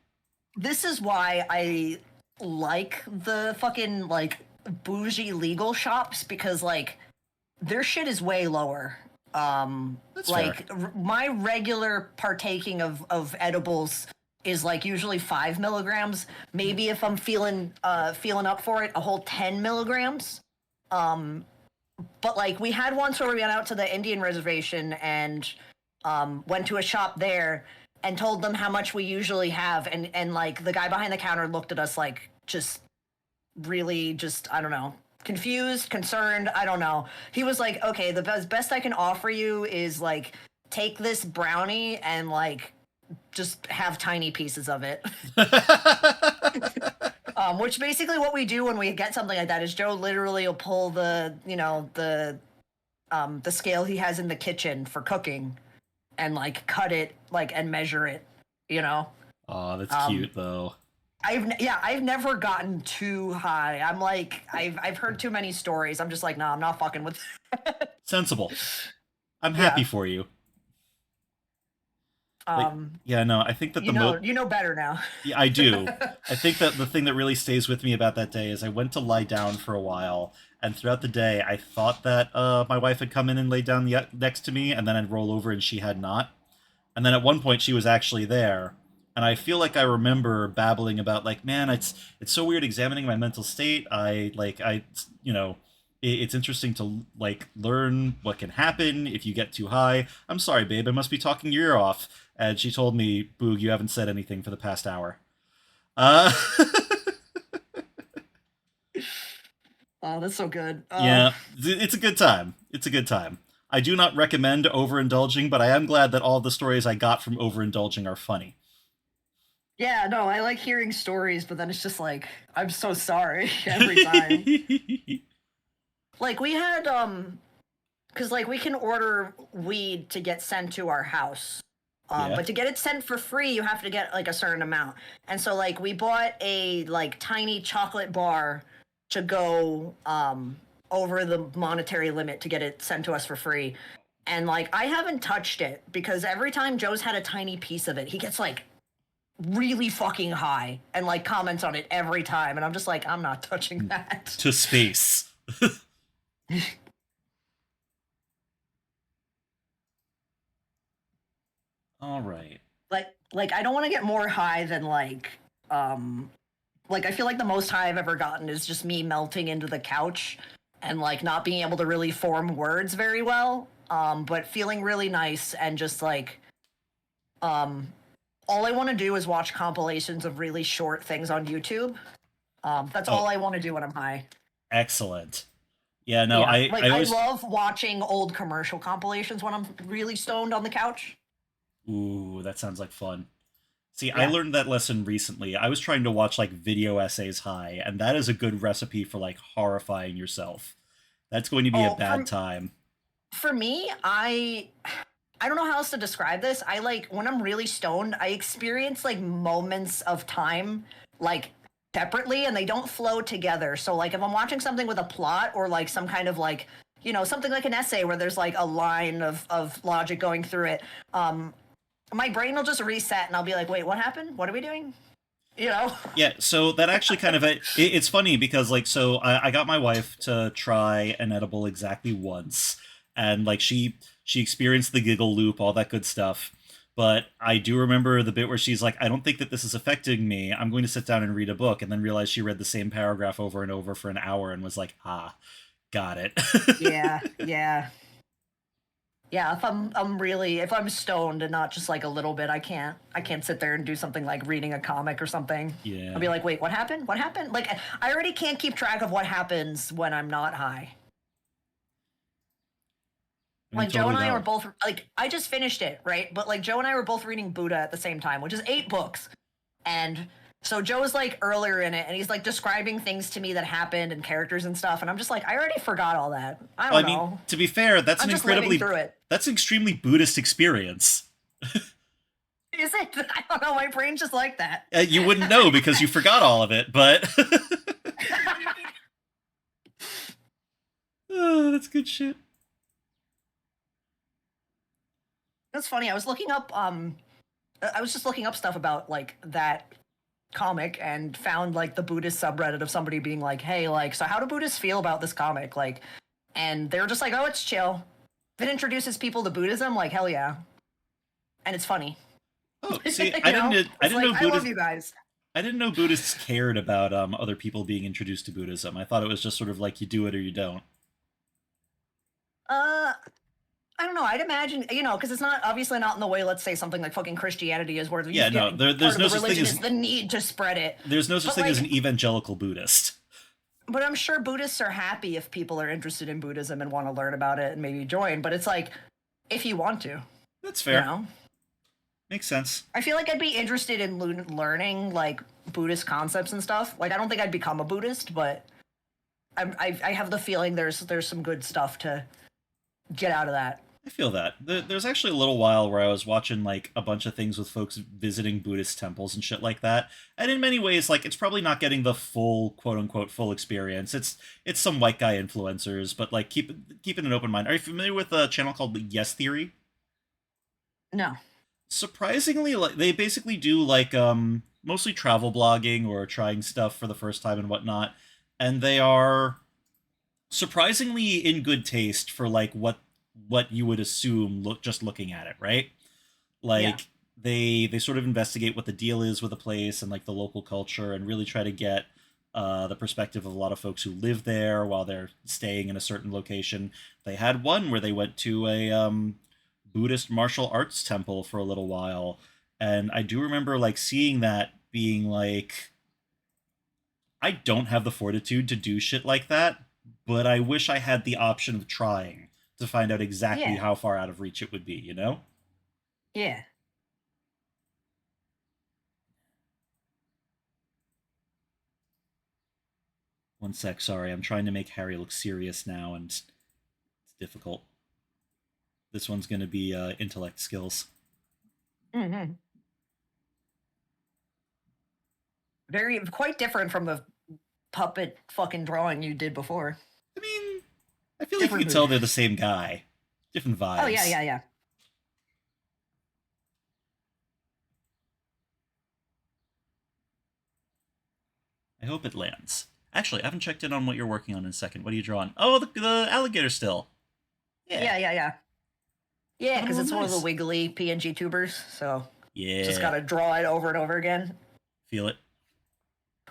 this is why I like the fucking like bougie legal shops because like their shit is way lower. That's fair. Like my regular partaking of edibles is like usually 5 milligrams. Maybe if I'm feeling up for it, a whole 10 milligrams. But like we had once where we went out to the Indian reservation and went to a shop there and told them how much we usually have, and like the guy behind the counter looked at us like just really just I don't know, confused, concerned, I don't know. He was like, okay, the best I can offer you is like take this brownie and like just have tiny pieces of it. Which basically what we do when we get something like that is Joe literally will pull the the scale he has in the kitchen for cooking and like cut it like and measure it, you know. Oh, that's cute though. I've never gotten too high. I'm like I've heard too many stories. I'm just like, nah, I'm not fucking with. Sensible. I'm happy for you. Like, yeah, no, I think that you know better now. Yeah, I do. I think that the thing that really stays with me about that day is I went to lie down for a while, and throughout the day I thought that my wife had come in and laid down next to me, and then I'd roll over and she had not. And then at one point she was actually there, and I feel like I remember babbling about like, man, it's so weird examining my mental state. It's interesting to like learn what can happen if you get too high. I'm sorry, babe, I must be talking your ear off. And she told me, Boog, you haven't said anything for the past hour. Oh, that's so good. Yeah, it's a good time. It's a good time. I do not recommend overindulging, but I am glad that all the stories I got from overindulging are funny. Yeah, no, I like hearing stories, but then it's just like, I'm so sorry every time. Like we had because like we can order weed to get sent to our house. Yeah. But to get it sent for free, you have to get like a certain amount. And so like we bought a like tiny chocolate bar to go over the monetary limit to get it sent to us for free. And like I haven't touched it because every time Joe's had a tiny piece of it, he gets like really fucking high and like comments on it every time. And I'm just like, I'm not touching that. To space. All right. Like I don't want to get more high than like I feel like the most high I've ever gotten is just me melting into the couch and like not being able to really form words very well, but feeling really nice and just like all I want to do is watch compilations of really short things on YouTube. That's all I want to do when I'm high. Excellent. Yeah, no, yeah. I always... I love watching old commercial compilations when I'm really stoned on the couch. Ooh, that sounds like fun. See, yeah. I learned that lesson recently. I was trying to watch, like, video essays high, and that is a good recipe for, like, horrifying yourself. That's going to be a bad time. For me, I don't know how else to describe this. I, like, when I'm really stoned, I experience, like, moments of time, like, separately, and they don't flow together. So, like, if I'm watching something with a plot or, like, some kind of, like, you know, something like an essay where there's, like, a line of logic going through it, my brain will just reset and I'll be like, wait, what happened? What are we doing? You know? Yeah, so that actually kind of... It's funny because, like, so I got my wife to try an edible exactly once. And, like, she experienced the giggle loop, all that good stuff. But I do remember the bit where she's like, I don't think that this is affecting me. I'm going to sit down and read a book. And then realized she read the same paragraph over and over for an hour and was like, got it. Yeah. Yeah, if I'm stoned and not just like a little bit, I can't sit there and do something like reading a comic or something. Yeah. I'll be like, wait, what happened? What happened? Like, I already can't keep track of what happens when I'm not high. Like, Joe and I were both, like, I just finished it, right? But, like, Joe and I were both reading Buddha at the same time, which is 8 books. And so Joe's, like, earlier in it, and he's, like, describing things to me that happened and characters and stuff, and I'm just like, I already forgot all that. I don't know. Mean, to be fair, that's I'm an that's an extremely Buddhist experience. Is it? I don't know, my brain's just like that. You wouldn't know because you forgot all of it, but... Oh, that's good shit. That's funny. I was looking up I was just looking up stuff about like that comic and found like the Buddhist subreddit of somebody being like, "Hey, like, so how do Buddhists feel about this comic?" Like, and they were just like, "Oh, it's chill. If it introduces people to Buddhism, like, hell yeah." And it's funny. Oh, see, You I know? didn't It's know like, I love Buddhists. you guys. I didn't know Buddhists cared about other people being introduced to Buddhism. I thought it was just sort of like you do it or you don't. Uh, I don't know. I'd imagine, you know, because it's not obviously not in the way, let's say, something like fucking Christianity is, where Yeah, no, part there's of no the such thing religion as is the need to spread it. there's no such But, thing as like- an evangelical Buddhist. But I'm sure Buddhists are happy if people are interested in Buddhism and want to learn about it and maybe join. But it's like, if you want to, That's you fair. know. Makes sense. I feel like I'd be interested in learning like Buddhist concepts and stuff. Like, I don't think I'd become a Buddhist, but I have the feeling there's some good stuff to get out of that. I feel that. There's actually a little while where I was watching like a bunch of things with folks visiting Buddhist temples and shit like that. And in many ways, like it's probably not getting the full quote unquote full experience. It's some white guy influencers, but like keeping an open mind. Are you familiar with a channel called Yes Theory? No. Surprisingly, like they basically do like mostly travel blogging or trying stuff for the first time and whatnot. And they are surprisingly in good taste for like what you would assume just looking at it, right? Like they sort of investigate what the deal is with a place and like the local culture and really try to get the perspective of a lot of folks who live there while they're staying in a certain location. They had one where they went to a Buddhist martial arts temple for a little while, and I do remember like seeing that being like, I don't have the fortitude to do shit like that, but I wish I had the option of trying to find out exactly Yeah. how far out of reach it would be, you know? Yeah. One sec, sorry, I'm trying to make Harry look serious now, and it's difficult. This one's going to be intellect skills. Mm-hmm. Very quite different from the puppet fucking drawing you did before. I mean, I feel like you Different can tell mood. they're the same guy. Different vibes. Oh yeah. I hope it lands. Actually, I haven't checked in on what you're working on in a second. What are you drawing? Oh, the alligator still. Yeah, because Oh, it's one of the nice. wiggly PNG tubers, so Yeah. just gotta draw it over and over again. Feel it.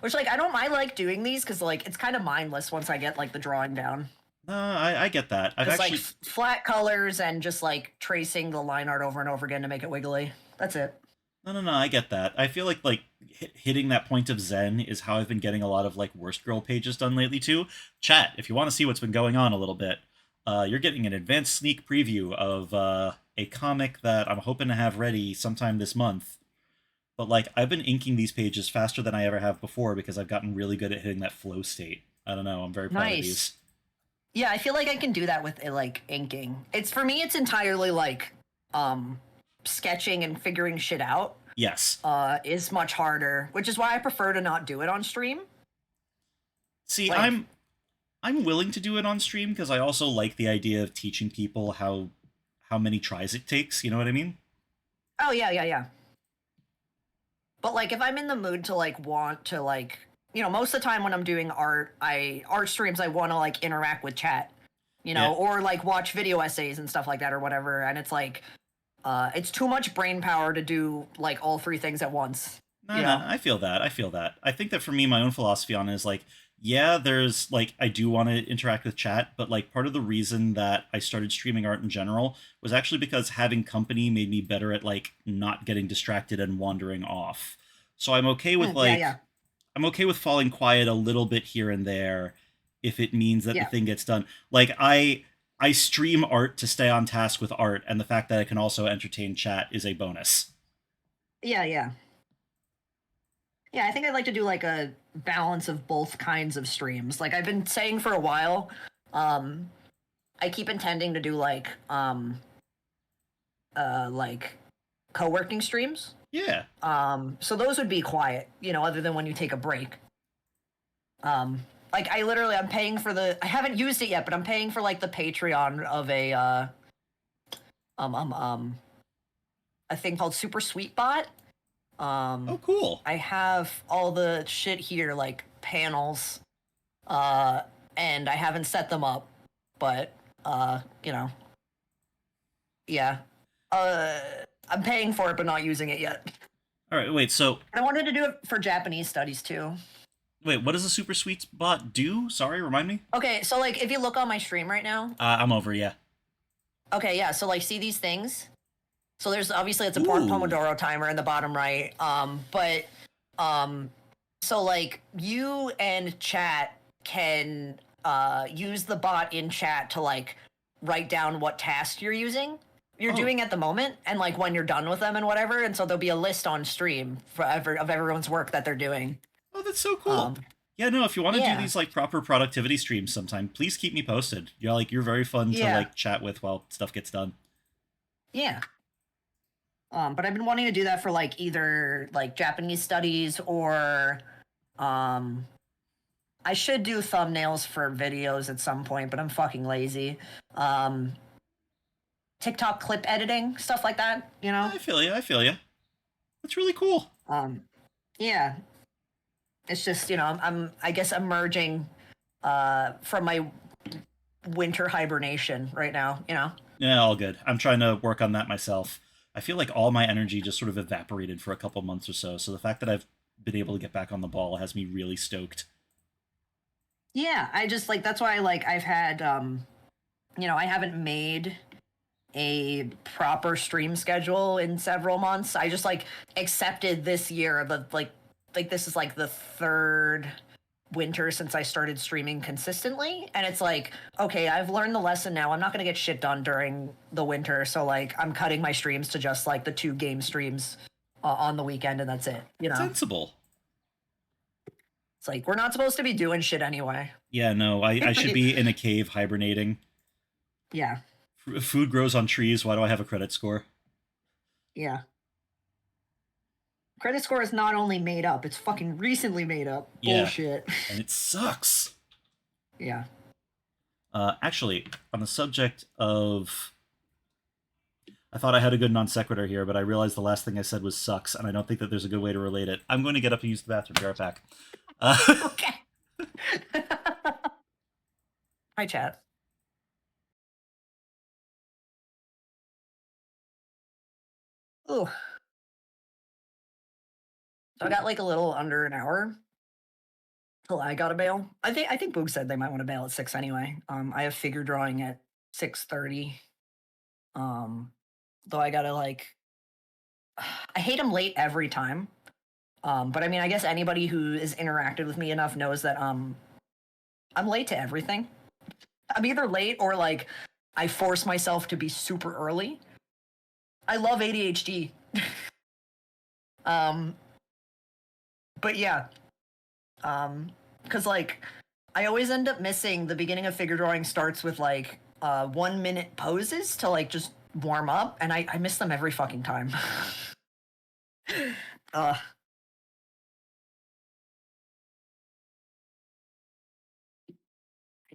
Which, like, I like doing these because, like, it's kind of mindless once I get, like, the drawing down. No, I get that. I've It's, actually... like, flat colors and just, like, tracing the line art over and over again to make it wiggly. That's it. No, I get that. I feel like hitting that point of zen is how I've been getting a lot of, like, worst girl pages done lately, too. Chat, if you want to see what's been going on a little bit, you're getting an advanced sneak preview of a comic that I'm hoping to have ready sometime this month. But, like, I've been inking these pages faster than I ever have before because I've gotten really good at hitting that flow state. I don't know. I'm very proud of Nice. these. Yeah, I feel like I can do that with, like, inking. For me, it's entirely, like, sketching and figuring shit out Yes. is much harder, which is why I prefer to not do it on stream. See, Like- I'm willing to do it on stream because I also like the idea of teaching people how many tries it takes. You know what I mean? Oh yeah. But like, if I'm in the mood to like want to like, you know, most of the time when I'm doing art streams, I want to like interact with chat, you know, Yeah. or like watch video essays and stuff like that or whatever. And it's like, it's too much brain power to do like all three things at once. No, Yeah. I feel that. I think that for me, my own philosophy on it is like, yeah, there's like, I do want to interact with chat, but like part of the reason that I started streaming art in general was actually because having company made me better at like not getting distracted and wandering off. So I'm okay with like, yeah. I'm okay with falling quiet a little bit here and there if it means that Yeah. the thing gets done. Like I stream art to stay on task with art, and the fact that I can also entertain chat is a bonus. Yeah, I think I'd like to do like a balance of both kinds of streams. Like I've been saying for a while, I keep intending to do like co-working streams. Yeah. So those would be quiet, you know, other than when you take a break. Like I'm paying for I haven't used it yet, but I'm paying for like the Patreon of a a thing called Super Sweet Bot. Oh, cool. I have all the shit here, like panels, and I haven't set them up, but you know, yeah. I'm paying for it, but not using it yet. All right, wait. So, I wanted to do it for Japanese studies too. wait, what does a Super Sweets bot do? Sorry, remind me. Okay, so like if you look on my stream right now, I'm over. Yeah. okay, yeah, so like see these things? So there's obviously it's a Ooh. Pomodoro timer in the bottom right. But so like you and chat can use the bot in chat to like write down what task you're Oh. doing at the moment, and like when you're done with them and whatever, and so there'll be a list on stream of everyone's work that they're doing. Oh, that's so cool. Um, Yeah, no, if you want to yeah. do these like proper productivity streams sometime, please keep me posted. You're very fun to Yeah. like chat with while stuff gets done. Yeah. But I've been wanting to do that for like either like Japanese studies or I should do thumbnails for videos at some point, but I'm fucking lazy. TikTok clip editing, stuff like that, you know? I feel you. That's really cool. Yeah. It's just, you know, I guess emerging from my winter hibernation right now, you know? Yeah, all good. I'm trying to work on that myself. I feel like all my energy just sort of evaporated for a couple months or so. So the fact that I've been able to get back on the ball has me really stoked. Yeah, I just like that's why like I've had you know, I haven't made a proper stream schedule in several months. I just like accepted this year the like this is like the third winter since I started streaming consistently, and it's like, okay, I've learned the lesson now. I'm not going to get shit done during the winter, so like I'm cutting my streams to just like the 2 game streams on the weekend, and that's it, you know. Sensible. It's like we're not supposed to be doing shit anyway. Yeah, no, I should be in a cave hibernating. Yeah. Food grows on trees. Why do I have a credit score? Yeah. Credit score is not only made up, it's fucking recently made up. Yeah. Bullshit. And it sucks. Yeah. Actually, on the subject of... I thought I had a good non sequitur here, but I realized the last thing I said was sucks, and I don't think that there's a good way to relate it. I'm going to get up and use the bathroom. Be right back. Okay. Hi, chat. Ooh. So I got like a little under an hour till I got to bail. I think Boog said they might want to bail at 6 anyway. I have figure drawing at 6:30. Though I gotta like, I hate him late every time. But I mean, I guess anybody who has interacted with me enough knows that I'm late to everything. I'm either late or like I force myself to be super early. I love ADHD. But yeah. Cause like I always end up missing the beginning of figure drawing starts with like 1 minute poses to like just warm up, and I miss them every fucking time. It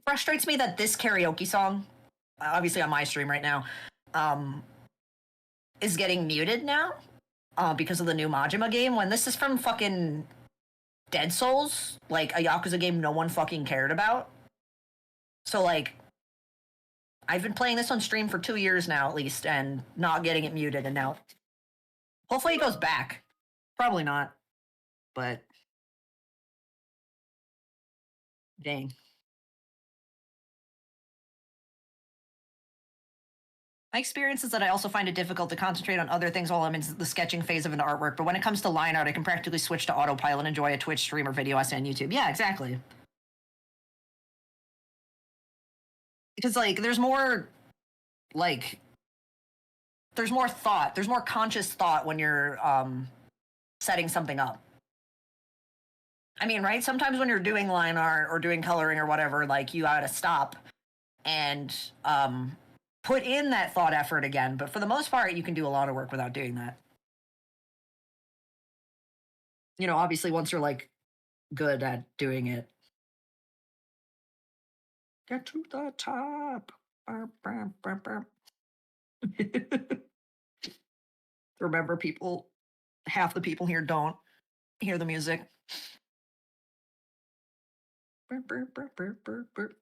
frustrates me that this karaoke song, obviously on my stream right now, is getting muted now because of the new Majima game, when this is from fucking Dead Souls, like a Yakuza game no one fucking cared about. So like, I've been playing this on stream for 2 years now at least, and not getting it muted, and now hopefully it goes back. Probably not, but dang. My experience is that I also find it difficult to concentrate on other things while I'm in the sketching phase of an artwork, but when it comes to line art, I can practically switch to autopilot and enjoy a Twitch stream or video essay on YouTube. Yeah, exactly. Because, like, there's more thought, there's more conscious thought when you're setting something up. I mean, right? Sometimes when you're doing line art or doing coloring or whatever, like, you gotta stop and put in that thought effort again. But for the most part, you can do a lot of work without doing that. You know, obviously, once you're, like, good at doing it. Get to the top. Remember, people, half the people here don't hear the music. Burp, burp, burp, burp, burp, burp.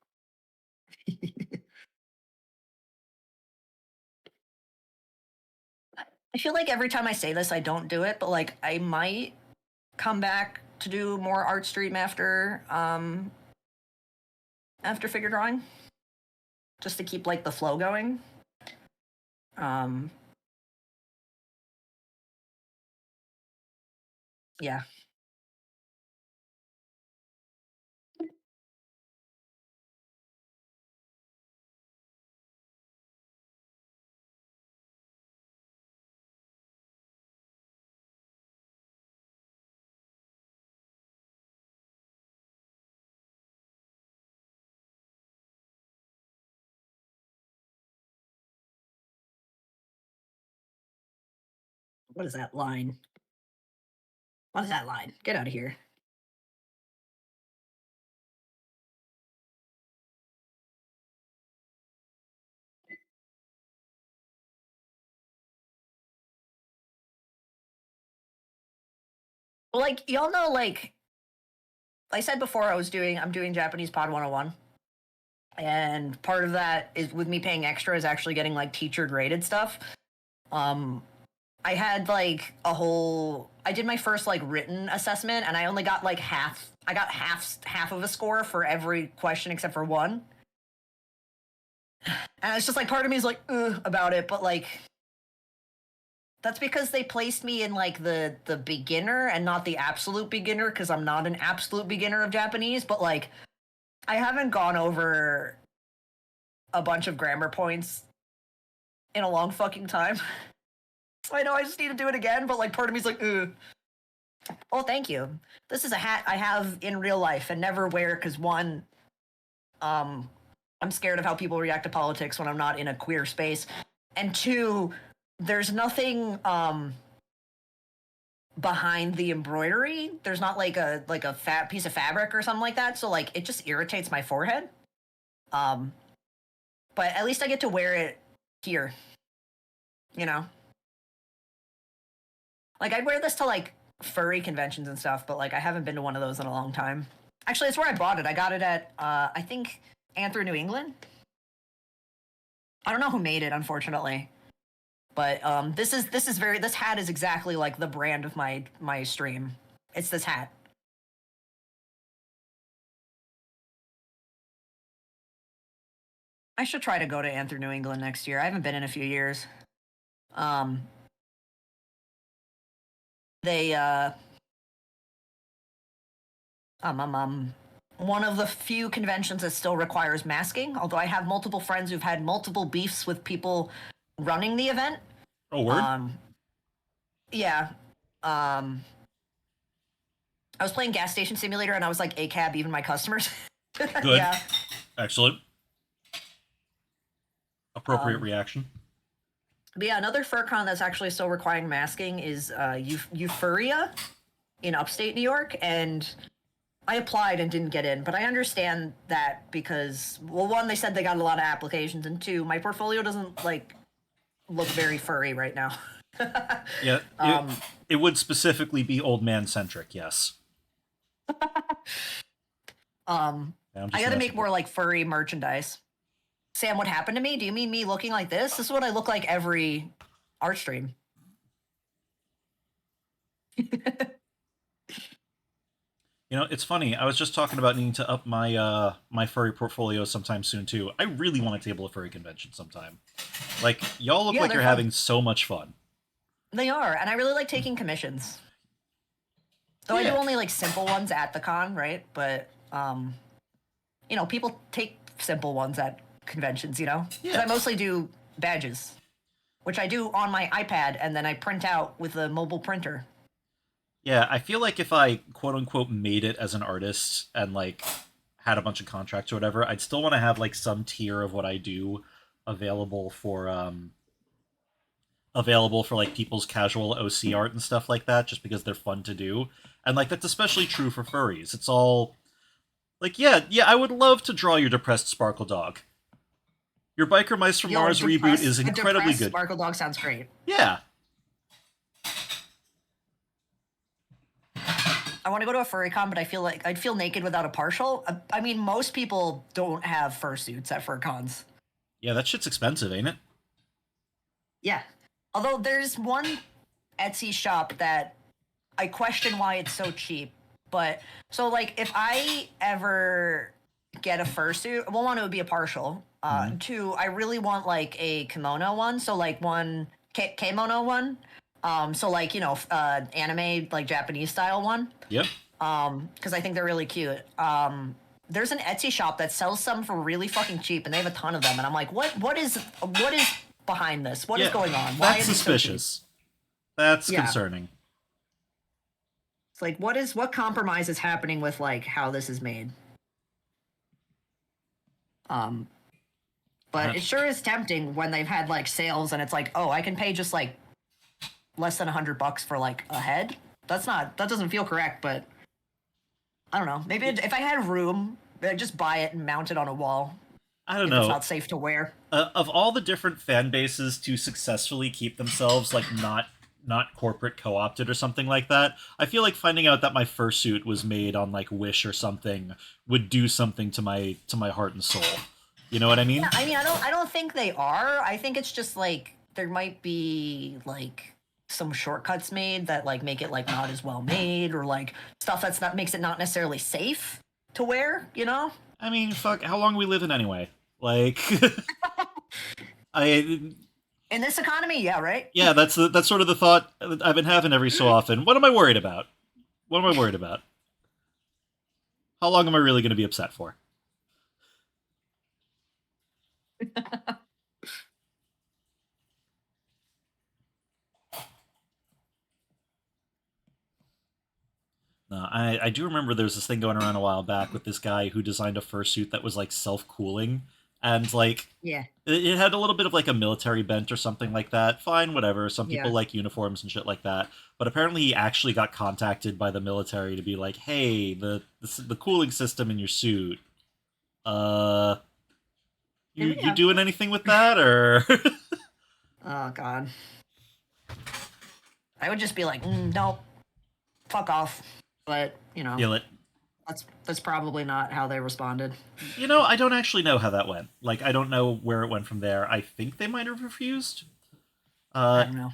I feel like every time I say this, I don't do it, but like I might come back to do more art stream after figure drawing, just to keep like the flow going. Yeah. What is that line? What is that line? Get out of here. Well, like y'all know, like I said before, I'm doing Japanese Pod 101. And part of that is with me paying extra is actually getting like teacher graded stuff. I had like I did my first like written assessment and I only got like I got half of a score for every question except for one. And it's just like part of me is like about it, but like that's because they placed me in like the beginner and not the absolute beginner, because I'm not an absolute beginner of Japanese, but like I haven't gone over a bunch of grammar points in a long fucking time. So I know I just need to do it again, but like part of me's like, ugh. Oh, thank you. This is a hat I have in real life and never wear because one, I'm scared of how people react to politics when I'm not in a queer space. And two, there's nothing behind the embroidery. There's not like a fat piece of fabric or something like that. So like it just irritates my forehead. But at least I get to wear it here. You know? Like I wear this to like furry conventions and stuff, but like I haven't been to one of those in a long time. Actually, it's where I bought it. I got it at I think Anther, New England. I don't know who made it, unfortunately. But this hat is exactly like the brand of my stream. It's this hat. I should try to go to Anther, New England next year. I haven't been in a few years. They one of the few conventions that still requires masking, although I have multiple friends who've had multiple beefs with people running the event. Oh, word? Yeah. I was playing Gas Station Simulator and I was like a cab even my customers. Good. Yeah. Excellent. Appropriate reaction. But yeah, another FurCon that's actually still requiring masking is Euphoria in upstate New York, and I applied and didn't get in, but I understand that because, well, one, they said they got a lot of applications, and two, my portfolio doesn't like look very furry right now. Yeah, it would specifically be old man centric, yes. I gotta make more like furry merchandise. Sam, what happened to me? Do you mean me looking like this? This is what I look like every art stream. You know, it's funny. I was just talking about needing to up my my furry portfolio sometime soon too. I really want to table a furry convention sometime. Like, y'all look like you're having so much fun. They are, and I really like taking commissions. So I do only like simple ones at the con, right? But you know, people take simple ones at conventions, you know? Yeah. I mostly do badges, which I do on my iPad, and then I print out with a mobile printer. Yeah, I feel like if I quote-unquote made it as an artist and like had a bunch of contracts or whatever, I'd still want to have like some tier of what I do available for like people's casual OC art and stuff like that, just because they're fun to do. And like that's especially true for furries. It's all like, yeah, I would love to draw your depressed Sparkle Dog. Your Biker Mice from Mars reboot is incredibly good. Sparkle Dog sounds great. Yeah. I want to go to a furry con, but I feel like I'd feel naked without a partial. I mean, most people don't have fursuits at fur cons. Yeah, that shit's expensive, ain't it? Yeah. Although there's one Etsy shop that I question why it's so cheap. But so like if I ever get a fursuit, well, one, it would be a partial. Two, I really want like a kimono one. So like one kimono one. So like, you know, anime, like Japanese style one. Yep. Because I think they're really cute. There's an Etsy shop that sells some for really fucking cheap, and they have a ton of them. And I'm like, what is behind this? What is going on? Why That's are these so cheap? suspicious. That's Yeah. concerning. It's like, what compromise is happening with like how this is made? But it sure is tempting when they've had like sales, and it's like, oh, I can pay just like less than $100 for like a head. That doesn't feel correct, but I don't know. Maybe if I had room, I'd just buy it and mount it on a wall. I don't If know. it's not safe to wear. Of all the different fan bases to successfully keep themselves like not corporate co-opted or something like that, I feel like finding out that my fursuit was made on like Wish or something would do something to my heart and soul. You know what I mean? Yeah, I mean, I don't think they are. I think it's just like there might be like some shortcuts made that like make it like not as well made, or like stuff that makes it not necessarily safe to wear, you know? I mean, fuck, how long are we living anyway? Like In this economy, yeah, right? yeah, that's sort of the thought I've been having every so often. What am I worried about? What am I worried about? How long am I really going to be upset for? No, I do remember there was this thing going around a while back with this guy who designed a fursuit that was like self-cooling, and like Yeah. it had a little bit of like a military bent or something like that. Fine, whatever. Some people Yeah. like uniforms and shit like that. But apparently he actually got contacted by the military to be like, "Hey, the cooling system in your suit. Uh you Yeah. doing anything with that or Oh god. I would just be like, no, fuck off. But you know, feel it? that's probably not how they responded. You know, I don't actually know how that went. Like, I don't know where it went from there. I think they might have refused. I don't know.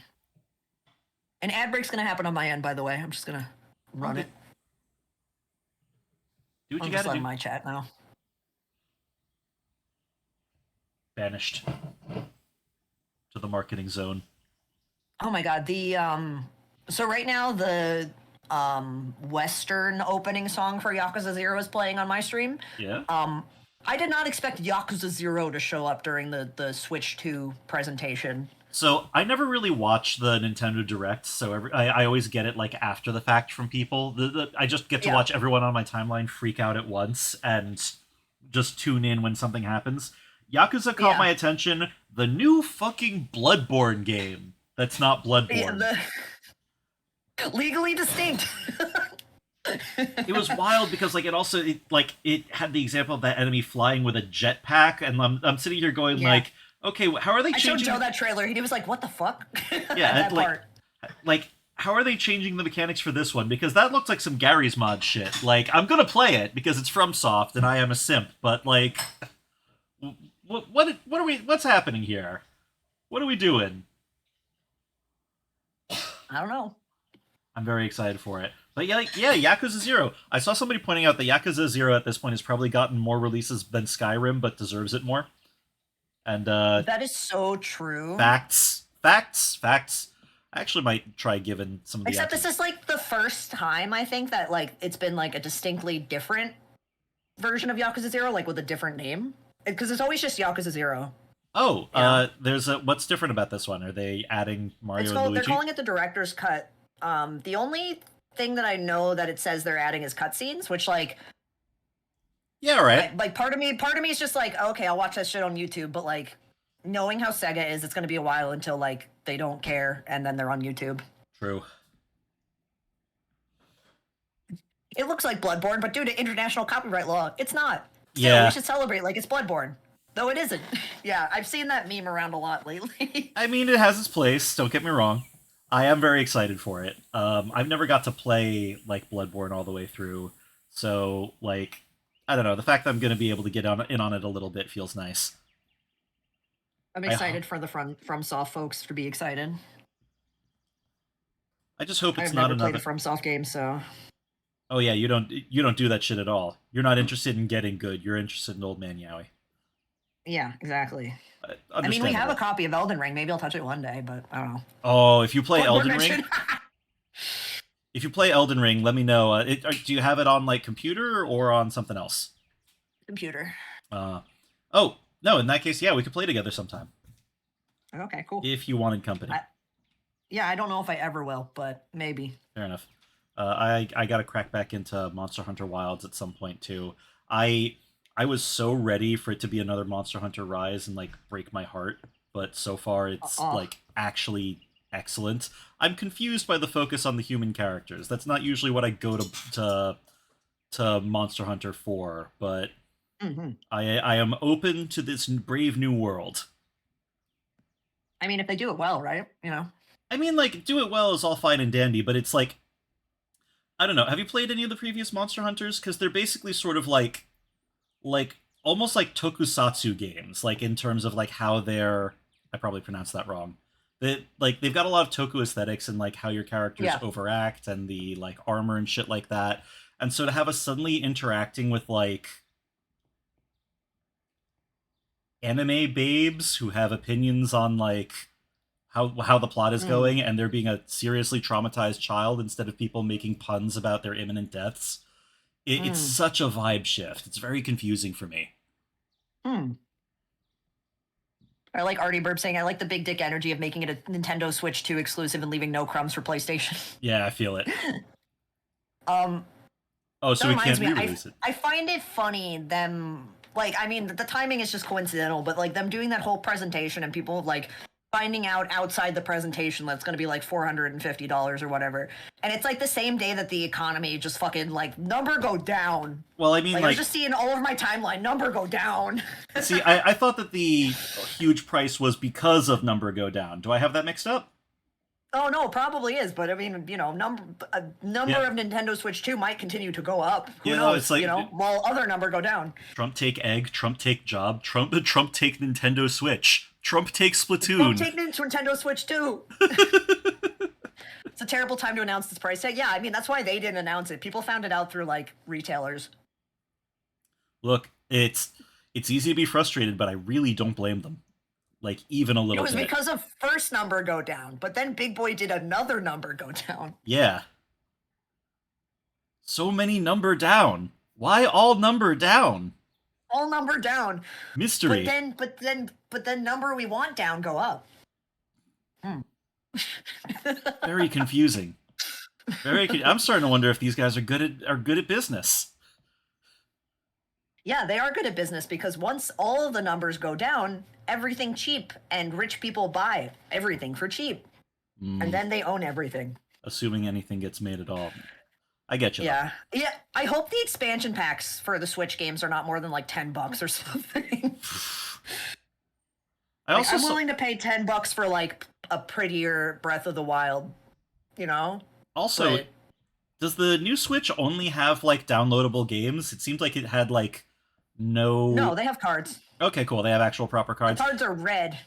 An ad break's gonna happen on my end, by the way. I'm just gonna run Okay. it. Do what I'm you just gotta letting do. my chat now. Banished to the marketing zone. Oh my god, the so right now the Western opening song for Yakuza 0 is playing on my stream. Yeah. I did not expect Yakuza 0 to show up during the Switch 2 presentation. So I never really watch the Nintendo Direct, so I always get it like after the fact from people. I just get to Yeah. watch everyone on my timeline freak out at once and just tune in when something happens. Yakuza caught Yeah. my attention. The new fucking Bloodborne game that's not Bloodborne. Legally distinct. It was wild because like it had the example of that enemy flying with a jetpack, and I'm sitting here going Yeah. like, okay, how are they I showed changing? Joe that trailer. He was like, "What the fuck?" Yeah, that like- part. Like, how are they changing the mechanics for this one? Because that looks like some Gary's Mod shit. Like, I'm gonna play it because it's from Soft and I am a simp, but like, what are we? What's happening here? What are we doing? I don't know. I'm very excited for it. But yeah, Yakuza 0. I saw somebody pointing out that Yakuza 0 at this point has probably gotten more releases than Skyrim, but deserves it more. And That is so true. facts. I actually might try giving some of the Except this is like the first time I think that like it's been like a distinctly different version of Yakuza 0, like with a different name. Because it's always just Yakuza 0. Oh, Yeah. there's a what's different about this one? Are they adding Mario and They're Luigi? calling it the director's cut. The only thing that I know that it says they're adding is cutscenes, which like Yeah, right. like part of me is just like, okay, I'll watch that shit on YouTube, but like knowing how Sega is, it's gonna be a while until like they don't care and then they're on YouTube. True. It looks like Bloodborne, but due to international copyright law, it's not. So Yeah. we should celebrate like it's Bloodborne. Though it isn't. Yeah, I've seen that meme around a lot lately. I mean, it has its place. Don't get me wrong. I am very excited for it. I've never got to play like Bloodborne all the way through, so like I don't know. The fact that I'm going to be able to get in on it a little bit feels nice. I'm I ho- excited for the FromSoft folks to be excited. I just hope it's I've not never played a another. FromSoft game, so Oh yeah, you don't do that shit at all. You're not interested in getting good. You're interested in Old Man Yowie. yeah, exactly. I mean, we have a Understandable. copy of Elden Ring. Maybe I'll touch it one day, but I don't know. Oh, if you play Bloodborne Elden Ring, mention. if you play Elden Ring, let me know. Do you have it on like computer or on something else? Computer. Uh, oh no, in that case, yeah, we could play together sometime Okay, cool. if you wanted company. Yeah, I don't know if I ever will, but maybe. Fair enough. I got to crack back into Monster Hunter Wilds at some point too. I I was so ready for it to be another Monster Hunter Rise and like break my heart, but so far it's Oh, like actually excellent. I'm confused by the focus on the human characters. That's not usually what I go to Monster Hunter for, but hmm I am open to this brave new world. I mean, if they do it well, right? I mean, like, do it well is all fine and dandy, but it's like, I don't know. Have you played any of the previous Monster Hunters? Because they're basically sort of like almost like tokusatsu games, like in terms of like how they're. I probably pronounced that wrong. They've got a lot of toku aesthetics and like how your characters Yeah. overact and the like armor and shit like that. And so to have us suddenly interacting with like anime babes who have opinions on like how the plot is Mm, going and there being a seriously traumatized child instead of people making puns about their imminent deaths, it's mm, such a vibe shift. It's very confusing for me. mm. I like Artie Burp saying, I like the big dick energy of making it a Nintendo Switch 2 exclusive and leaving no crumbs for PlayStation. Yeah, I feel it. um, Oh, so that we reminds can't me, re-release it. I find it funny them, like, I mean, the timing is just coincidental, but like them doing that whole presentation and people like finding out outside the presentation that's going to be like $450 or whatever. And it's like the same day that the economy just fucking like number go down. Well, I mean, Like I was like, just seeing all over my timeline, number go down. see, I thought that the huge price was because of number go down. Do I have that mixed up? Oh no, probably is, but I mean, number Yeah, of Nintendo Switch 2 might continue to go up. Who you know, it's knows? like While other number go down. Trump take egg, Trump take job, Trump take Nintendo Switch, Trump take Don't Splatoon. take Nintendo Switch 2. It's a terrible time to announce this price tag. Yeah, I mean that's why they didn't announce it. People found it out through like retailers. Look, it's easy to be frustrated, but I really don't blame them. Like even a It little was bit. because of first number go down, but then Big Boy did another number go down. Yeah. So many number down. Why all number down? All number down. Mystery. But then number we want down go up. Very confusing. I'm starting to wonder if these guys are good at business. Yeah, they are good at business because once all of the numbers go down, everything cheap and rich people buy everything for cheap. And then they own everything. Assuming anything gets made at all. I get you. Yeah. Yeah. I hope the expansion packs for the Switch games are not more than like $10 or something. I Like, also I'm saw, willing to pay $10 for like a prettier Breath of the Wild, you know? also But does the new Switch only have like downloadable games? It seemed like it had like no, no. they have cards. Okay, cool. They have actual proper The cards. cards are red.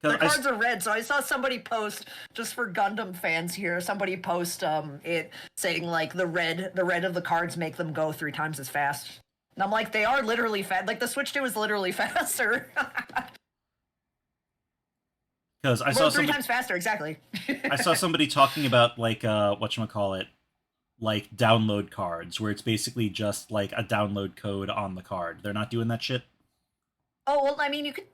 Their Because cards are red, so I saw somebody post just for Gundam fans here. Somebody post it saying like the red of the cards make them go 3 times as fast. And I'm like, they are literally fast. Like the Switch 2 is literally faster. I Well, saw 3 somebody times faster, exactly. I saw somebody talking about like whatchamacallit, like download cards where it's basically just like a download code on the card. They're not doing that shit. Oh well, I mean, you could.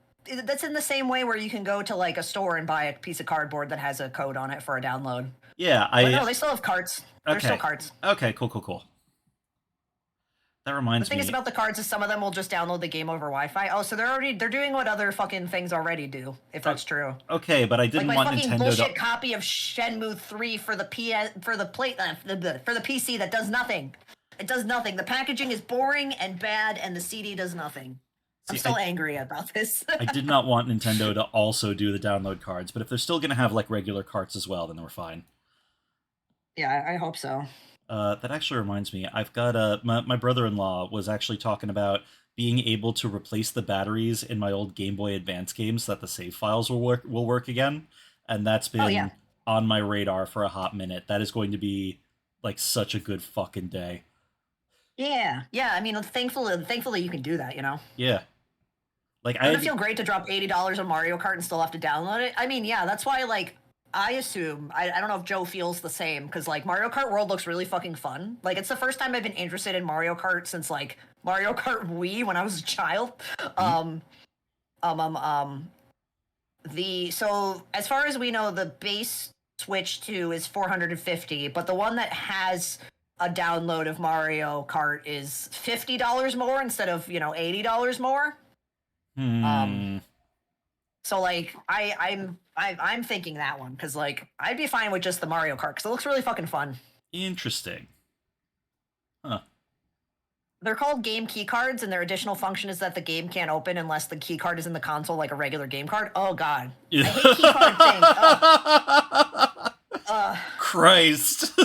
That's in the same way where you can go to like a store and buy a piece of cardboard that has a code on it for a download. Yeah, But no, they still have cards. They're still okay. cards. Okay, cool. That The reminds thing me. is about the cards is some of them will just download the game over Wi-Fi. Oh, so they're doing what other fucking things already do, if that's true. Okay, but I Like didn't my want fucking Nintendo bullshit to. copy of Shenmue 3 for the for the PC that does nothing. It does nothing. The packaging is boring and bad, and the CD does nothing. I'm See, still angry about this. I did not want Nintendo to also do the download cards, but if they're still going to have like regular carts as well, then we're fine. Yeah, I hope so. That actually reminds me, I've got my brother-in-law was actually talking about being able to replace the batteries in my old Game Boy Advance games so that the save files will work again, and that's been Oh, yeah. on my radar for a hot minute. That is going to be like such a good fucking day. Yeah, yeah. I mean, thankfully you can do that. You know, Yeah, like I doesn't it had, feel great to drop $80 on Mario Kart and still have to download it? I mean, yeah, that's why like I assume I don't know if Joe feels the same because like Mario Kart World looks really fucking fun. Like it's the first time I've been interested in Mario Kart since like Mario Kart Wii when I was a child. Um, the so as far as we know, the base Switch 2 is 450, but the one that has a download of Mario Kart is $50 more instead of $80 more. hmm, So like I'm thinking that one because like I'd be fine with just the Mario Kart because it looks really fucking fun. interesting. Huh. They're called game key cards, and their additional function is that the game can't open unless the key card is in the console like a regular game card. Oh god, I hate key card things. Christ.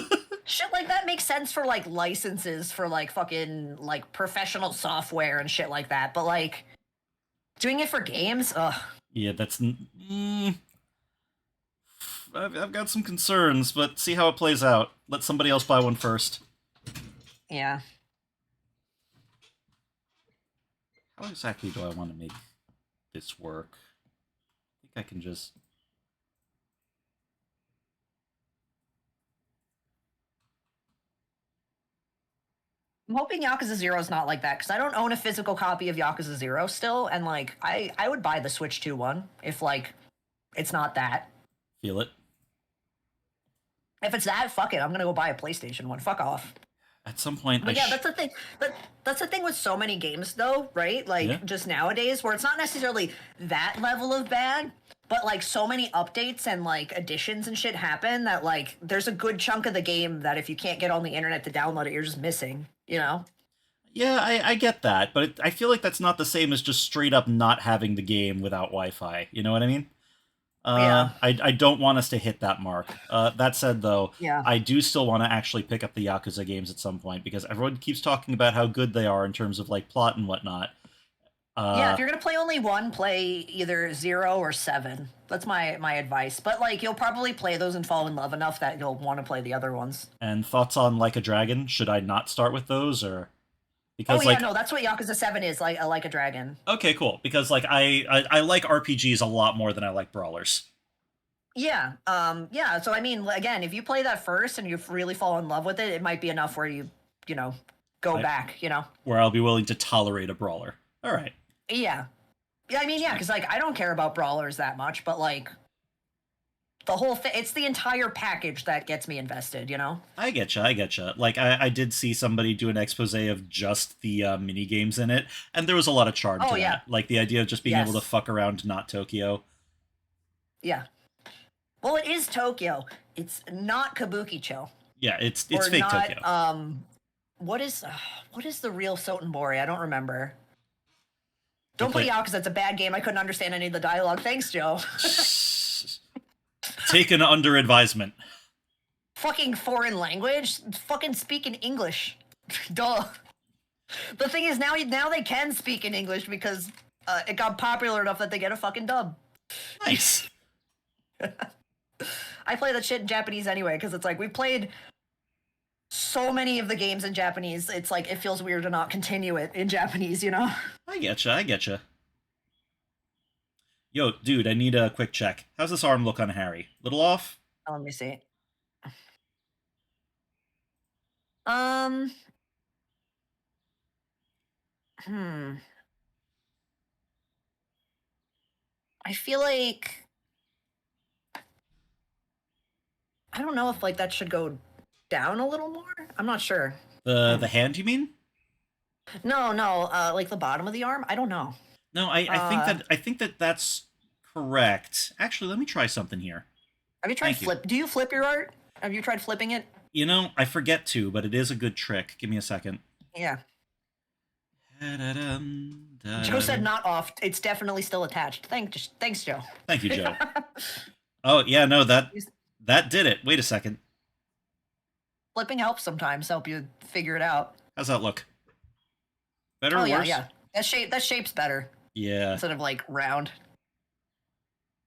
Shit like that makes sense for like licenses for like fucking like professional software and shit like that, but like doing it for games, ugh. Yeah, that's. I've got some concerns, but see how it plays out. Let somebody else buy one first. Yeah. How exactly do I want to make this work? I think I can just. I'm hoping Yakuza 0 is not like that because I don't own a physical copy of Yakuza 0 still, and like I would buy the Switch 2 one if like it's not that. Feel it. If it's that, fuck it. I'm gonna go buy a PlayStation one. Fuck off. At some point, But yeah, that's the thing. That's the thing with so many games, though, right? Like Yeah. just nowadays, where it's not necessarily that level of bad, but like so many updates and like additions and shit happen that like there's a good chunk of the game that if you can't get on the internet to download it, you're just missing. You know? Yeah, I get that, but I feel like that's not the same as just straight up not having the game without Wi-Fi. You know what I mean? Yeah. I don't want us to hit that mark. That said, though, Yeah. I do still want to actually pick up the Yakuza games at some point because everyone keeps talking about how good they are in terms of like plot and whatnot. Yeah, if you're gonna play only one, play either 0 or 7. That's my advice. But like you'll probably play those and fall in love enough that you'll want to play the other ones. And thoughts on Like a Dragon? Should I not start with those or because Oh yeah, like no, that's what Yakuza 7 is, like a dragon. okay, cool. Because like I like RPGs a lot more than I like brawlers. Yeah. Yeah, so I mean again, if you play that first and you really fall in love with it, it might be enough where you go back, Where I'll be willing to tolerate a brawler. All right. Yeah. Yeah, I mean, yeah, because like I don't care about brawlers that much, but like the whole thing, it's the entire package that gets me invested, I getcha. Like, I did see somebody do an expose of just the mini games in it, and there was a lot of charm Oh, to yeah. that. Like, the idea of just being able to Yes. fuck around not Tokyo. Yeah. Well, it is Tokyo. It's not Kabukicho. Yeah, it's Or fake not, Tokyo. What is the real Sotenbori? I don't remember. Don't play play- Yakuza. It's a bad game. I couldn't understand any of the dialogue. Thanks, Joe. Taken under advisement. Fucking foreign language. Fucking speak in English. Duh. The thing is, now they can speak in English because it got popular enough that they get a fucking dub. Nice. I play that shit in Japanese anyway because it's like we played so many of the games in Japanese. It's like it feels weird to not continue it in Japanese, I getcha. Yo, dude, I need a quick check. How's this arm look on Harry? Little off? Let me see. I feel like I don't know if like that should go down a little more. I'm not sure. The hand, you mean? No, like the bottom of the arm. I don't know. No, I think that's correct. Actually, let me try something here. Have you tried Thank you. flip? Do you flip your art? Have you tried flipping it? You know, I forget to, but it is a good trick. Give me a second. Yeah. Da-da-dum, Joe said da-dum. not off. It's definitely still attached. Thanks, Joe. Thank you, Joe. Oh yeah, no, that did it. Wait a second. Flipping helps sometimes help you figure it out. How's that look? Better Oh or yeah, worse? yeah. That shape's better Yeah. instead of like round.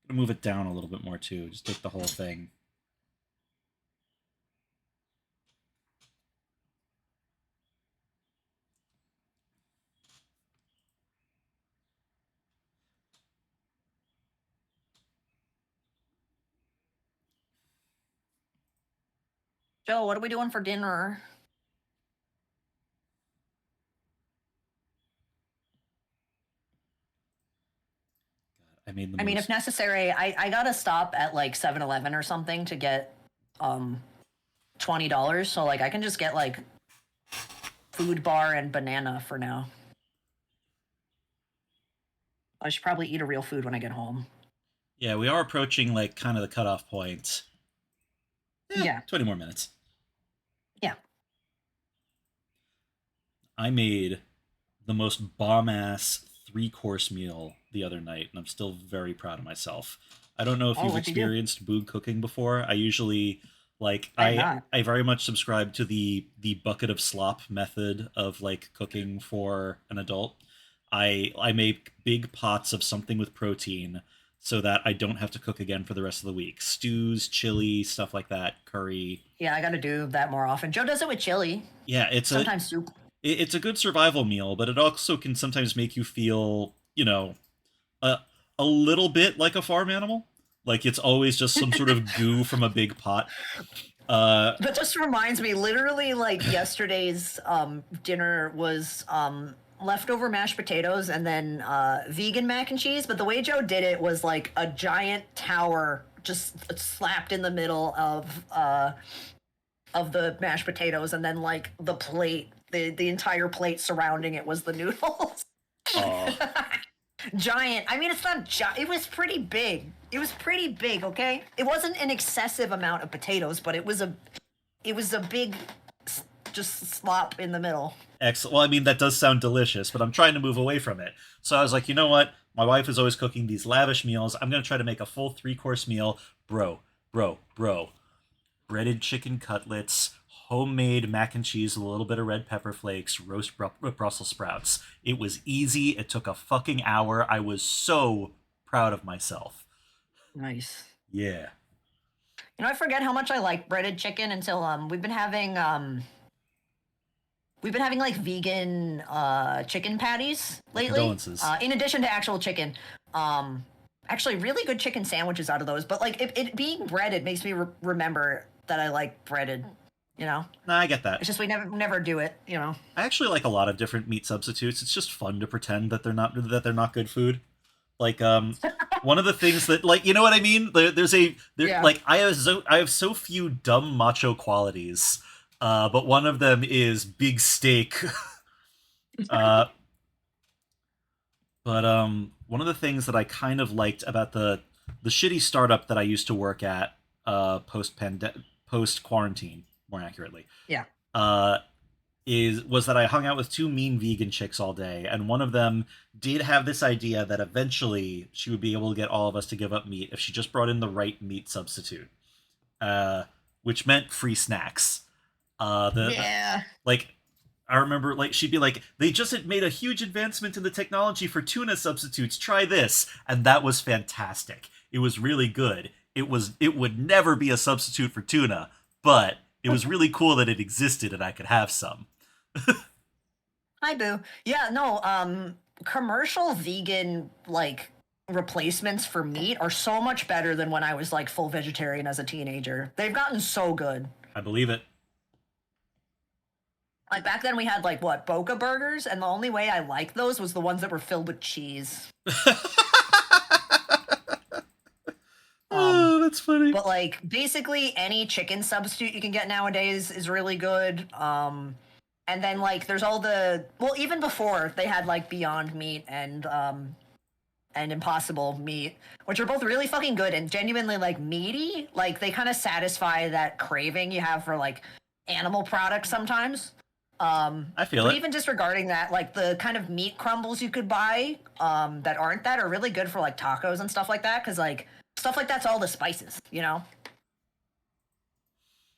Gonna move it down a little bit more too. Just take the whole thing. Joe, what are we doing for dinner? I made the I mean, most. if necessary, I gotta stop at like 7-Eleven or something to get $20. So like I can just get like food bar and banana for now. I should probably eat a real food when I get home. Yeah, we are approaching like kind of the cutoff point. Yeah. 20 more minutes. Yeah. I made the most bomb ass 3-course meal the other night, and I'm still very proud of myself. I don't know if Oh, you've what'd you do? experienced boog cooking before. I usually like I'm I not. I very much subscribe to the bucket of slop method of like cooking for an adult. I make big pots of something with protein so that I don't have to cook again for the rest of the week. Stews, chili, stuff like that, curry. Yeah, I gotta do that more often. Joe does it with chili, Yeah, sometimes soup. it's a good survival meal, but it also can sometimes make you feel, a a little bit like a farm animal. Like it's always just some sort of goo from a big pot. That just reminds me, literally, like yesterday's dinner was leftover mashed potatoes and then vegan mac and cheese. But the way Joe did it was like a giant tower just slapped in the middle of the mashed potatoes, and then like the plate, the entire plate surrounding it was the noodles. uh, Giant. I mean, it's not it was pretty big. It was pretty big, okay? It wasn't an excessive amount of potatoes, but it was a big just slop in the middle. excellent. Well, I mean that does sound delicious, but I'm trying to move away from it. So I was like, you know what? My wife is always cooking these lavish meals. I'm gonna try to make a full 3-course meal, bro. Breaded chicken cutlets, homemade mac and cheese with a little bit of red pepper flakes, roast Brussels sprouts. It was easy. It took a fucking hour. I was so proud of myself. Nice. Yeah. You know, I forget how much I like breaded chicken until we've been having like vegan chicken patties lately. Condolences. In addition to actual chicken. Actually really good chicken sandwiches out of those, but like it being breaded makes me remember that I like breaded, you know? Nah, I get that. It's just we never do it, you know. I actually like a lot of different meat substitutes. It's just fun to pretend that they're not good food. Like one of the things that, like, you know what I mean? Yeah. Like I have so few dumb macho qualities. But one of them is big steak. uh but one of the things that I kind of liked about the shitty startup that I used to work at post quarantine, more accurately. Yeah. Was that I hung out with 2 mean vegan chicks all day, and one of them did have this idea that eventually she would be able to get all of us to give up meat if she just brought in the right meat substitute, which meant free snacks. Yeah. Like, I remember, like, she'd be like, they just had made a huge advancement in the technology for tuna substitutes. Try this, and that was fantastic. It was really good. It would never be a substitute for tuna, but it was really cool that it existed and I could have some. Hi, Boo. Yeah, no, commercial vegan, like, replacements for meat are so much better than when I was, like, full vegetarian as a teenager. They've gotten so good. I believe it. Like, back then we had, like, what, Boca burgers? And the only way I liked those was the ones that were filled with cheese. Oh, that's funny. But, like, basically any chicken substitute you can get nowadays is really good. And then, like, there's all the... Well, even before, they had, like, Beyond Meat and Impossible Meat, which are both really fucking good and genuinely, like, meaty. Like, they kind of satisfy that craving you have for, like, animal products sometimes. I feel But it. even disregarding that, like the kind of meat crumbles you could buy that aren't that are really good for like tacos and stuff like that, because like stuff like that's all the spices, you know.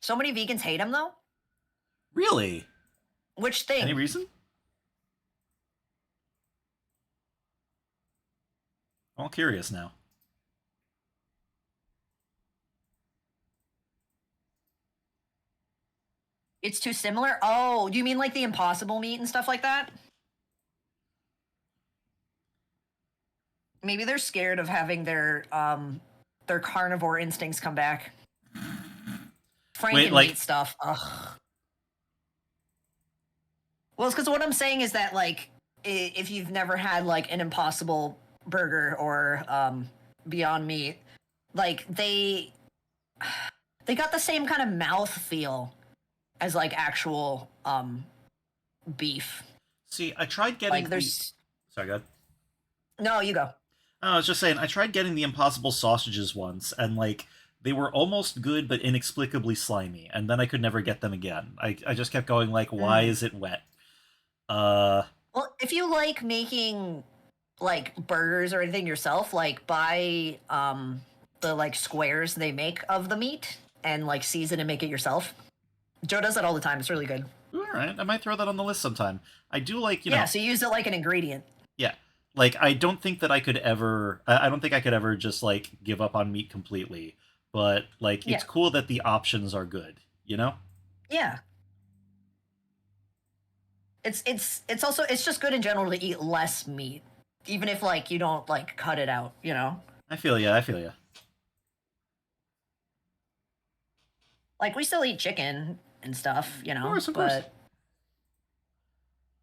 So many vegans hate them though. Really? Which thing? Any reason? I'm all curious now. It's too similar. Oh, you mean like the Impossible meat and stuff like that? Maybe they're scared of having their carnivore instincts come back. Franken like- meat stuff. Ugh. Well, it's because what I'm saying is that like if you've never had like an Impossible burger or Beyond Meat, like they got the same kind of mouth feel as like actual beef. See, I tried getting Like there's Sorry, go ahead. no, you go. I was just saying, I tried getting the Impossible sausages once, and like they were almost good, but inexplicably slimy, and then I could never get them again. I just kept going like, why is it wet? Well, if you like making like burgers or anything yourself, like buy the like squares they make of the meat and like season and make it yourself. Joe does that all the time. It's really good. All right, I might throw that on the list sometime. I do like, you Yeah, know, so you use it like an ingredient. yeah, like I don't think that I could ever. I don't think I could ever just like give up on meat completely. But like, it's Yeah. cool that the options are good. You know? Yeah. It's also it's just good in general to eat less meat, even if like you don't like cut it out, you know? I feel ya. I feel ya. Like we still eat chicken and stuff, you know, Of course.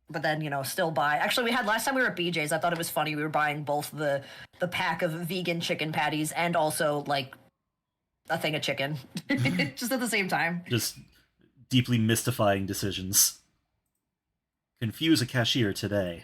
but then you know still buy. Actually, we had last time we were at BJ's. I thought it was funny. We were buying both the pack of vegan chicken patties and also like a thing of chicken, just at the same time. Just deeply mystifying decisions. Confuse a cashier today.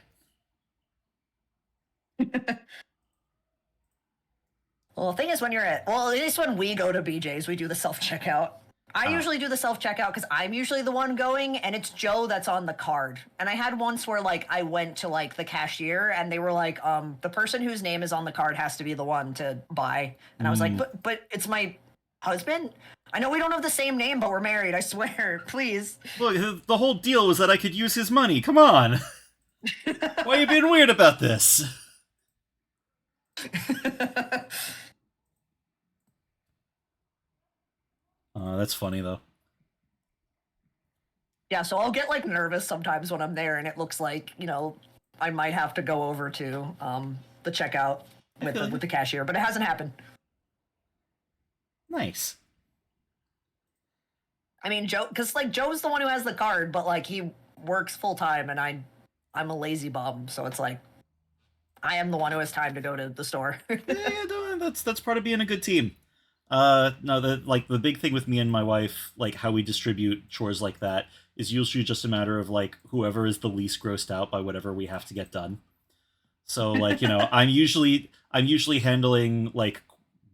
Well, the thing is, when you're at least when we go to BJ's, we do the self checkout. I Ah. usually do the self checkout because I'm usually the one going, and it's Joe that's on the card. And I had once where like I went to like the cashier, and they were like, the person whose name is on the card has to be the one to buy. And I was like, but it's my husband. I know we don't have the same name, but we're married. I swear, please. Look, the whole deal was that I could use his money. Come on. Why are you being weird about this? That's funny though. Yeah, so I'll get like nervous sometimes when I'm there, and it looks like I might have to go over to the checkout with the cashier, but it hasn't happened. Nice. I mean, Joe, because like Joe's the one who has the card, but like he works full time, and I'm a lazy bum, so it's like I am the one who has time to go to the store. Yeah, no, that's part of being a good team. No, the big thing with me and my wife, like how we distribute chores like that, is usually just a matter of like whoever is the least grossed out by whatever we have to get done. So like, I'm usually handling like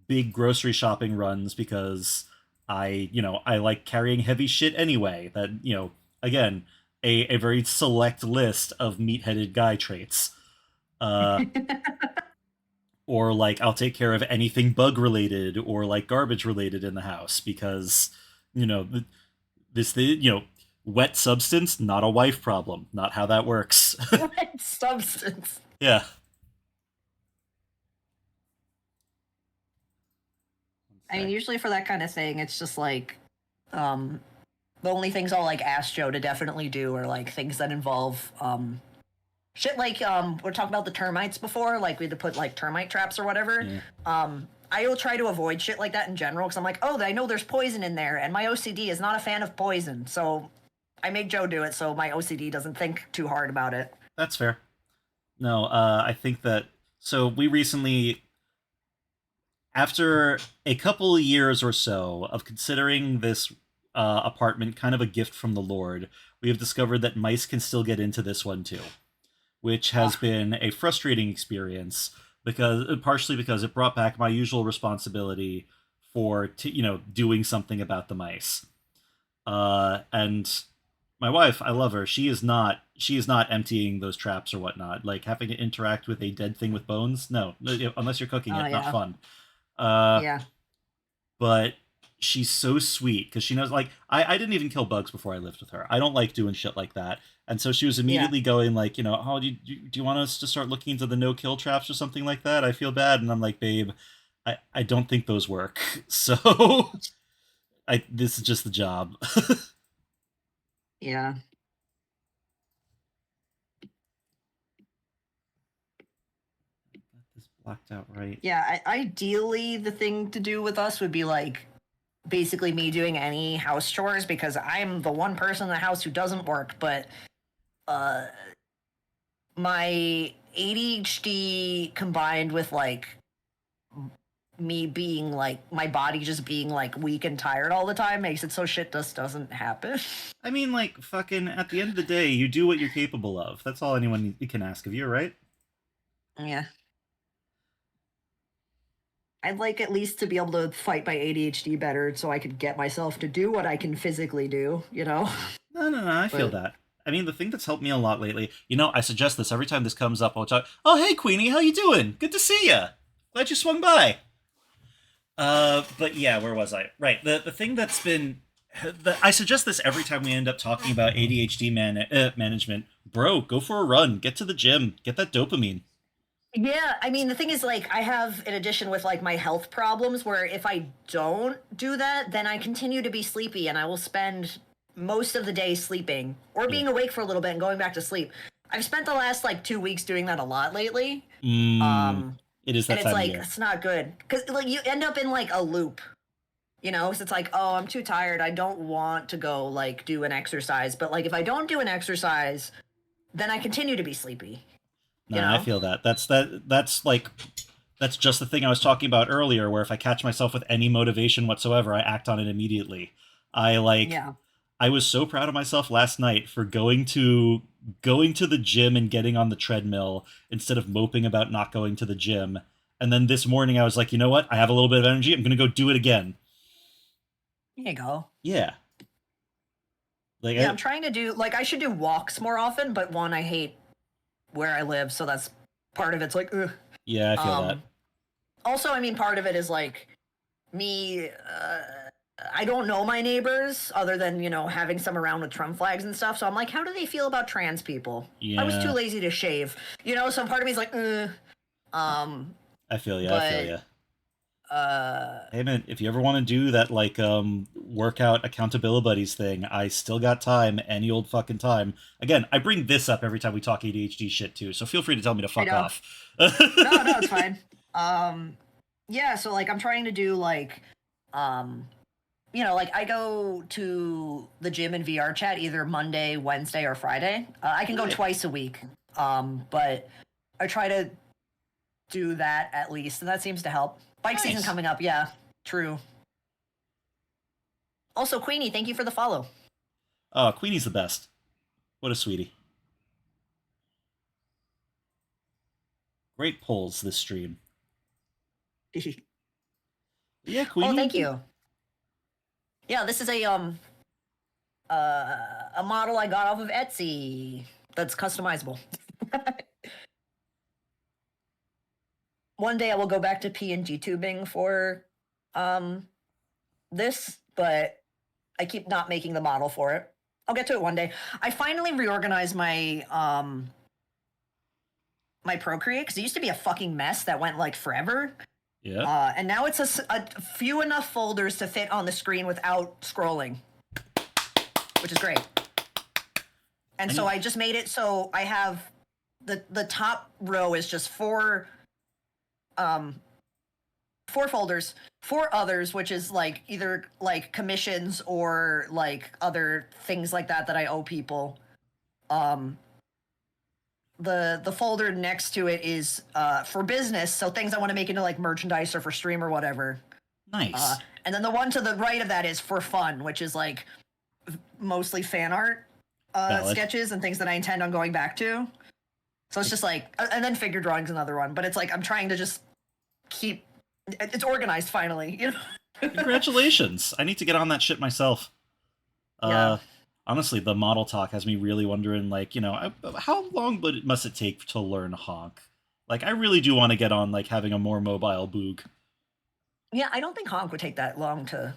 big grocery shopping runs because I like carrying heavy shit anyway. That, again, a very select list of meat-headed guy traits. Or like I'll take care of anything bug related or like garbage related in the house because wet substance, not a wife problem, not how that works. What substance? Yeah. I mean, usually for that kind of thing, it's just like the only things I'll like ask Joe to definitely do are like things that involve shit like we're talking about the termites before, like we had to put like termite traps or whatever. Yeah. I will try to avoid shit like that in general because I'm like, oh, I know there's poison in there, and my OCD is not a fan of poison, so I make Joe do it so my OCD doesn't think too hard about it. That's fair. No, I think that so we recently, after a couple of years or so of considering this apartment kind of a gift from the Lord, we have discovered that mice can still get into this one too, which has been a frustrating experience partially because it brought back my usual responsibility for doing something about the mice. And My wife, I love her. She is not emptying those traps or whatnot. Like having to interact with a dead thing with bones. No, unless you're cooking Oh it, not yeah. fun. Uh, Yeah. but she's so sweet because she knows. Like I didn't even kill bugs before I lived with her. I don't like doing shit like that. And so she was Yeah. immediately going like, oh, do you want us to start looking into the no kill traps or something like that? I feel bad, and I'm like, babe, I don't think those work. So I this is just the job. Yeah. This blacked out right. Yeah. Ideally, the thing to do with us would be like basically me doing any house chores because I'm the one person in the house who doesn't work. But uh, my ADHD combined with like me being like my body just being like weak and tired all the time makes it so shit just doesn't happen. I mean, like, fucking, at the end of the day, you do what you're capable of. That's all anyone can ask of you, right? Yeah. I'd like at least to be able to fight my ADHD better so I could get myself to do what I can physically do, you know? No, I feel But- that. I mean, the thing that's helped me a lot lately, I suggest this every time this comes up. I'll talk, oh, hey, Queenie, how you doing? Good to see ya. Glad you swung by. But yeah, where was I? Right, the thing that's been... I suggest this every time we end up talking about ADHD management. Bro, go for a run. Get to the gym. Get that dopamine. Yeah, I mean, the thing is, like, I have an addition with, like, my health problems where if I don't do that, then I continue to be sleepy and I will spend most of the day sleeping or being awake for a little bit and going back to sleep. I've spent the last, like, 2 weeks doing that a lot lately. It is that And it's time like, of year. it's not good. Because, like, you end up in, like, a loop. You know, so it's like, oh, I'm too tired. I don't want to go, like, do an exercise. But, like, if I don't do an exercise, then I continue to be sleepy. No, you I know? feel that. That's just the thing I was talking about earlier, where if I catch myself with any motivation whatsoever, I act on it immediately. Yeah. I was so proud of myself last night for going to the gym and getting on the treadmill instead of moping about not going to the gym. And then this morning I was like, you know what? I have a little bit of energy. I'm gonna go do it again. There you go. Yeah. Like Yeah, I'm trying to do, like, I should do walks more often, but one, I hate where I live, so that's part of it's like, ugh. yeah, I feel that. Also, I mean, part of it is like me. I don't know my neighbors other than having some around with Trump flags and stuff. So I'm like, how do they feel about trans people? I was too Yeah. lazy to shave. So part of me is like, I feel you. I but- feel you. Hey man, if you ever want to do that workout accountability buddies thing, I still got time, any old fucking time. Again, I bring this up every time we talk ADHD shit too, so feel free to tell me to fuck know. off. no, it's fine. Yeah, so like I'm trying to do like, like I go to the gym in VR chat either Monday, Wednesday, or Friday. I can go Right. twice a week. But I try to do that at least, and that seems to help. Bike season Nice. coming up, yeah, true. Also, Queenie, thank you for the follow. Oh, Queenie's the best. What a sweetie. Great polls this stream. Yeah, Queenie. Oh, thank you. Yeah, this is a model I got off of Etsy that's customizable. One day I will go back to PNG tubing for this, but I keep not making the model for it. I'll get to it one day. I finally reorganized my my Procreate because it used to be a fucking mess that went like forever. Yeah. And now it's a few enough folders to fit on the screen without scrolling, which is great. And so I just made it so I have the top row is just four folders, four others, which is like either like commissions or like other things like that I owe people. The folder next to it is for business, so things I want to make into like merchandise or for stream or whatever. Nice. And then the one to the right of that is for fun, which is like mostly fan art Valid. sketches and things that I intend on going back to. So it's just like, and then figure drawing's another one, but it's like I'm trying to just keep it's organized finally. Congratulations. I need to get on that shit myself. Yeah. Honestly, the model talk has me really wondering, like, how long must it take to learn honk? Like, I really do want to get on, like, having a more mobile boog. Yeah, I don't think honk would take that long to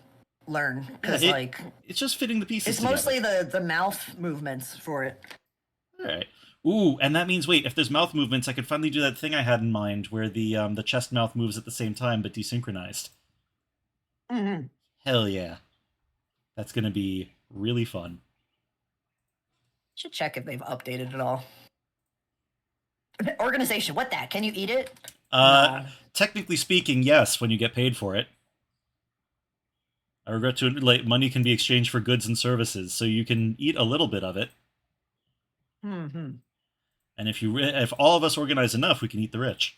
learn Yeah, because like it's just fitting the pieces it's together. mostly the mouth movements for it. All right. Ooh, and that means, wait, if there's mouth movements, I could finally do that thing I had in mind where the chest mouth moves at the same time but desynchronized. Hmm. Hell yeah. That's gonna be really fun. Should check if they've updated it all. Organization, what that? Can you eat it? Uh, No. Technically speaking, yes, when you get paid for it. I regret to like money can be exchanged for goods and services, so you can eat a little bit of it. Hmm. And if all of us organize enough, we can eat the rich.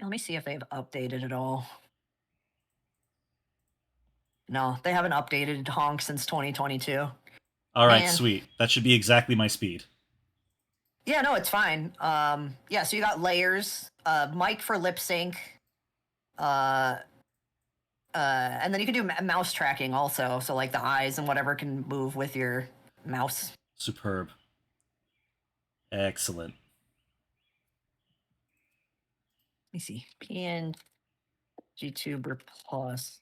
Let me see if they've updated it all. No, they haven't updated honk since 2022. All right, Man. sweet. That should be exactly my speed. Yeah, no, it's fine. Yeah, so you got layers, mic for lip sync, uh, and then you can do mouse tracking also. So like the eyes and whatever can move with your mouse. Superb. Excellent. Let me see. PNG Tuber Plus.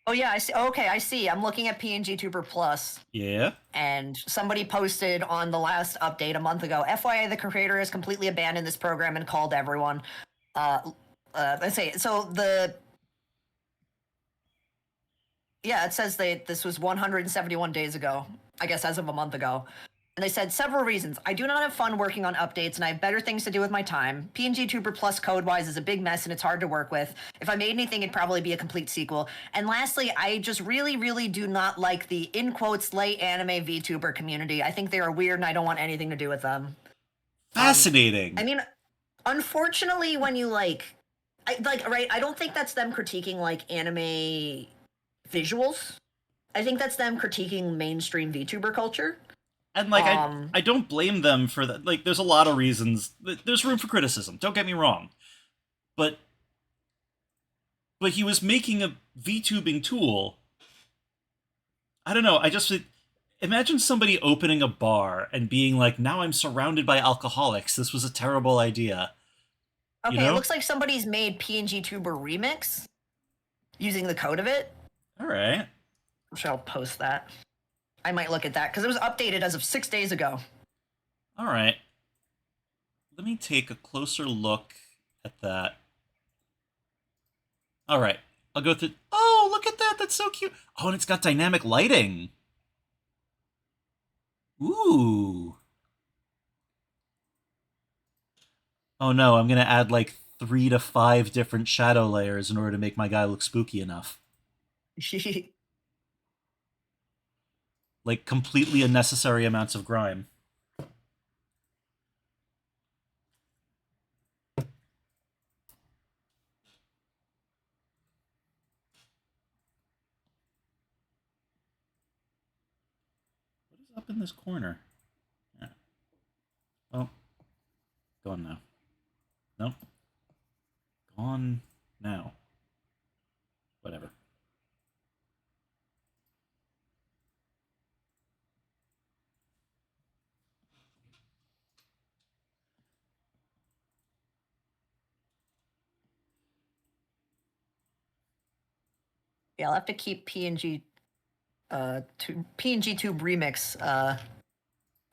Oh yeah, I see. Okay, I see. I'm looking at PNG Tuber Plus. Yeah. And somebody posted on the last update a month ago, FYI, the creator has completely abandoned this program and called everyone. Let's say, so yeah, it says this was 171 days ago, I guess as of a month ago. And they said several reasons. I do not have fun working on updates and I have better things to do with my time. PNG Tuber Plus code-wise is a big mess and it's hard to work with. If I made anything, it'd probably be a complete sequel. And lastly, I just really, really do not like the, in quotes, late anime VTuber community. I think they are weird and I don't want anything to do with them. Fascinating. I mean, unfortunately, when you right, I don't think that's them critiquing like anime visuals. I think that's them critiquing mainstream VTuber culture. And like I don't blame them for that. Like there's a lot of reasons. There's room for criticism. Don't get me wrong. But he was making a VTubing tool. I don't know. I just imagine somebody opening a bar and being like, "Now I'm surrounded by alcoholics. This was a terrible idea." Okay, You know? it looks like somebody's made PNG Tuber remix using the code of it. All right. I'm sure I'll post that. I might look at that because it was updated as of 6 days ago. All right. Let me take a closer look at that. All right. I'll go through. Oh, look at that. That's so cute. Oh, and it's got dynamic lighting. Ooh. Oh no, I'm going to add like 3 to 5 different shadow layers in order to make my guy look spooky enough. Like completely unnecessary amounts of grime. What is up in this corner? Yeah. Oh. Gone now. Nope. Gone now. Whatever. Yeah, I'll have to keep PNG PNG Tube remix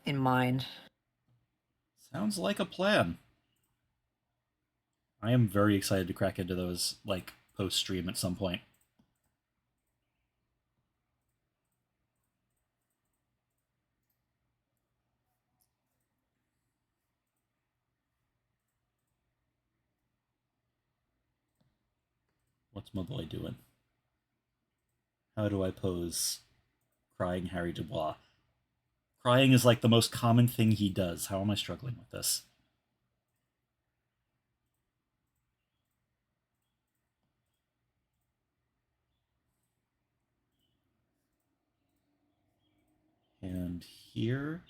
in mind. Sounds like a plan. I am very excited to crack into those, like, post-stream at some point. What's my boy doing? How do I pose crying Harry Dubois? Crying is like the most common thing he does. How am I struggling with this? And here.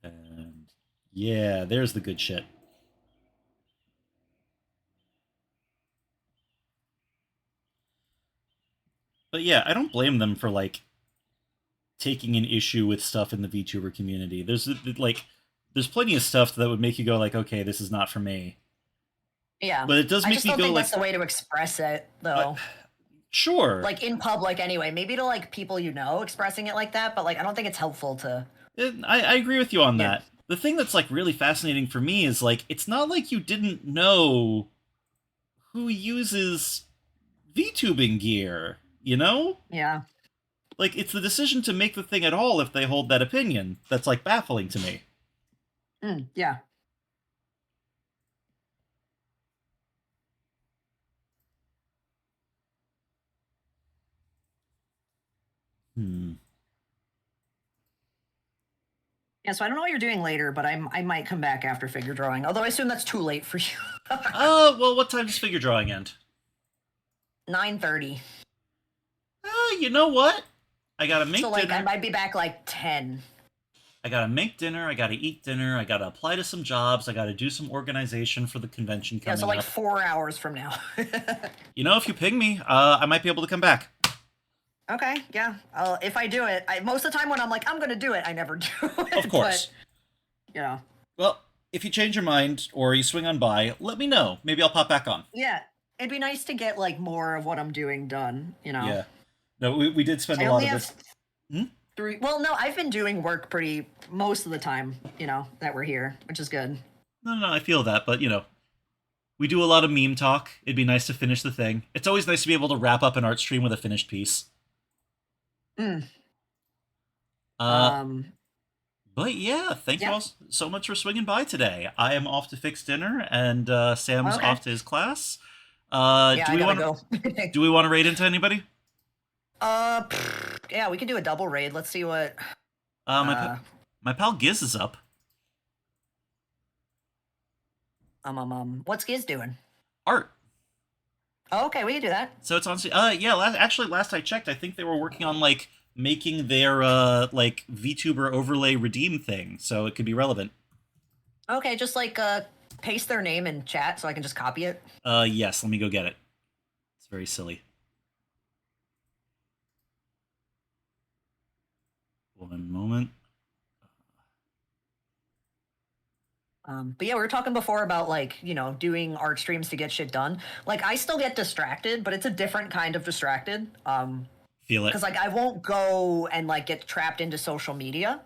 And yeah, there's the good shit. But yeah, I don't blame them for like taking an issue with stuff in the VTuber community. There's plenty of stuff that would make you go like, okay, this is not for me. Yeah. But it does I make just me don't go think like, that's the way to express it, though. sure. Like in public, anyway. Maybe to like people you know expressing it like that, but like I don't think it's helpful to. I agree with you on Yeah. that. The thing that's like really fascinating for me is like it's not like you didn't know who uses VTubing gear, you know? Yeah. Like it's the decision to make the thing at all if they hold that opinion that's like baffling to me. Yeah. Hmm. Yeah, so I don't know what you're doing later, but I might come back after figure drawing. Although I assume that's too late for you. Well, what time does figure drawing end? 9:30. You know what? I gotta make So like dinner. I might be back like 10. I gotta make dinner. I gotta eat dinner. I gotta apply to some jobs. I gotta do some organization for the convention Yeah, coming so like up. 4 hours from now. You know, if you ping me, I might be able to come back. Okay, yeah. If I do it, most of the time when I'm like I'm gonna do it, I never do it. Of course. But, you know. Well, if you change your mind or you swing on by, let me know. Maybe I'll pop back on. Yeah, it'd be nice to get like more of what I'm doing done. You know. Yeah. No, we did spend I a lot only of have this. Hmm? 3. Well, no, I've been doing work pretty most of the time. You know that we're here, which is good. No, I feel that, but you know, we do a lot of meme talk. It'd be nice to finish the thing. It's always nice to be able to wrap up an art stream with a finished piece. Mm. But yeah, thank you Yep. all so much for swinging by today. I am off to fix dinner, and Sam's Okay. off to his class. Yeah, Do I we gotta want go. do we want to raid into anybody? Yeah, we can do a double raid. Let's see what. My pal Giz is up. What's Giz doing? Art. Oh, okay, we can do that. So it's on. Yeah. Last I checked, I think they were working on like making their like VTuber overlay redeem thing, so it could be relevant. Okay, just like paste their name in chat so I can just copy it. Yes. Let me go get it. It's very silly. One moment. But yeah, we were talking before about like, you know, doing art streams to get shit done. Like I still get distracted, but it's a different kind of distracted. Feel it. Because like I won't go and like get trapped into social media,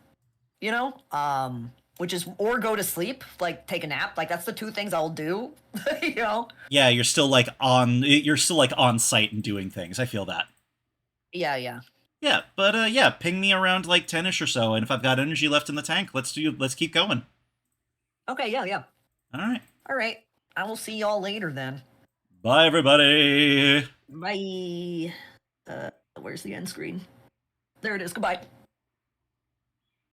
you know? Which is or go to sleep, like take a nap. Like that's the two things I'll do, you know? Yeah, you're still like on site and doing things. I feel that. Yeah, yeah. Yeah, but yeah, ping me around like 10ish or so, and if I've got energy left in the tank, let's keep going. Okay, yeah, yeah. All right. All right. I will see y'all later then. Bye everybody. Bye. Where's the end screen? There it is. Goodbye.